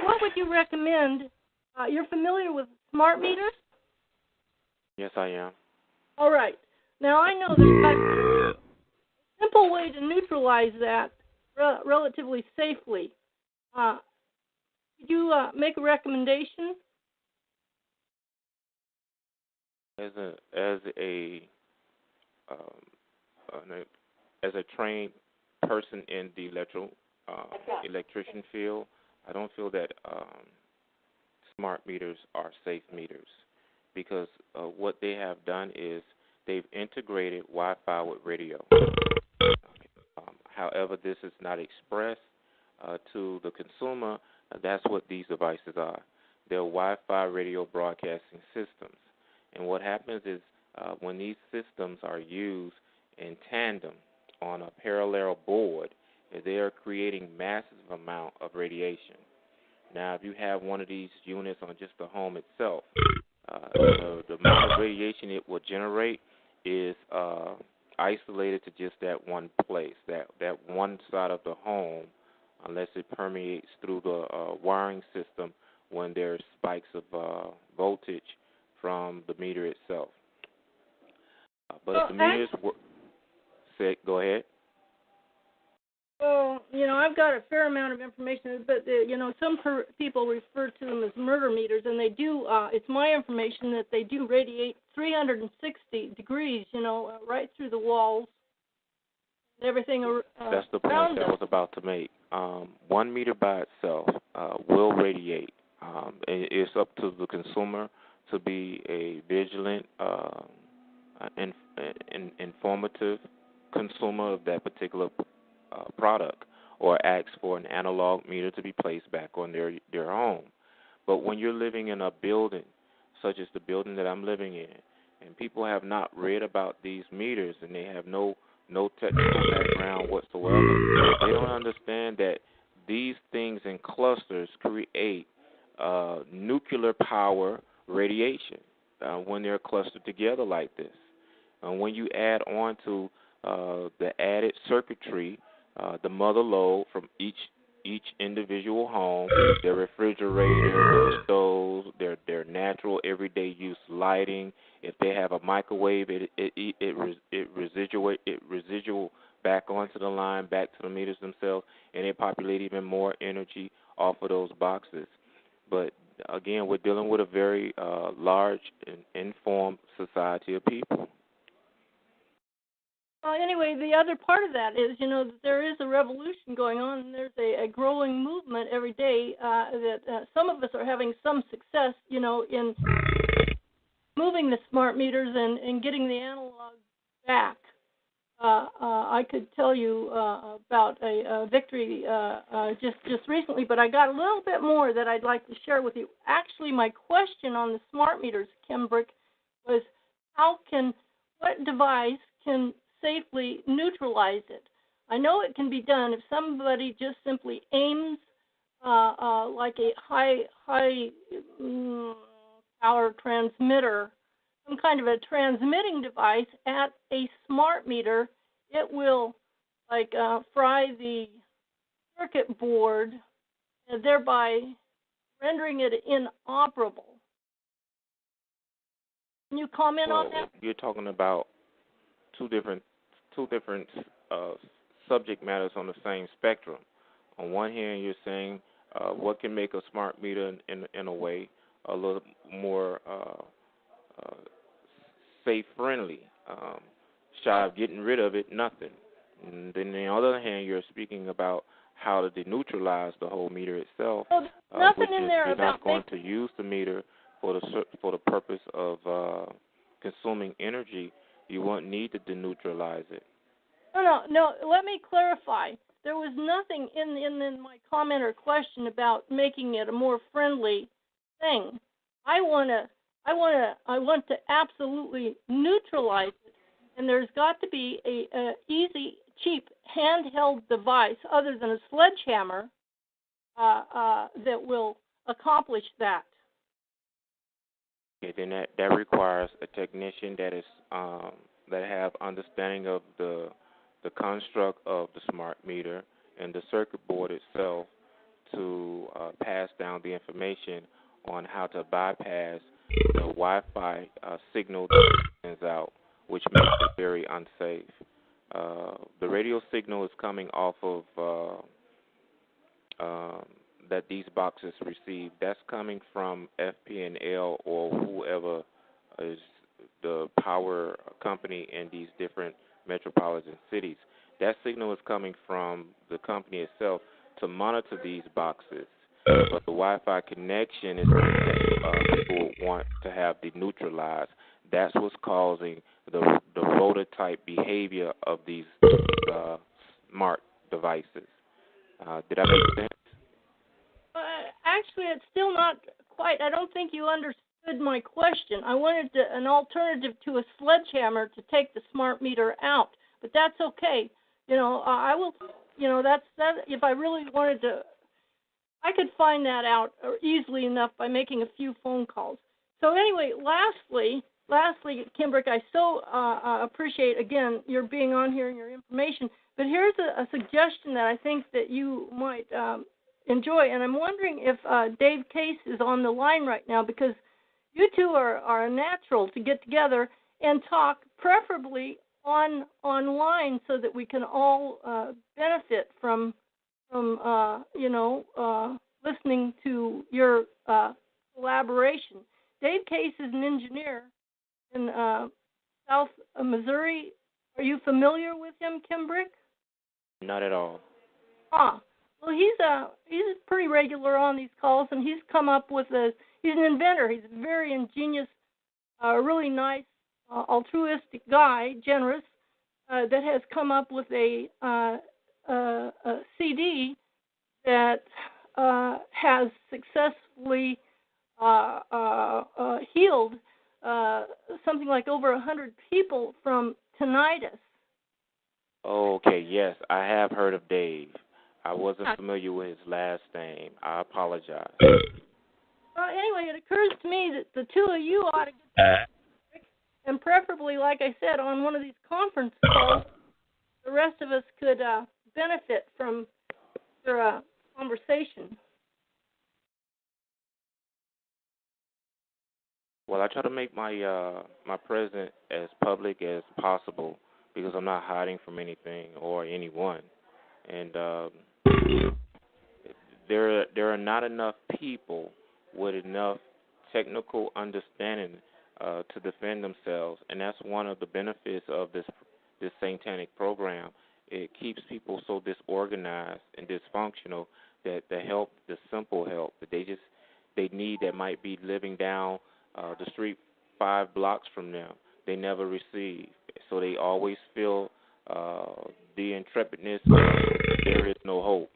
What would you recommend? You're familiar with smart meters? Yes, I am. All right. Now, I know there's a simple way to neutralize that relatively safely. Could you make a recommendation? As a trained person in the electrician field, I don't feel that smart meters are safe meters because what they have done is they've integrated Wi-Fi with radio. However, this is not expressed to the consumer. That's what these devices are. They're Wi-Fi radio broadcasting systems. And what happens is when these systems are used in tandem on a parallel board, they are creating massive amount of radiation. Now, if you have one of these units on just the home itself, the amount of radiation it will generate is isolated to just that one place, that one side of the home, unless it permeates through the wiring system when there's spikes of voltage from the meter itself. But if the meters work, go ahead. Well, I've got a fair amount of information, but, some people refer to them as murder meters, and they do, it's my information that they do radiate 360 degrees, right through the walls. everything That's the point around that I was about to make. 1 meter by itself will radiate. It's up to the consumer to be a vigilant, informative consumer of that particular product, or ask for an analog meter to be placed back on their home. But when you're living in a building, such as the building that I'm living in, and people have not read about these meters and they have no technical background whatsoever, they don't understand that these things in clusters create nuclear power radiation when they're clustered together like this. When you add on to the added circuitry, the mother load from each individual home, their refrigerator, their stoves, their natural everyday use lighting. If they have a microwave, it residual back onto the line, back to the meters themselves, and they populate even more energy off of those boxes. But again, we're dealing with a very large and informed society of people. Anyway, the other part of that is, that there is a revolution going on, and there's a growing movement every day that some of us are having some success, in moving the smart meters and getting the analog back. I could tell you about a victory just recently, but I got a little bit more that I'd like to share with you. Actually, my question on the smart meters, Kimbrick, was what device can safely neutralize it? I know it can be done if somebody just simply aims like a high power transmitter, some kind of a transmitting device at a smart meter. It will fry the circuit board, thereby rendering it inoperable. Can you comment on that? You're talking about two different subject matters on the same spectrum. On one hand, you're saying what can make a smart meter in a way a little more safe-friendly, shy of getting rid of it, nothing. And then on the other hand, you're speaking about how to deneutralize the whole meter itself. Well, nothing which in is there you're about not going to use the meter for the purpose of consuming energy. You won't need to deneutralize it. No. Let me clarify. There was nothing in my comment or question about making it a more friendly thing. I want to absolutely neutralize it, and there's got to be a easy, cheap handheld device other than a sledgehammer that will accomplish that. Okay, then that requires a technician that is that have understanding of the construct of the smart meter and the circuit board itself to pass down the information on how to bypass the Wi-Fi signal that sends out, which makes it very unsafe. The radio signal is coming off of that these boxes receive. That's coming from FP&L or whoever is the power company in these different metropolitan cities. That signal is coming from the company itself to monitor these boxes. But the Wi-Fi connection is something that people want to have deneutralized. That's what's causing the rotor-type behavior of these smart devices. Did I make sense? Actually, it's still not quite. I don't think you understood my question. I wanted an alternative to a sledgehammer to take the smart meter out, but that's okay. I will. That's that. If I really wanted to, I could find that out easily enough by making a few phone calls. So anyway, lastly, Kimbrick, I so appreciate again your being on here and your information. But here's a suggestion that I think that you might enjoy, and I'm wondering if Dave Case is on the line right now, because you two are a natural to get together and talk, preferably online, so that we can all benefit from listening to your collaboration. Dave Case is an engineer in South Missouri. Are you familiar with him, Kimbrick? Not at all. Well, he's pretty regular on these calls, and he's come up with he's an inventor. He's a very ingenious, really nice, altruistic guy, generous, that has come up with a CD that has successfully healed something like over 100 people from tinnitus. Okay, yes, I have heard of Dave. I wasn't familiar with his last name. I apologize. Anyway, it occurs to me that the two of you ought to get and preferably, like I said, on one of these conference calls, the rest of us could benefit from your conversation. Well, I try to make my my presence as public as possible because I'm not hiding from anything or anyone, and there are not enough people with enough technical understanding to defend themselves, and that's one of the benefits of this satanic program. It keeps people so disorganized and dysfunctional that the help, the simple help that they need, that might be living down the street 5 blocks from them, they never receive. So they always feel the intrepidness of there is no hope.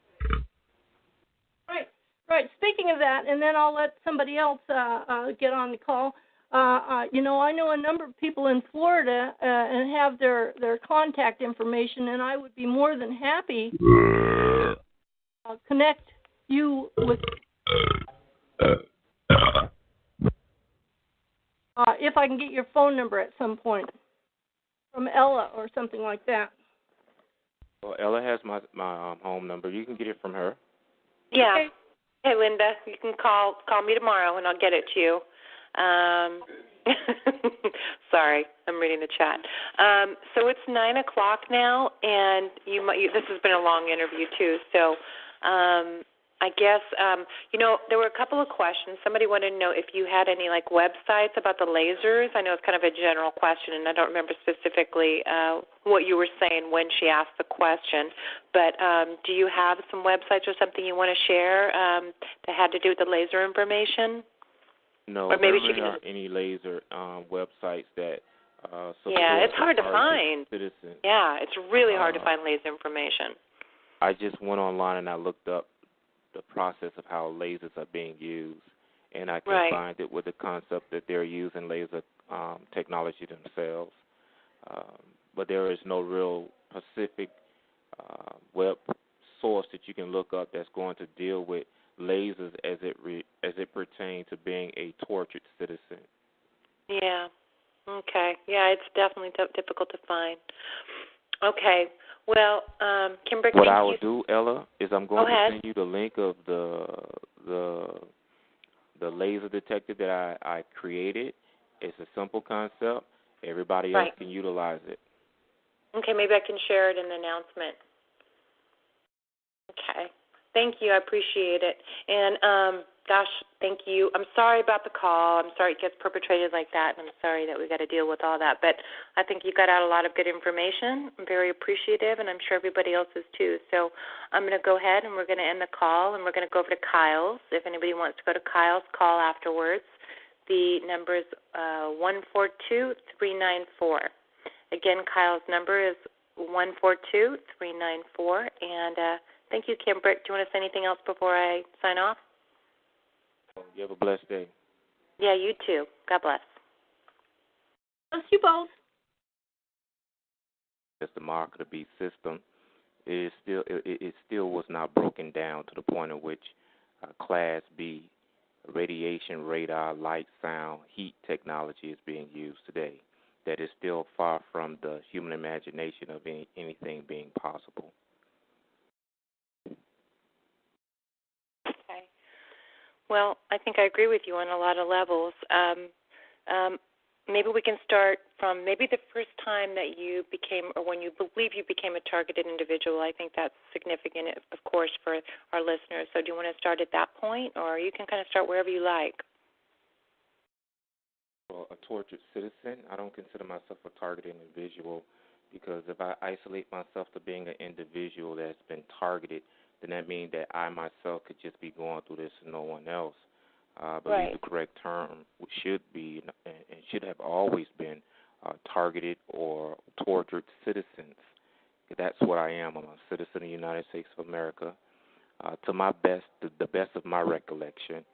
Right. Speaking of that, and then I'll let somebody else get on the call. I know a number of people in Florida and have their contact information, and I would be more than happy to connect you with if I can get your phone number at some point from Ella or something like that. Well, Ella has my home number. You can get it from her. Yeah. Okay. Hey, Linda, you can call me tomorrow, and I'll get it to you. Sorry, I'm reading the chat. So it's 9 o'clock now, and this has been a long interview too. So I guess there were a couple of questions. Somebody wanted to know if you had any websites about the lasers. I know it's kind of a general question, and I don't remember specifically what you were saying when she asked the question. But do you have some websites or something you want to share that had to do with the laser information? No, or maybe there really aren't any laser websites that support. Yeah, it's hard to find. Citizens. Yeah, it's really hard to find laser information. I just went online and I looked up the process of how lasers are being used, and I can find it with the concept that they're using laser technology themselves. But there is no real specific web source that you can look up that's going to deal with lasers as it pertains to being a tortured citizen. Yeah. Okay. Yeah, it's definitely difficult to find. Okay. Well, Kimbrick, what I will do, Ella, is I'm going to send you the link of the laser detector that I created. It's a simple concept. Everybody else can utilize it. Okay, maybe I can share it in the announcement. Okay. Thank you. I appreciate it. And, gosh, thank you. I'm sorry about the call. I'm sorry it gets perpetrated like that, and I'm sorry that we got to deal with all that. But I think you got out a lot of good information. I'm very appreciative, and I'm sure everybody else is too. So I'm going to go ahead, and we're going to end the call, and we're going to go over to Kyle's. If anybody wants to go to Kyle's, call afterwards. The number is 142-394. Again, Kyle's number is 142-394. And thank you, Kimbrick. Do you want to say anything else before I sign off? You have a blessed day. Yeah, you too. God bless. Bless you both. Just the mark of the beast system. It still was not broken down to the point at which Class B radiation, radar, light, sound, heat technology is being used today. That is still far from the human imagination of anything being possible. Okay. Well, I think I agree with you on a lot of levels. Maybe we can start from maybe the first time that you became, or when you believe you became a targeted individual. I think that's significant, of course, for our listeners. So do you want to start at that point, or you can kind of start wherever you like? Well, a tortured citizen, I don't consider myself a targeted individual because if I isolate myself to being an individual that's been targeted, then that means that I myself could just be going through this and no one else. I believe Right. the correct term should be and should have always been targeted or tortured citizens. That's what I am. I'm a citizen of the United States of America. To my best, the best of my recollection,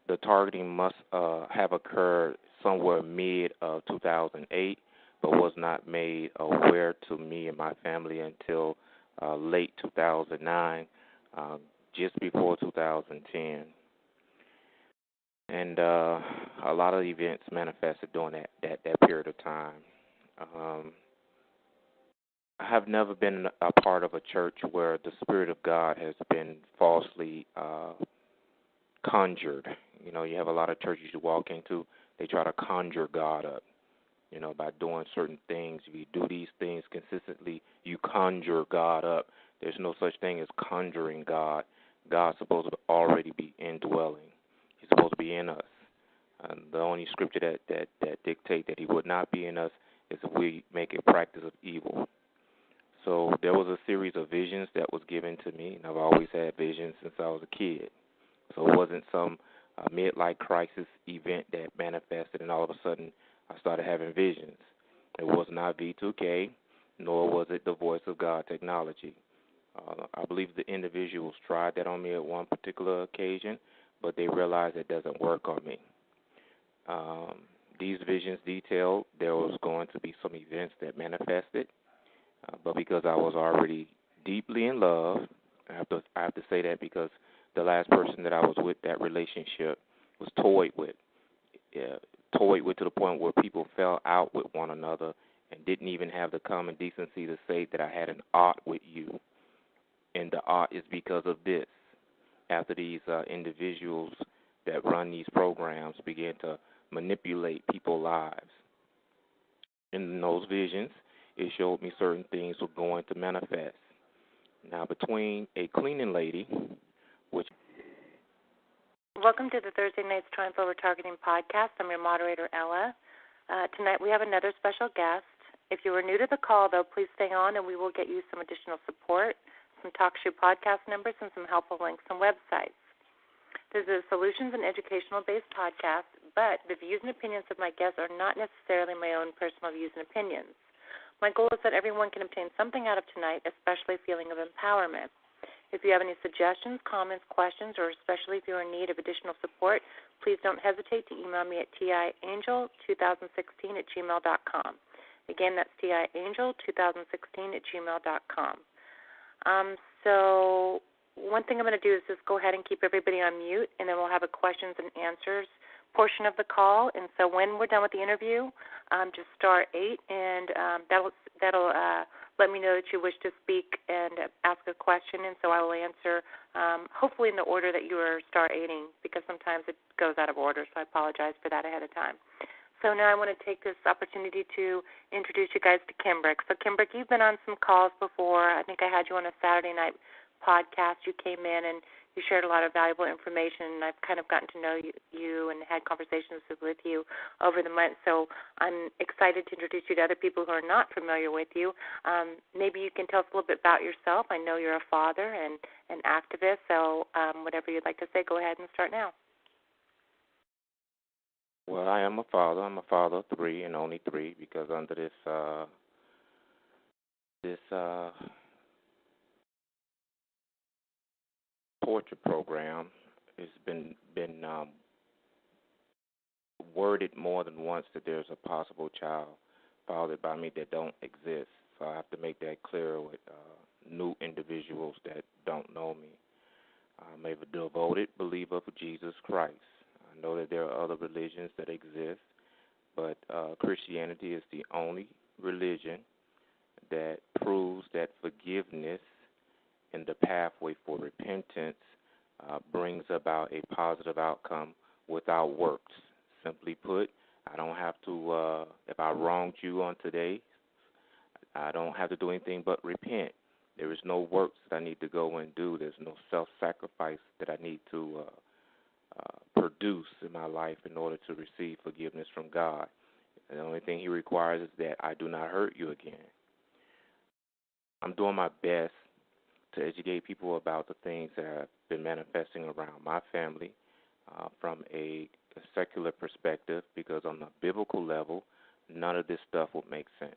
the targeting must have occurred somewhere mid of 2008, but was not made aware to me and my family until late 2009, just before 2010. And a lot of events manifested during that period of time. I have never been a part of a church where the Spirit of God has been falsely conjured. You know, you have a lot of churches you walk into, they try to conjure God up, you know, by doing certain things. If you do these things consistently, you conjure God up. There's no such thing as conjuring God. God's supposed to already be indwelling. He's supposed to be in us. The only scripture that dictate that he would not be in us is if we make a practice of evil. So there was a series of visions that was given to me, and I've always had visions since I was a kid. So it wasn't some midlife crisis event that manifested and all of a sudden I started having visions. It was not V2K, nor was it the voice of God technology. I believe the individuals tried that on me at one particular occasion, but they realized it doesn't work on me. These visions detailed there was going to be some events that manifested, but because I was already deeply in love, I have to say that because the last person that I was with, that relationship was toyed with to the point where people fell out with one another and didn't even have the common decency to say that I had an ought with you. And the ought is because of this. After these individuals that run these programs began to manipulate people's lives. In those visions, it showed me certain things were going to manifest. Now, between a cleaning lady, which... Welcome to the Thursday Night's Triumph Over Targeting podcast. I'm your moderator, Ella. Tonight we have another special guest. If you are new to the call, though, please stay on and we will get you some additional support, some TalkShoe podcast numbers, and some helpful links and websites. This is a solutions and educational-based podcast, but the views and opinions of my guests are not necessarily my own personal views and opinions. My goal is that everyone can obtain something out of tonight, especially a feeling of empowerment. If you have any suggestions, comments, questions, or especially if you are in need of additional support, please don't hesitate to email me at tiangel2016@gmail.com. Again, that's tiangel2016@gmail.com. So one thing I'm going to do is just go ahead and keep everybody on mute, and then we'll have a questions and answers portion of the call. And so when we're done with the interview, just star 8, and that'll let me know that you wish to speak and ask a question, and so I will answer, hopefully in the order that you are star 8ing, because sometimes it goes out of order, so I apologize for that ahead of time. So now I want to take this opportunity to introduce you guys to Kimbrick. So Kimbrick, you've been on some calls before. I think I had you on a Saturday night podcast. You came in and you shared a lot of valuable information, and I've kind of gotten to know you and had conversations with you over the months. So I'm excited to introduce you to other people who are not familiar with you. Maybe you can tell us a little bit about yourself. I know you're a father and an activist, so whatever you'd like to say, go ahead and start now. Well, I am a father. I'm a father of 3 and only 3 because under this torture program, it's been worded more than once that there's a possible child fathered by me that don't exist. So I have to make that clear with new individuals that don't know me. I'm a devoted believer of Jesus Christ. I know that there are other religions that exist, but Christianity is the only religion that proves that forgiveness and the pathway for repentance brings about a positive outcome without works. Simply put, I don't have to, if I wronged you on today, I don't have to do anything but repent. There is no works that I need to go and do. There's no self-sacrifice that I need to produce in my life in order to receive forgiveness from God. And the only thing he requires is that I do not hurt you again. I'm doing my best to educate people about the things that have been manifesting around my family from a secular perspective, because on the biblical level, none of this stuff would make sense.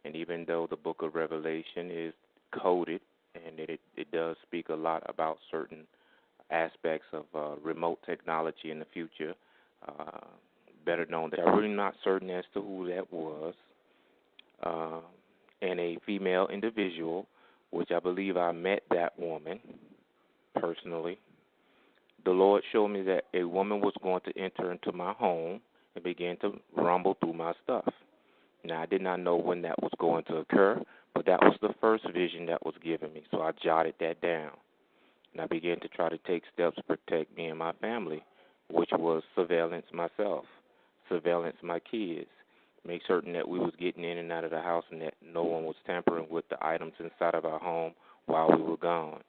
And even though the book of Revelation is coded and it does speak a lot about certain aspects of remote technology in the future, better known that I'm really not certain as to who that was, and a female individual, which I believe I met that woman personally. The Lord showed me that a woman was going to enter into my home and begin to rumble through my stuff. Now, I did not know when that was going to occur, but that was the first vision that was given me, so I jotted that down. And I began to try to take steps to protect me and my family, which was surveillance myself, surveillance my kids, make certain that we was getting in and out of the house and that no one was tampering with the items inside of our home while we were gone.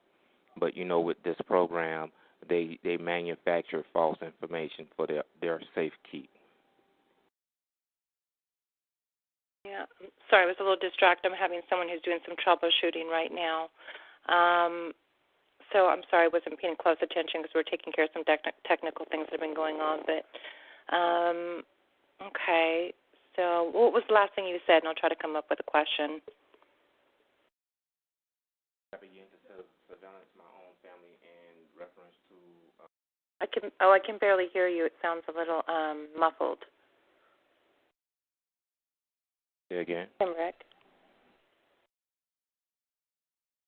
But, you know, with this program, they manufacture false information for their safe keep. Yeah, sorry, I was a little distracted. I'm having someone who's doing some troubleshooting right now. So I'm sorry I wasn't paying close attention because we're taking care of some technical things that have been going on. But, okay, so what was the last thing you said? And I'll try to come up with a question. I began to surveillance my own family in reference to... I can barely hear you. It sounds a little muffled. Say again? Kimbrick.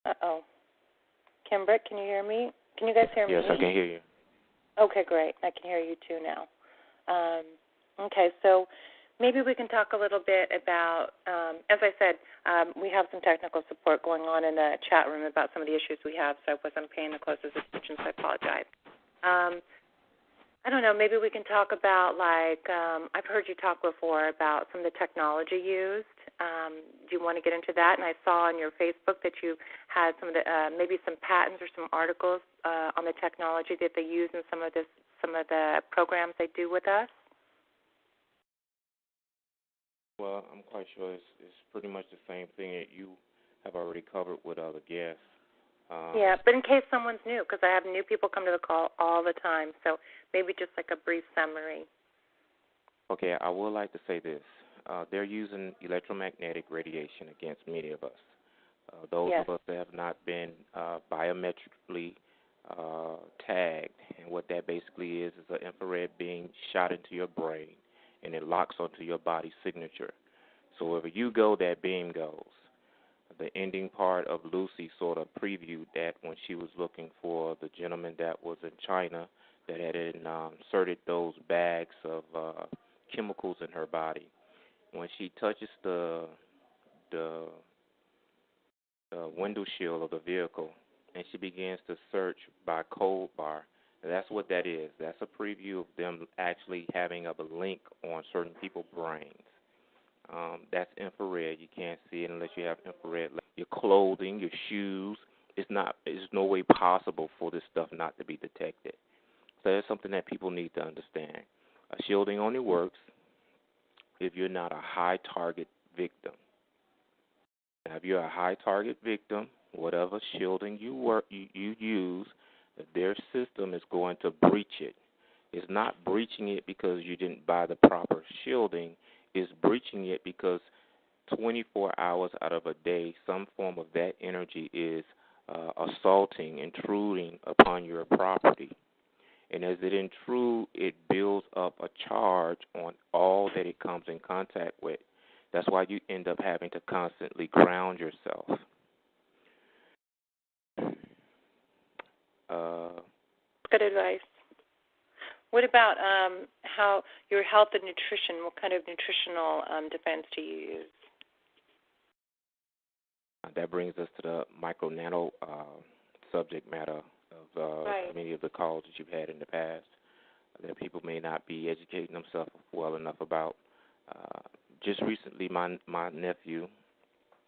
Uh-oh. Kimbrick, can you hear me? Can you guys hear me? Yes, I can hear you. Okay, great. I can hear you too now. Okay, so maybe we can talk a little bit about, as I said, we have some technical support going on in the chat room about some of the issues we have, so I wasn't paying the closest attention, so I apologize. I don't know, maybe we can talk about, like, I've heard you talk before about some of the technology used. Do you want to get into that? And I saw on your Facebook that you had some of the, maybe some patents or some articles on the technology that they use in some of the programs they do with us. Well, I'm quite sure it's pretty much the same thing that you have already covered with other guests. Yeah, but in case someone's new, because I have new people come to the call all the time, so maybe just like a brief summary. Okay, I would like to say this. They're using electromagnetic radiation against many of us. Those of us that have not been biometrically tagged, and what that basically is an infrared beam shot into your brain, and it locks onto your body's signature. So wherever you go, that beam goes. The ending part of Lucy sort of previewed that when she was looking for the gentleman that was in China that had inserted those bags of chemicals in her body. When she touches the window shield of the vehicle and she begins to search by code bar, that's what that is. That's a preview of them actually having a link on certain people's brains. That's infrared. You can't see it unless you have infrared. Your clothing, your shoes, it's no way possible for this stuff not to be detected. So that's something that people need to understand. Shielding only works if you're not a high target victim. Now, if you're a high target victim, whatever shielding you use, their system is going to breach it. It's not breaching it because you didn't buy the proper shielding. It's breaching it because 24 hours out of a day, some form of that energy is assaulting, intruding upon your property. And as it intrudes, it builds up a charge on all that it comes in contact with. That's why you end up having to constantly ground yourself. Good advice. What about how your health and nutrition? What kind of nutritional defense do you use? That brings us to the micro-nano subject matter of many of the calls that you've had in the past that people may not be educating themselves well enough about. Just recently, my nephew,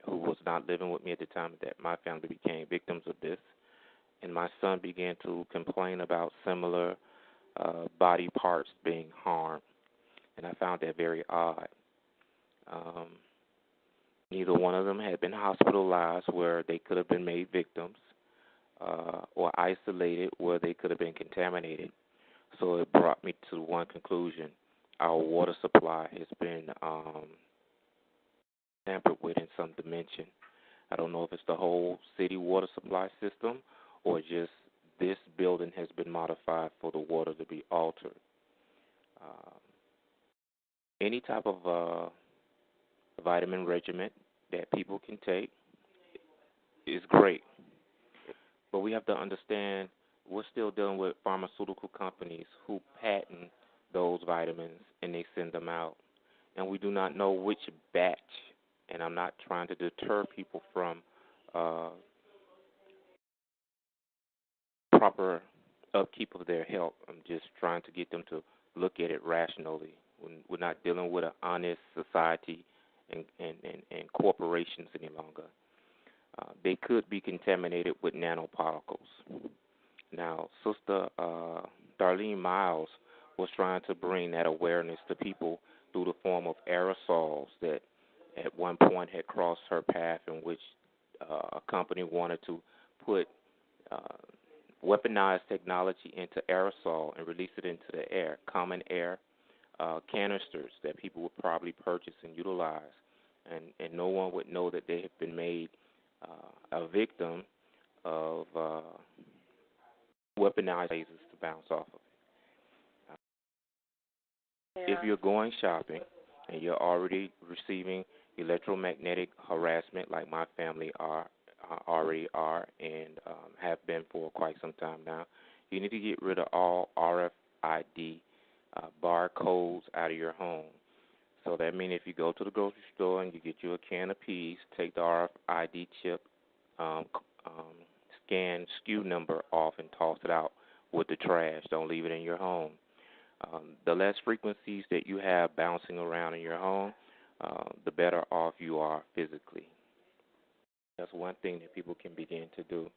who was not living with me at the time that my family became victims of this, and my son began to complain about similar body parts being harmed, and I found that very odd. Neither one of them had been hospitalized where they could have been made victims or isolated where they could have been contaminated. So it brought me to one conclusion. Our water supply has been tampered with in some dimension. I don't know if it's the whole city water supply system or just this building has been modified for the water to be altered. Any type of vitamin regimen that people can take is great. But we have to understand we're still dealing with pharmaceutical companies who patent those vitamins and they send them out. And we do not know which batch, and I'm not trying to deter people from proper upkeep of their health. I'm just trying to get them to look at it rationally. We're not dealing with an honest society and corporations any longer. They could be contaminated with nanoparticles. Now, Sister Darlene Miles was trying to bring that awareness to people through the form of aerosols that at one point had crossed her path in which a company wanted to put weaponized technology into aerosol and release it into the air, common air canisters that people would probably purchase and utilize, and no one would know that they have been made a victim of weaponized lasers to bounce off of. If you're going shopping and you're already receiving electromagnetic harassment like my family already are and have been for quite some time now, you need to get rid of all RFID barcodes out of your home. So that means if you go to the grocery store and you get you a can of peas, take the RFID chip, scan SKU number off and toss it out with the trash. Don't leave it in your home. The less frequencies that you have bouncing around in your home, the better off you are physically. That's one thing that people can begin to do.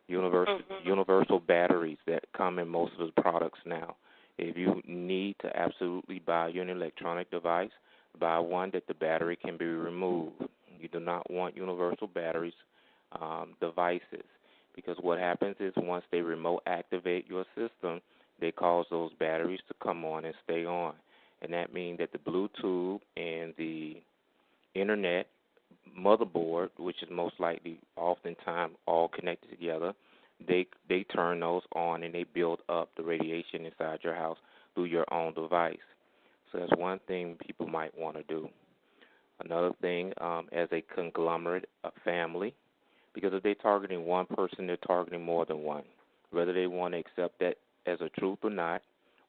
Universal batteries that come in most of the products now. If you need to absolutely buy you an electronic device, buy one that the battery can be removed. You do not want universal batteries devices, because what happens is once they remote activate your system, they cause those batteries to come on and stay on. And that means that the Bluetooth and the Internet motherboard, which is most likely oftentimes all connected together, they turn those on and they build up the radiation inside your house through your own device. So that's one thing people might want to do. Another thing, as a conglomerate, a family, because if they're targeting one person, they're targeting more than one. Whether they want to accept that as a truth or not,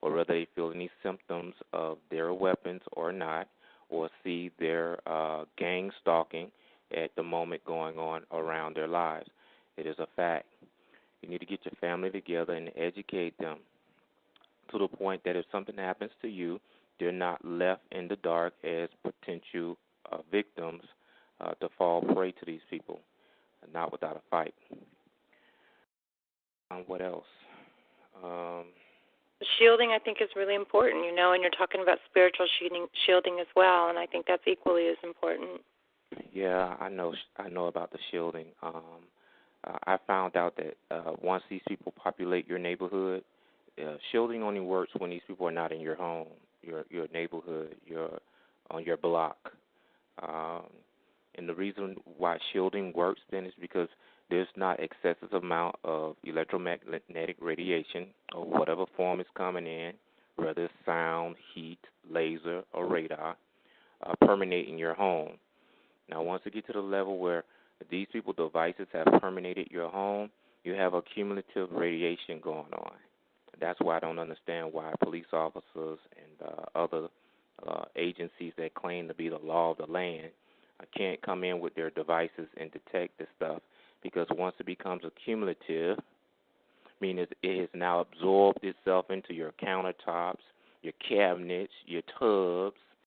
or whether they feel any symptoms of their weapons or not, or see their gang stalking at the moment going on around their lives. It is a fact. You need to get your family together and educate them to the point that if something happens to you, they're not left in the dark as potential victims to fall prey to these people, not without a fight. What else? Shielding, I think, is really important, and you're talking about spiritual shielding as well, and I think that's equally as important. Yeah, I know about the shielding. I found out that once these people populate your neighborhood, shielding only works when these people are not in your home, your neighborhood, on your block. And the reason why shielding works then is because there's not excessive amount of electromagnetic radiation or whatever form is coming in, whether it's sound, heat, laser, or radar, permeating your home. Now, once you get to the level where these people's devices have permeated your home, you have a cumulative radiation going on. That's why I don't understand why police officers and other agencies that claim to be the law of the land can't come in with their devices and detect this stuff, because once it becomes accumulative, meaning it has now absorbed itself into your countertops, your cabinets, your tubs,